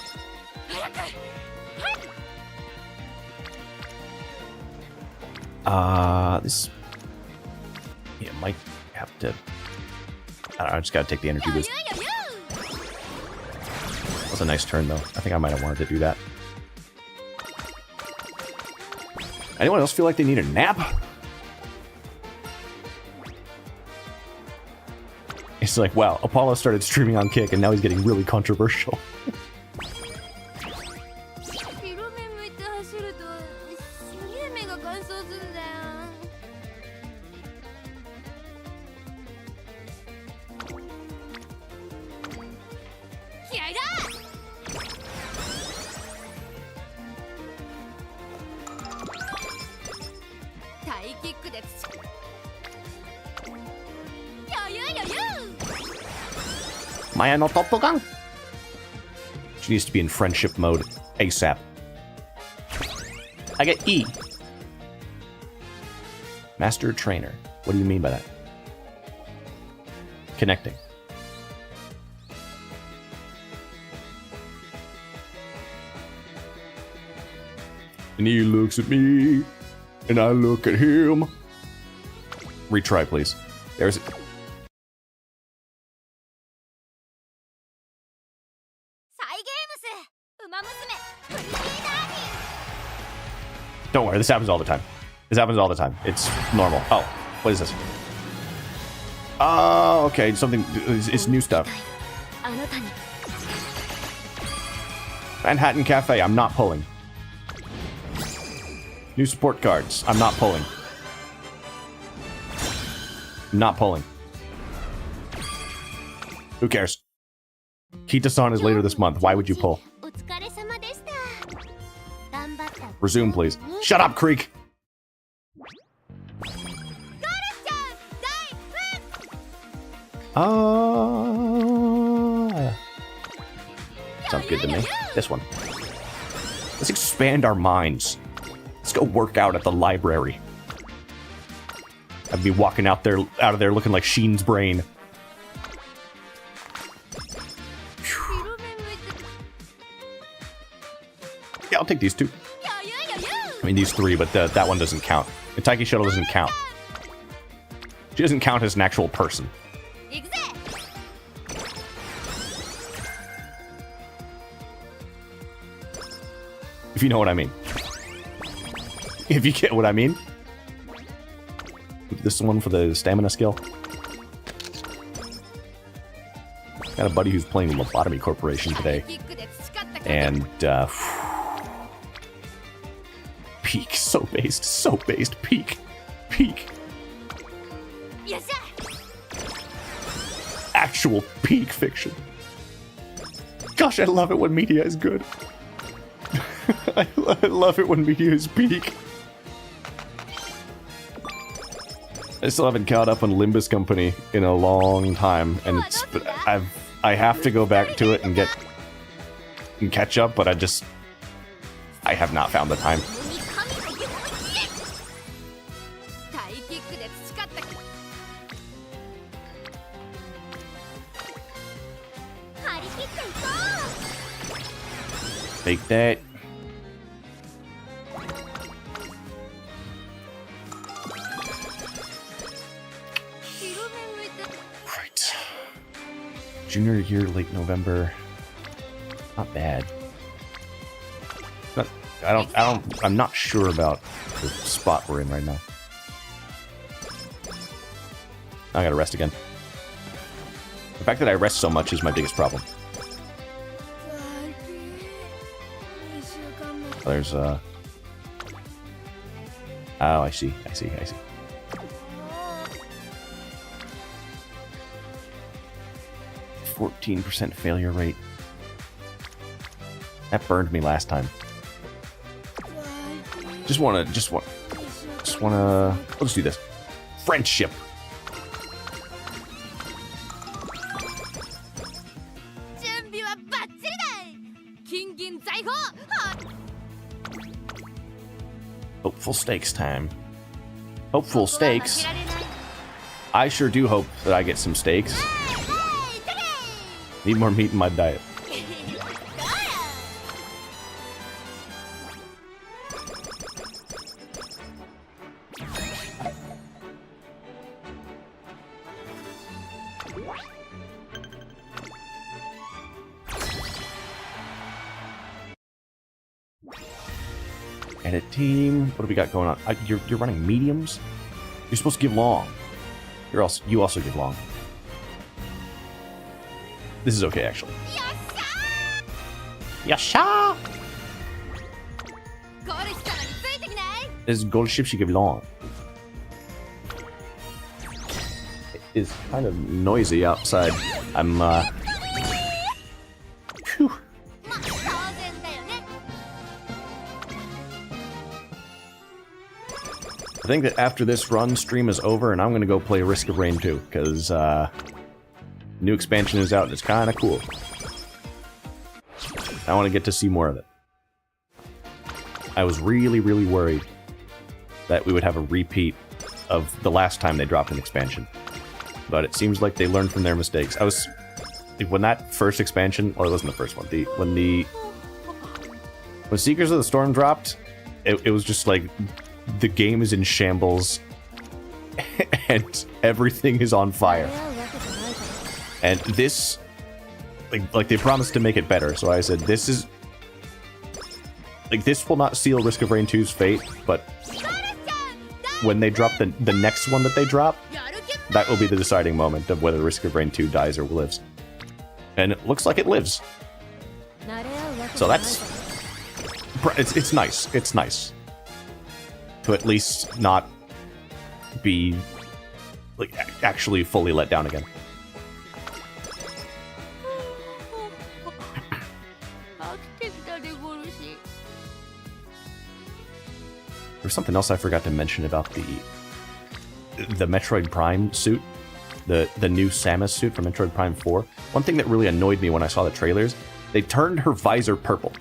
This... Yeah, might have to... I don't know, I just gotta take the energy boost. That was a nice turn, though. I think I might have wanted to do that. Anyone else feel like they need a nap? It's like, wow, Apollo started streaming on Kick, and now he's getting really controversial. Maya no Toppogan? She needs to be in friendship mode ASAP. I get E. Master Trainer. What do you mean by that? Connecting. And he looks at me, and I look at him. Retry, please. There's it. Don't worry, this happens all the time. This happens all the time. It's normal. Oh, what is this? Oh, okay, something. It's new stuff. Manhattan Cafe, I'm not pulling. New support cards, I'm not pulling. I'm not pulling. Who cares? Kita-san is later this month. Why would you pull? Resume, please. Shut up, Creek! Sounds good to me. This one. Let's expand our minds. Let's go work out at the library. I'd be walking out of there looking like Sheen's brain. Yeah, I'll take these two. I mean, these three, but that one doesn't count. The Taiki Shuttle doesn't count. She doesn't count as an actual person. If you know what I mean. If you get what I mean. This is one for the stamina skill. Got a buddy who's playing Lobotomy Corporation today. And, peak. So based. Peak. Actual peak fiction. Gosh, I love it when media is good. I love it when media is peak. I still haven't caught up on Limbus Company in a long time, and I have to go back to it and catch up, but I have not found the time. Take that. Right. Junior year, late November. Not bad. But I'm not sure about the spot we're in right now. I gotta rest again. The fact that I rest so much is my biggest problem. There's, Oh, I see. 14% failure rate. That burned me last time. Just wanna... Let's do this. Friendship. Hopeful stakes time. Hopeful stakes. I sure do hope that I get some steaks. Need more meat in my diet. Edit team. What do we got going on? You're running mediums? You're supposed to give long. You also give long. This is okay, actually. Yasha! This is gold ships you give long. It is kind of noisy outside. I'm Phew. I think that after this run, stream is over, and I'm gonna go play Risk of Rain 2, because new expansion is out, and it's kind of cool. I want to get to see more of it. I was really, really worried that we would have a repeat of the last time they dropped an expansion, but it seems like they learned from their mistakes. When that first expansion, or it wasn't the first one, when Seekers of the Storm dropped, it was just like the game is in shambles and everything is on fire. And this, like they promised to make it better, so I said, this will not seal Risk of Rain 2's fate, but when they drop the next one that they drop, that will be the deciding moment of whether Risk of Rain 2 dies or lives. And it looks like it lives. So that's... It's nice. It's nice. To at least not be, like, actually fully let down again. There's something else I forgot to mention about the Metroid Prime suit, the new Samus suit from Metroid Prime 4. One thing that really annoyed me when I saw the trailers, they turned her visor purple.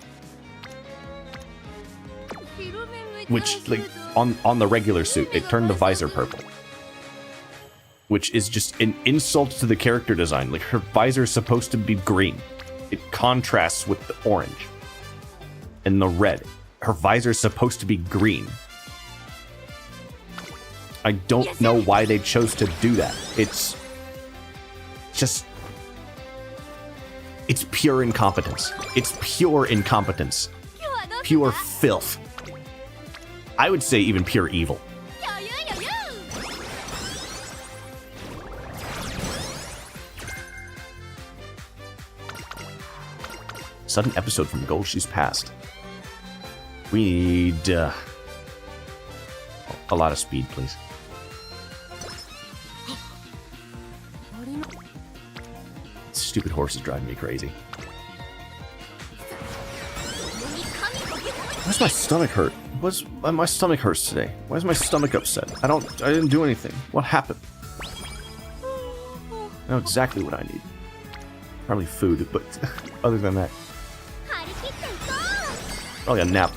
Which, like, on the regular suit, it turned the visor purple. Which is just an insult to the character design. Like, her visor is supposed to be green. It contrasts with the orange and the red. Her visor is supposed to be green. I don't know why they chose to do that. It's just... It's pure incompetence. It's pure incompetence. Pure filth. I would say even pure evil. Sudden episode from Gold She's Past. We need a lot of speed, please. Stupid horse is driving me crazy. Why's my stomach hurt? My stomach hurts today. Why is my stomach upset? I didn't do anything. What happened? I know exactly what I need. Probably food, but other than that, probably a nap.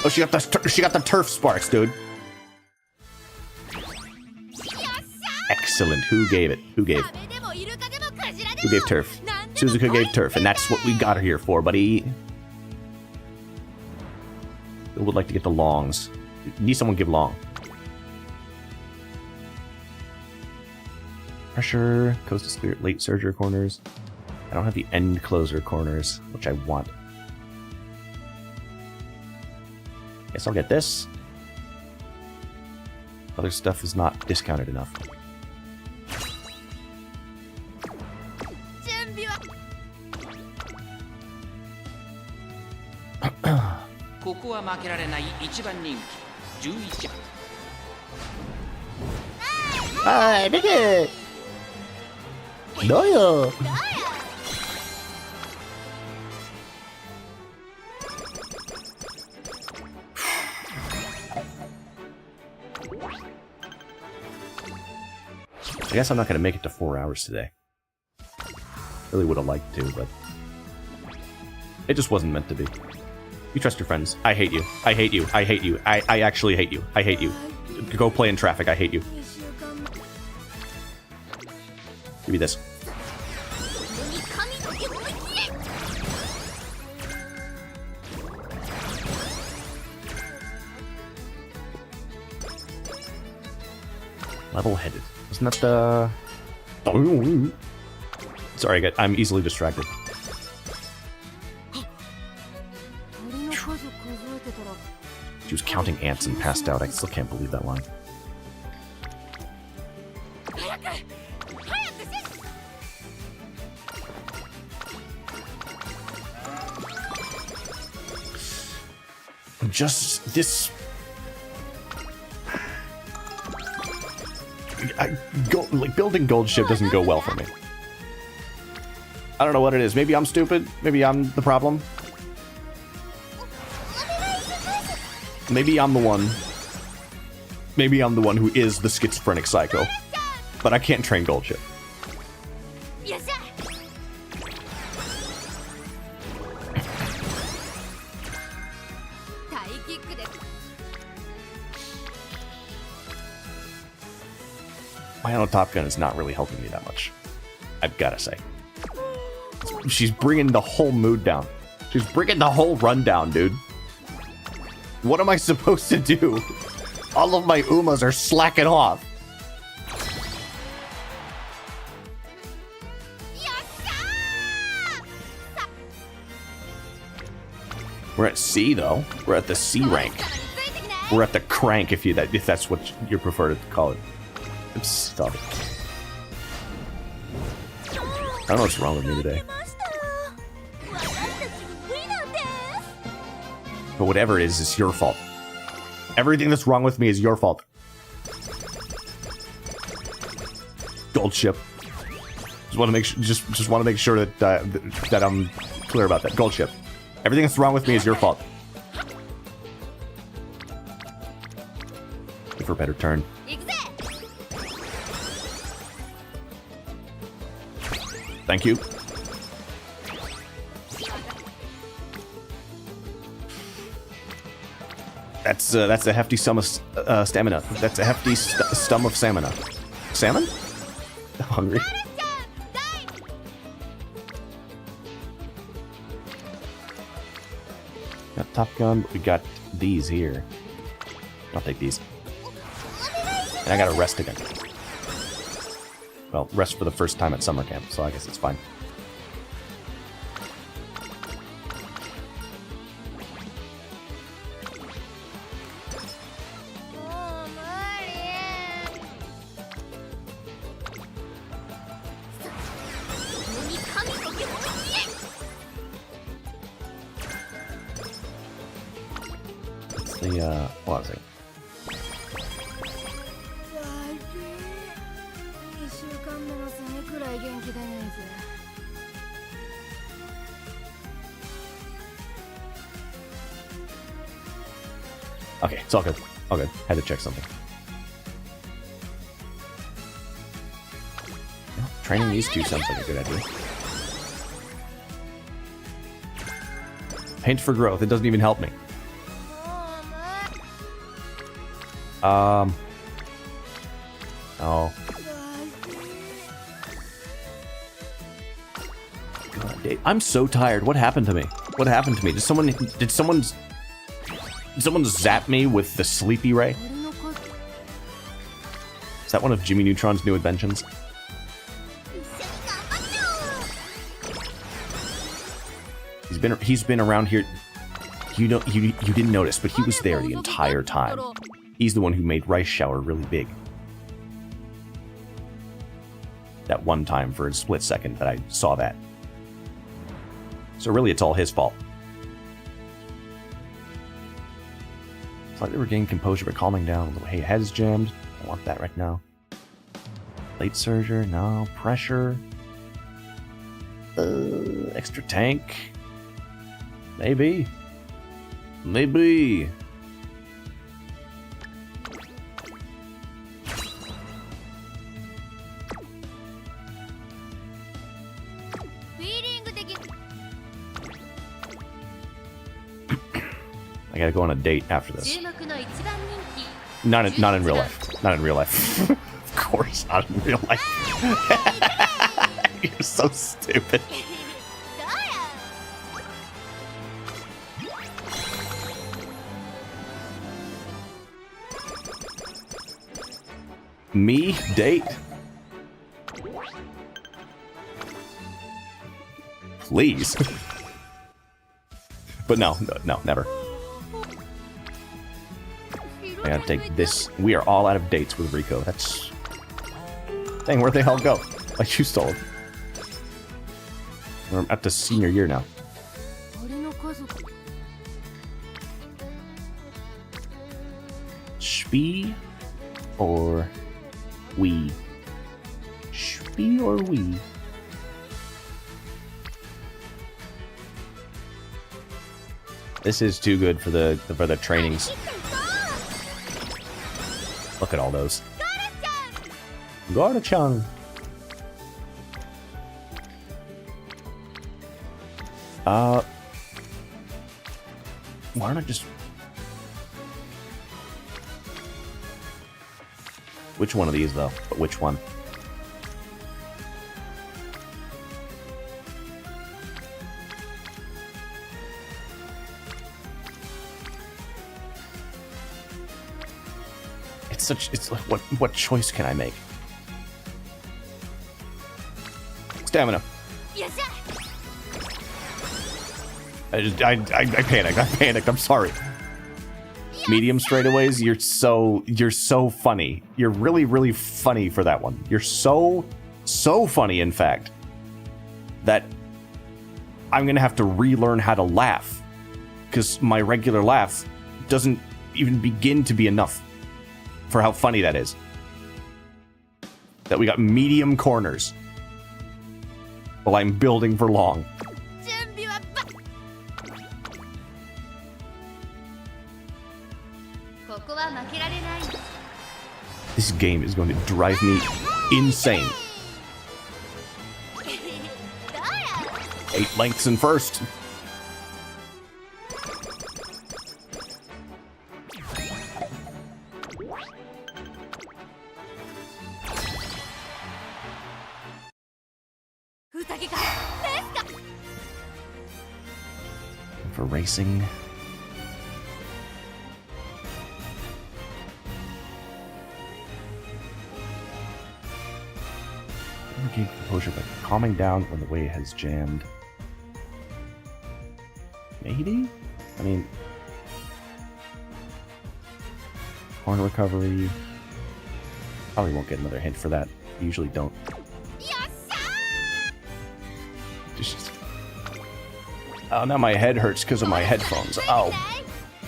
Oh, she got the turf sparks, dude. Excellent. Who gave it? Who gave turf? Suzuka gave turf, and that's what we got her here for, buddy. Who would like to get the longs? Need someone give long. Pressure, Coast of Spirit, late surger corners. I don't have the end closer corners, which I want. Guess I'll get this. Other stuff is not discounted enough. 準備はここは負けられない一番人気11番。はい、ビキどうよ。I guess I'm not going to make it to 4 hours today. Really would have liked to, but it just wasn't meant to be. You trust your friends. I hate you. I hate you. I hate you. I actually hate you. I hate you. Go play in traffic. I hate you. Give me this. Level-headed. Isn't that the... Sorry, I'm easily distracted. She was counting ants and passed out. I still can't believe that line. Just this... building gold ship doesn't go well for me. I don't know what it is. Maybe I'm stupid. Maybe I'm the problem. Maybe I'm the one. Maybe I'm the one who is the schizophrenic psycho. But I can't train gold ship. My own Top Gun is not really helping me that much. I've got to say. She's bringing the whole mood down. She's bringing the whole run down, dude. What am I supposed to do? All of my Umas are slacking off. We're at C, though. We're at the C rank. We're at the crank, if that's what you prefer to call it. Stop it. I don't know what's wrong with me today. But whatever it is, it's your fault. Everything that's wrong with me is your fault. Gold ship. Just want to make sure. Just want to make sure that that I'm clear about that. Gold ship. Everything that's wrong with me is your fault. Give her a better turn. Thank you. That's a hefty sum of stamina. That's a hefty stum of stamina. Salmon? I'm hungry. Got Top Gun, but we got these here. I'll take these. And I gotta rest again. Well, rest for the first time at summer camp, so I guess it's fine. What's the, what was it? Okay, it's all good. All good. Had to check something. Yeah, training these two sounds like a good idea. Paint for growth. It doesn't even help me. Oh. God, Dave. I'm so tired. What happened to me? What happened to me? Did someone zap me with the sleepy ray? Is that one of Jimmy Neutron's new inventions? He's been around here. You didn't notice, but he was there the entire time. He's the one who made Rice Shower really big. That one time for a split second that I saw that. So really, it's all his fault. Slightly regain composure by calming down a little. Hey, head's jammed. I want that right now. Late surger, no. Pressure. Extra tank. Maybe. Maybe. I gotta go on a date after this. Not in real life. Not in real life. Of course, not in real life. You're so stupid. Me? Date? Please. But no, never. I gotta take this. We are all out of dates with Rico. That's... Dang, where'd they all go? Like you stole them. We're at the senior year now. Spee or we? Spee or we? This is too good for the trainings. Look at all those. Garda-chan! Why don't I just... Which one of these, though? But which one? It's like, what choice can I make? Stamina. I panicked. I'm sorry. Medium straightaways, you're so funny. You're really funny for that one. You're so funny, in fact, that I'm gonna have to relearn how to laugh, because my regular laugh doesn't even begin to be enough for how funny that is. That we got medium corners while I'm building for long. This game is going to drive me insane. 8 lengths in first. For racing. Regain composure by calming down when the way has jammed. Maybe? I mean... Horn recovery... Probably won't get another hint for that. Usually don't. Just... Oh, now my head hurts because of my headphones. Oh,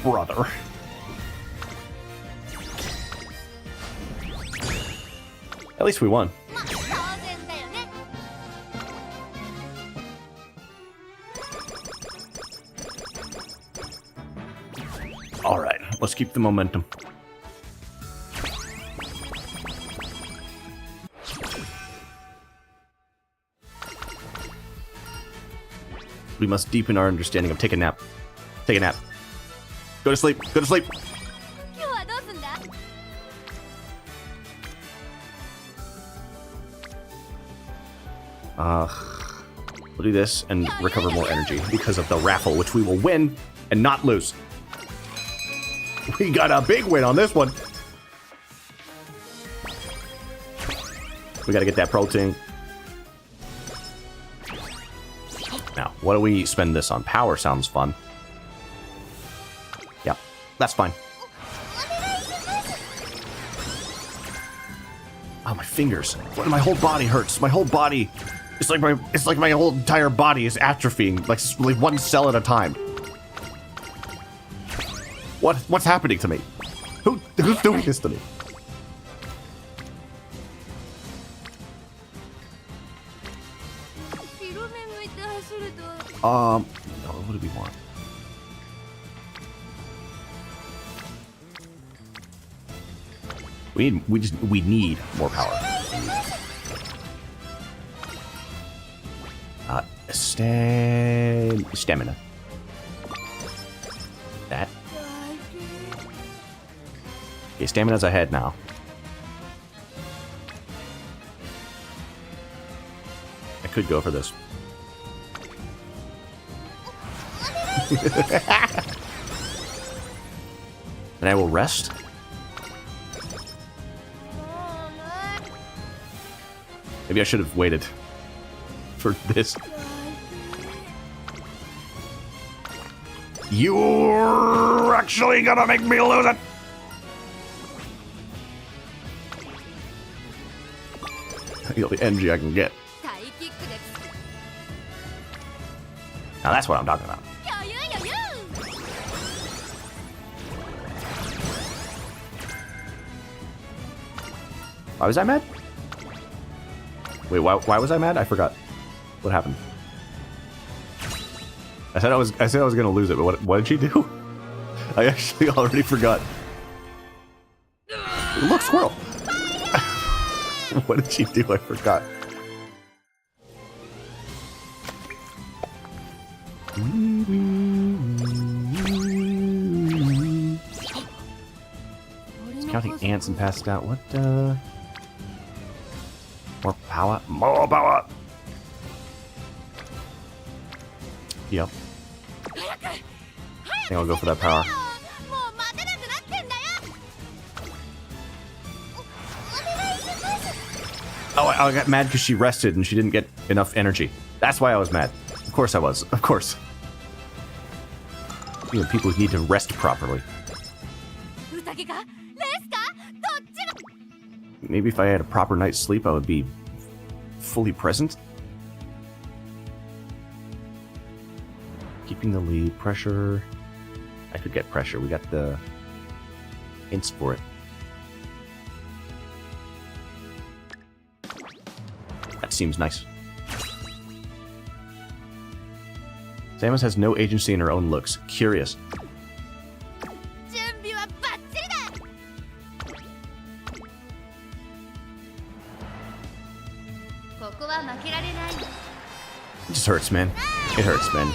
brother. At least we won. Alright, let's keep the momentum. We must deepen our understanding of take a nap. Take a nap. Go to sleep. Go to sleep. We'll do this and recover more energy because of the raffle, which we will win and not lose. We got a big win on this one. We gotta get that protein. Now, what do we spend this on? Power sounds fun. Yep, that's fine. Oh, my fingers. My whole body hurts. My whole body. It's like my whole entire body is atrophying, like one cell at a time. What's happening to me? Who's doing this to me? What do we want? We need more power. Stamina. That. Okay, stamina's ahead now. I could go for this. And I will rest. Maybe I should have waited for this. You're actually gonna make me lose it! The only energy I can get. Now that's what I'm talking about. Why was I mad? Wait, why was I mad? I forgot. What happened? I said I was gonna lose it, but what did she do? I actually already forgot. Look, squirrel! What did she do? I forgot. Counting ants and passed out. What, More power. More power! Yep. I think I'll go for that power. Oh, I got mad because she rested and she didn't get enough energy. That's why I was mad. Of course I was. Of course. Even people who need to rest properly. Maybe if I had a proper night's sleep, I would be fully present. Keeping the lead. Pressure. I could get pressure. We got the hints for it. That seems nice. Samus has no agency in her own looks. Curious. It just hurts, man. It hurts, man.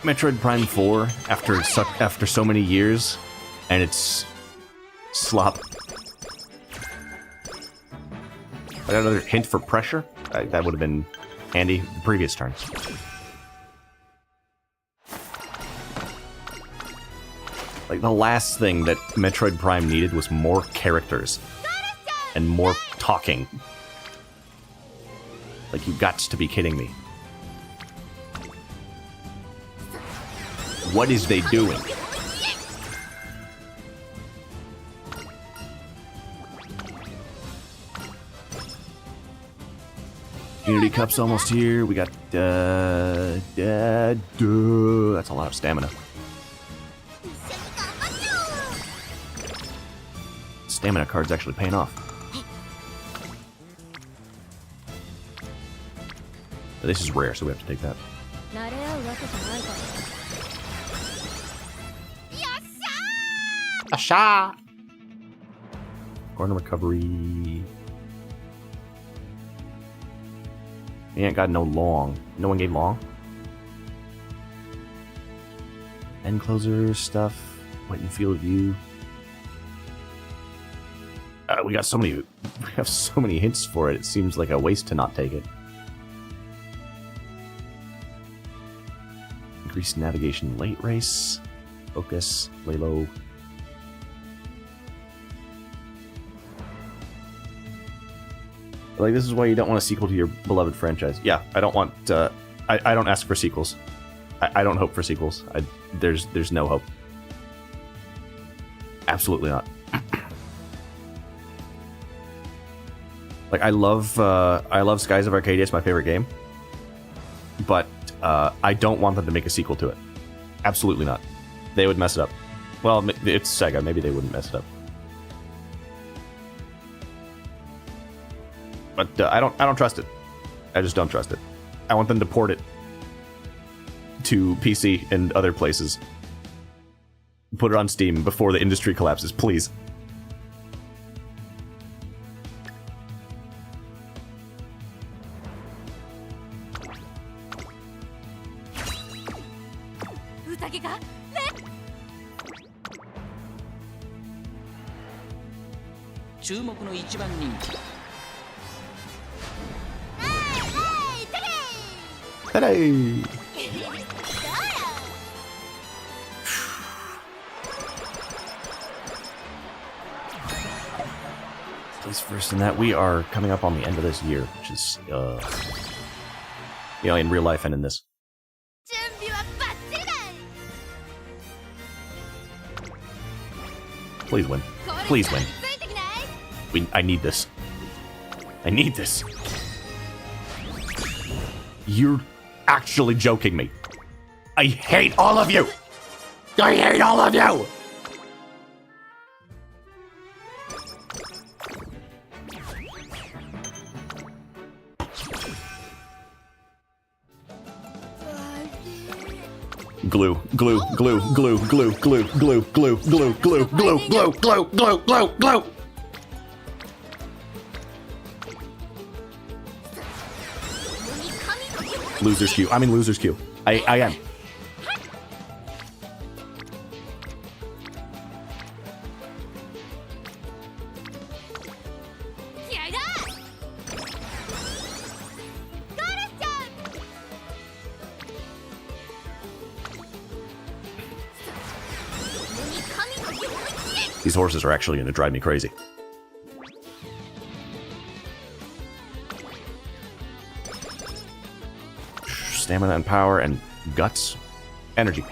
Metroid Prime 4, after so many years, and it's slop. I got another hint for pressure. That would have been handy the previous turn. Like, the last thing that Metroid Prime needed was more characters. And more talking. Like, you got to be kidding me. What is they doing? Unity Cup's almost here. We got, that's a lot of stamina. Stamina card's actually paying off. This is rare, so we have to take that. Asha! Corner recovery. We ain't got no long. No one gave long. End closer stuff. Wait and field view. We got so many. We have so many hints for it. It seems like a waste to not take it. Increased navigation late race. Focus. Lay low. Like, this is why you don't want a sequel to your beloved franchise. Yeah, I don't want I don't ask for sequels. I don't hope for sequels. There's no hope. Absolutely not. Like, I love Skies of Arcadia. It's my favorite game. But I don't want them to make a sequel to it. Absolutely not. They would mess it up. Well, it's Sega. Maybe they wouldn't mess it up. But I don't trust it. I just don't trust it. I want them to port it to PC and other places. Put it on Steam before the industry collapses, please. Hey! Place first in that. We are coming up on the end of this year, which is, in real life and in this. Please win. Please win. I need this. I need this. You're actually joking me. I hate all of you. I hate all of you. Glue, glue, glue, glue, glue, glue, glue, glue, glue, glue, glue, glue, glue, glue, glue, glue. Loser's queue. I'm in loser's queue. I am. These horses are actually going to drive me crazy. Stamina and power and guts. Energy.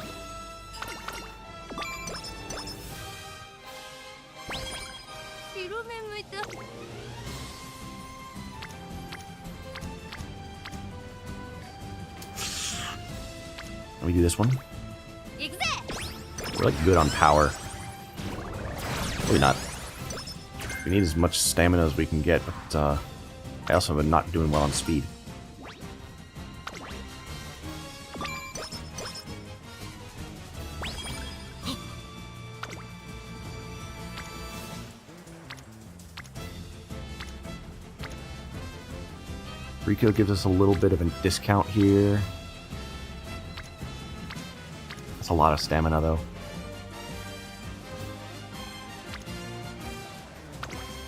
Let me do this one. We're like good on power. Really not. We need as much stamina as we can get, but I also am not doing well on speed. Rico gives us a little bit of a discount here. That's a lot of stamina, though.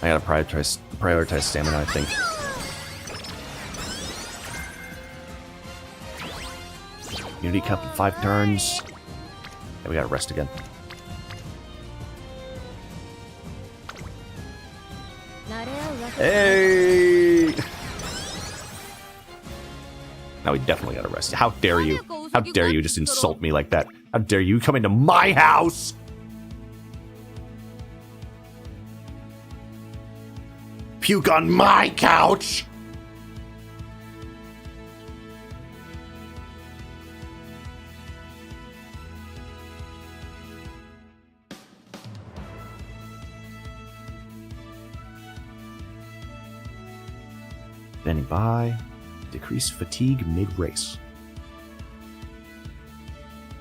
I gotta prioritize stamina, I think. Unity Cup in 5 turns. Yeah, we gotta rest again. Hey! Now we definitely gotta rest. How dare you? How dare you just insult me like that? How dare you come into my house? Puke on my couch! Standing by. Decrease fatigue mid-race.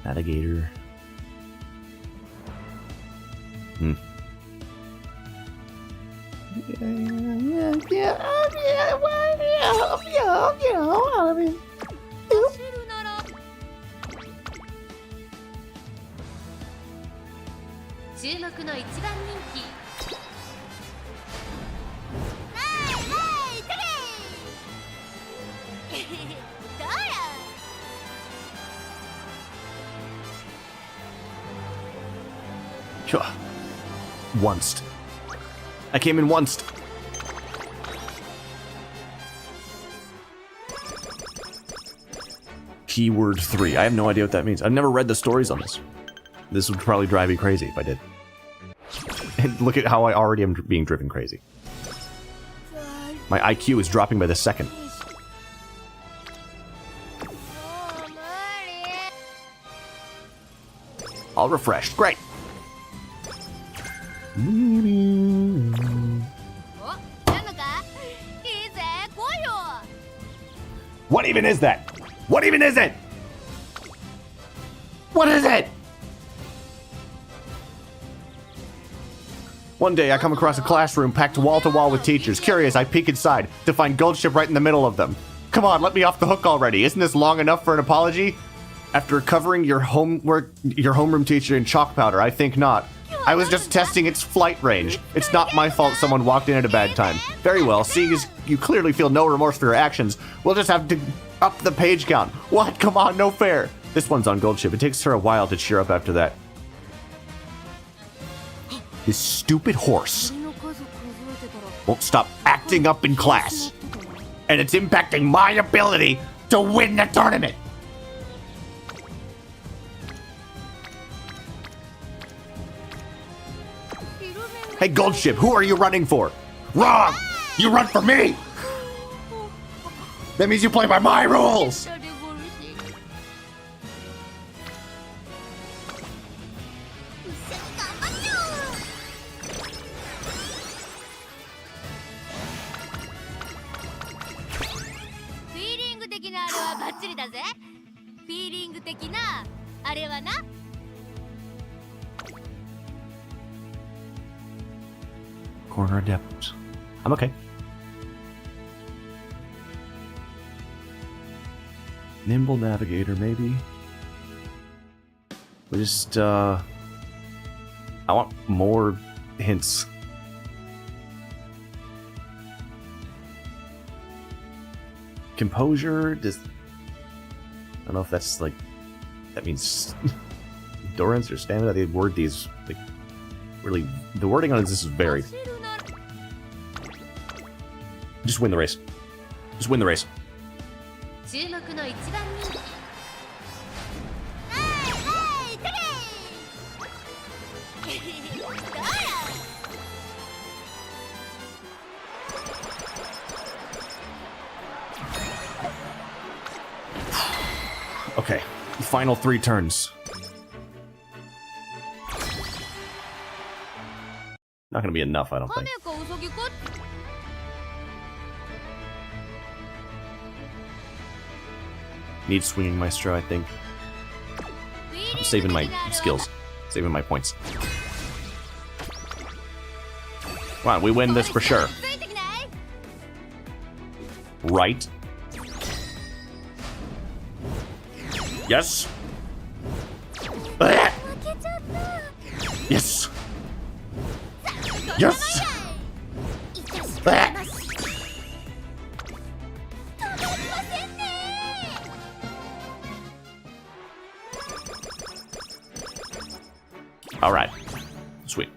Navigator. Sure. Once. I came in once. Keyword 3. I have no idea what that means. I've never read the stories on this. This would probably drive me crazy if I did. And look at how I already am being driven crazy. My IQ is dropping by the second. All refreshed. Great. What even is that? What even is it? What is it? One day I come across a classroom packed wall to wall with teachers. Curious, I peek inside to find Goldship right in the middle of them. Come on, let me off the hook already. Isn't this long enough for an apology? After covering your homeroom teacher in chalk powder, I think not. I was just testing its flight range. It's not my fault someone walked in at a bad time. Very well, seeing as you clearly feel no remorse for your actions, we'll just have to up the page count. What? Come on, no fair. This one's on Goldship. It takes her a while to cheer up after that. This stupid horse won't stop acting up in class. And it's impacting my ability to win the tournament. Hey, Goldship, who are you running for? Wrong! You run for me! That means you play by my rules! Corner adept. I'm okay. Nimble navigator, maybe. We just, I want more hints. Composure, I don't know if that's like, that means endurance or stamina. They word these, like, really, the wording on this is varied. Just win the race. Just win the race. Okay, final 3 turns. Not gonna be enough, I don't think. Need swinging maestro, I think. I'm saving my skills. Saving my points. Come on, we win this for sure. Right. Yes. Yes. Yes. All right. Sweet.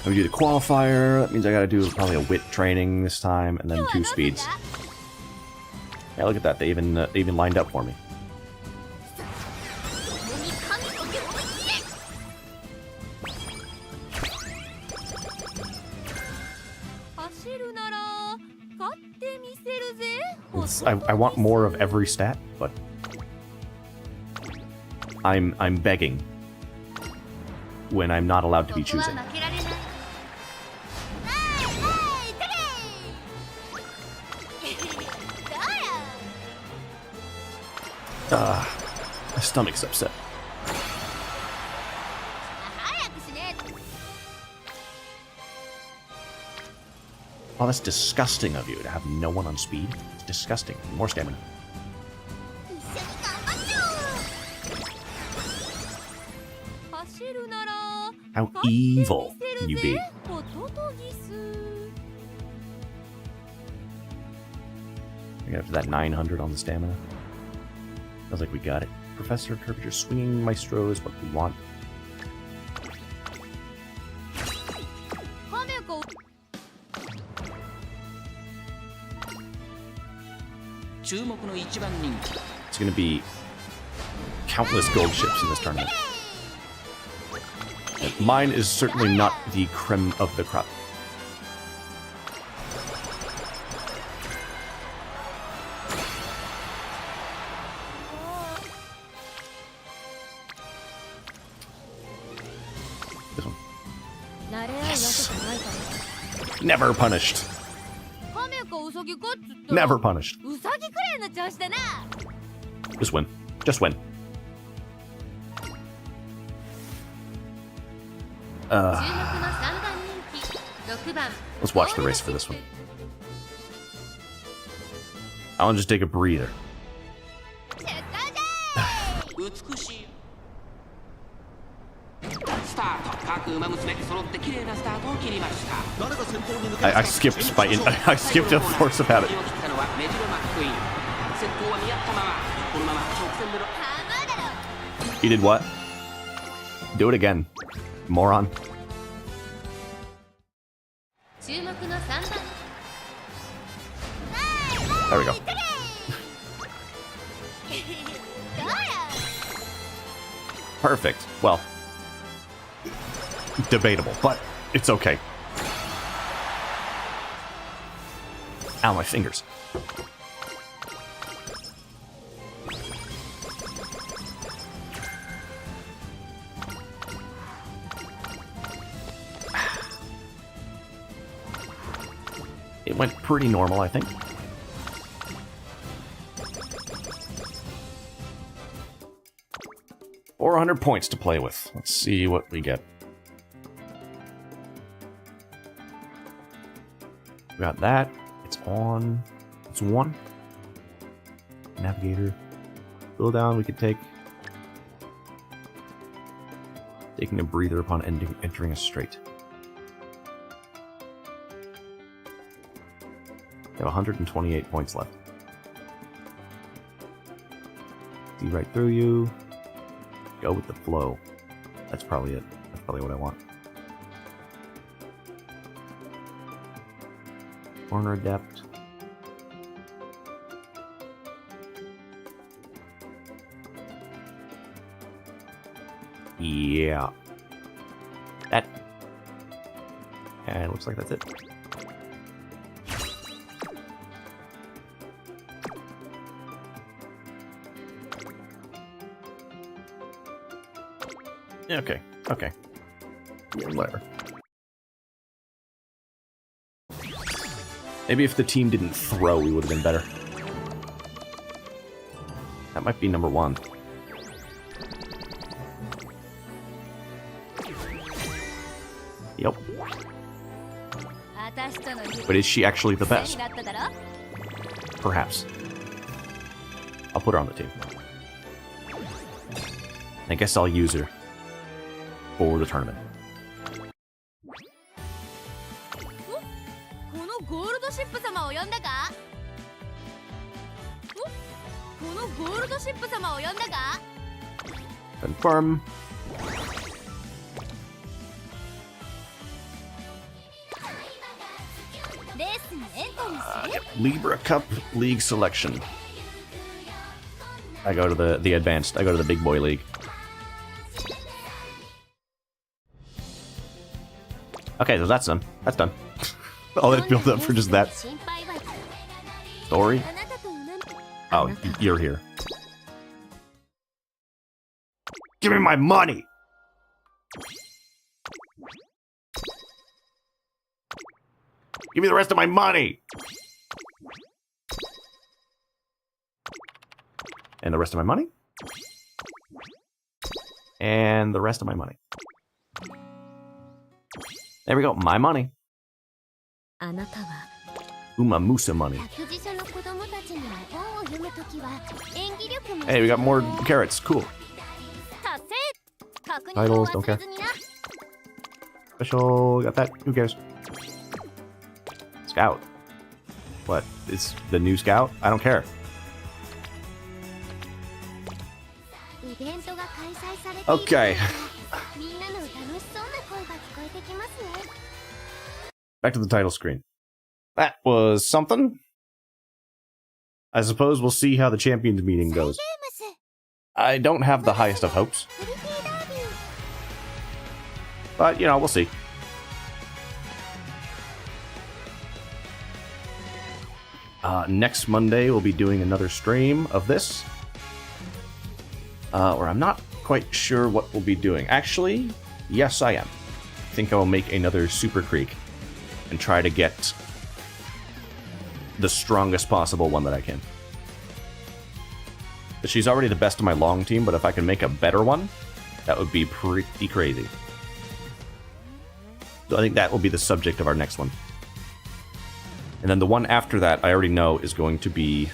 We do the qualifier. That means I gotta do probably a wit training this time, and then 2 speeds. Yeah, look at that. They even lined up for me. I want more of every stat, but I'm begging when I'm not allowed to be choosing. My stomach's upset. Oh, that's disgusting of you to have no one on speed. It's disgusting. More stamina. How evil can you be? After that 900 on the stamina. Sounds like we got it. Professor Curvature swinging maestro is what we want. 注目の一番人気 It's gonna be countless gold ships in this tournament. Mine is certainly not the creme of the crop. This one. Yes. Never punished. Never punished. Just win. Just win. Let's watch the race for this one. I'll just take a breather. 美しいスタート各馬娘揃って綺麗なスタートを切りました I skipped I skipped a force about it. を切ったのはメジロマックイーン先頭は見合ったままこのまま直線での You did what? Do it again, moron. 注目の3番 There we go. Perfect. Well, debatable, but it's okay. Ow, my fingers. It went pretty normal, I think. Or 100 points to play with. Let's see what we get. We got that. It's on. It's 1. Navigator. Fill down, we could take. Taking a breather upon entering a straight. We have 128 points left. See right through you. Go with the flow. That's probably it. That's probably what I want. Corner adept. Yeah. That. And looks like that's it. Okay, okay. Yeah, whatever. Maybe if the team didn't throw, we would have been better. That might be number 1. Yep. But is she actually the best? Perhaps. I'll put her on the team. I guess I'll use her for the tournament. このゴールドシップ様を呼んだか？このゴールドシップ様を呼んだか？ Confirm. Yep. Libra Cup League selection. I go to the advanced. I go to the big boy league. Okay, so that's done. That's done. All that built up for just that. Story? Oh, you're here. Give me my money! Give me the rest of my money! And the rest of my money? And the rest of my money. There we go, my money. Umamusume money. Hey, we got more carrots, cool. Titles, don't care. Special, got that, who cares? Scout. What, it's the new scout? I don't care. Okay. Back to the title screen. That was something. I suppose we'll see how the champions meeting goes. I don't have the highest of hopes, but you know, we'll see. Next Monday, we'll be doing another stream of this, where I'm not quite sure what we'll be doing. Actually, yes, I am. I think I will make another Super Creek and try to get the strongest possible one that I can. She's already the best of my long team, but if I can make a better one, that would be pretty crazy. So I think that will be the subject of our next one. And then the one after that, I already know is going to be...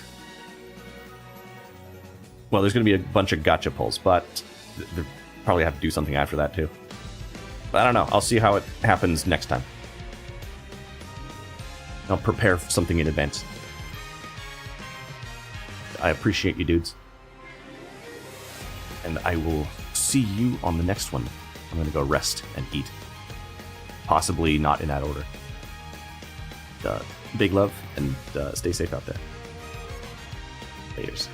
Well, there's going to be a bunch of gacha pulls, but they'll probably have to do something after that too. But I don't know. I'll see how it happens next time. I'll prepare something in advance. I appreciate you, dudes. And I will see you on the next one. I'm going to go rest and eat. Possibly not in that order. Big love, and stay safe out there. Laters.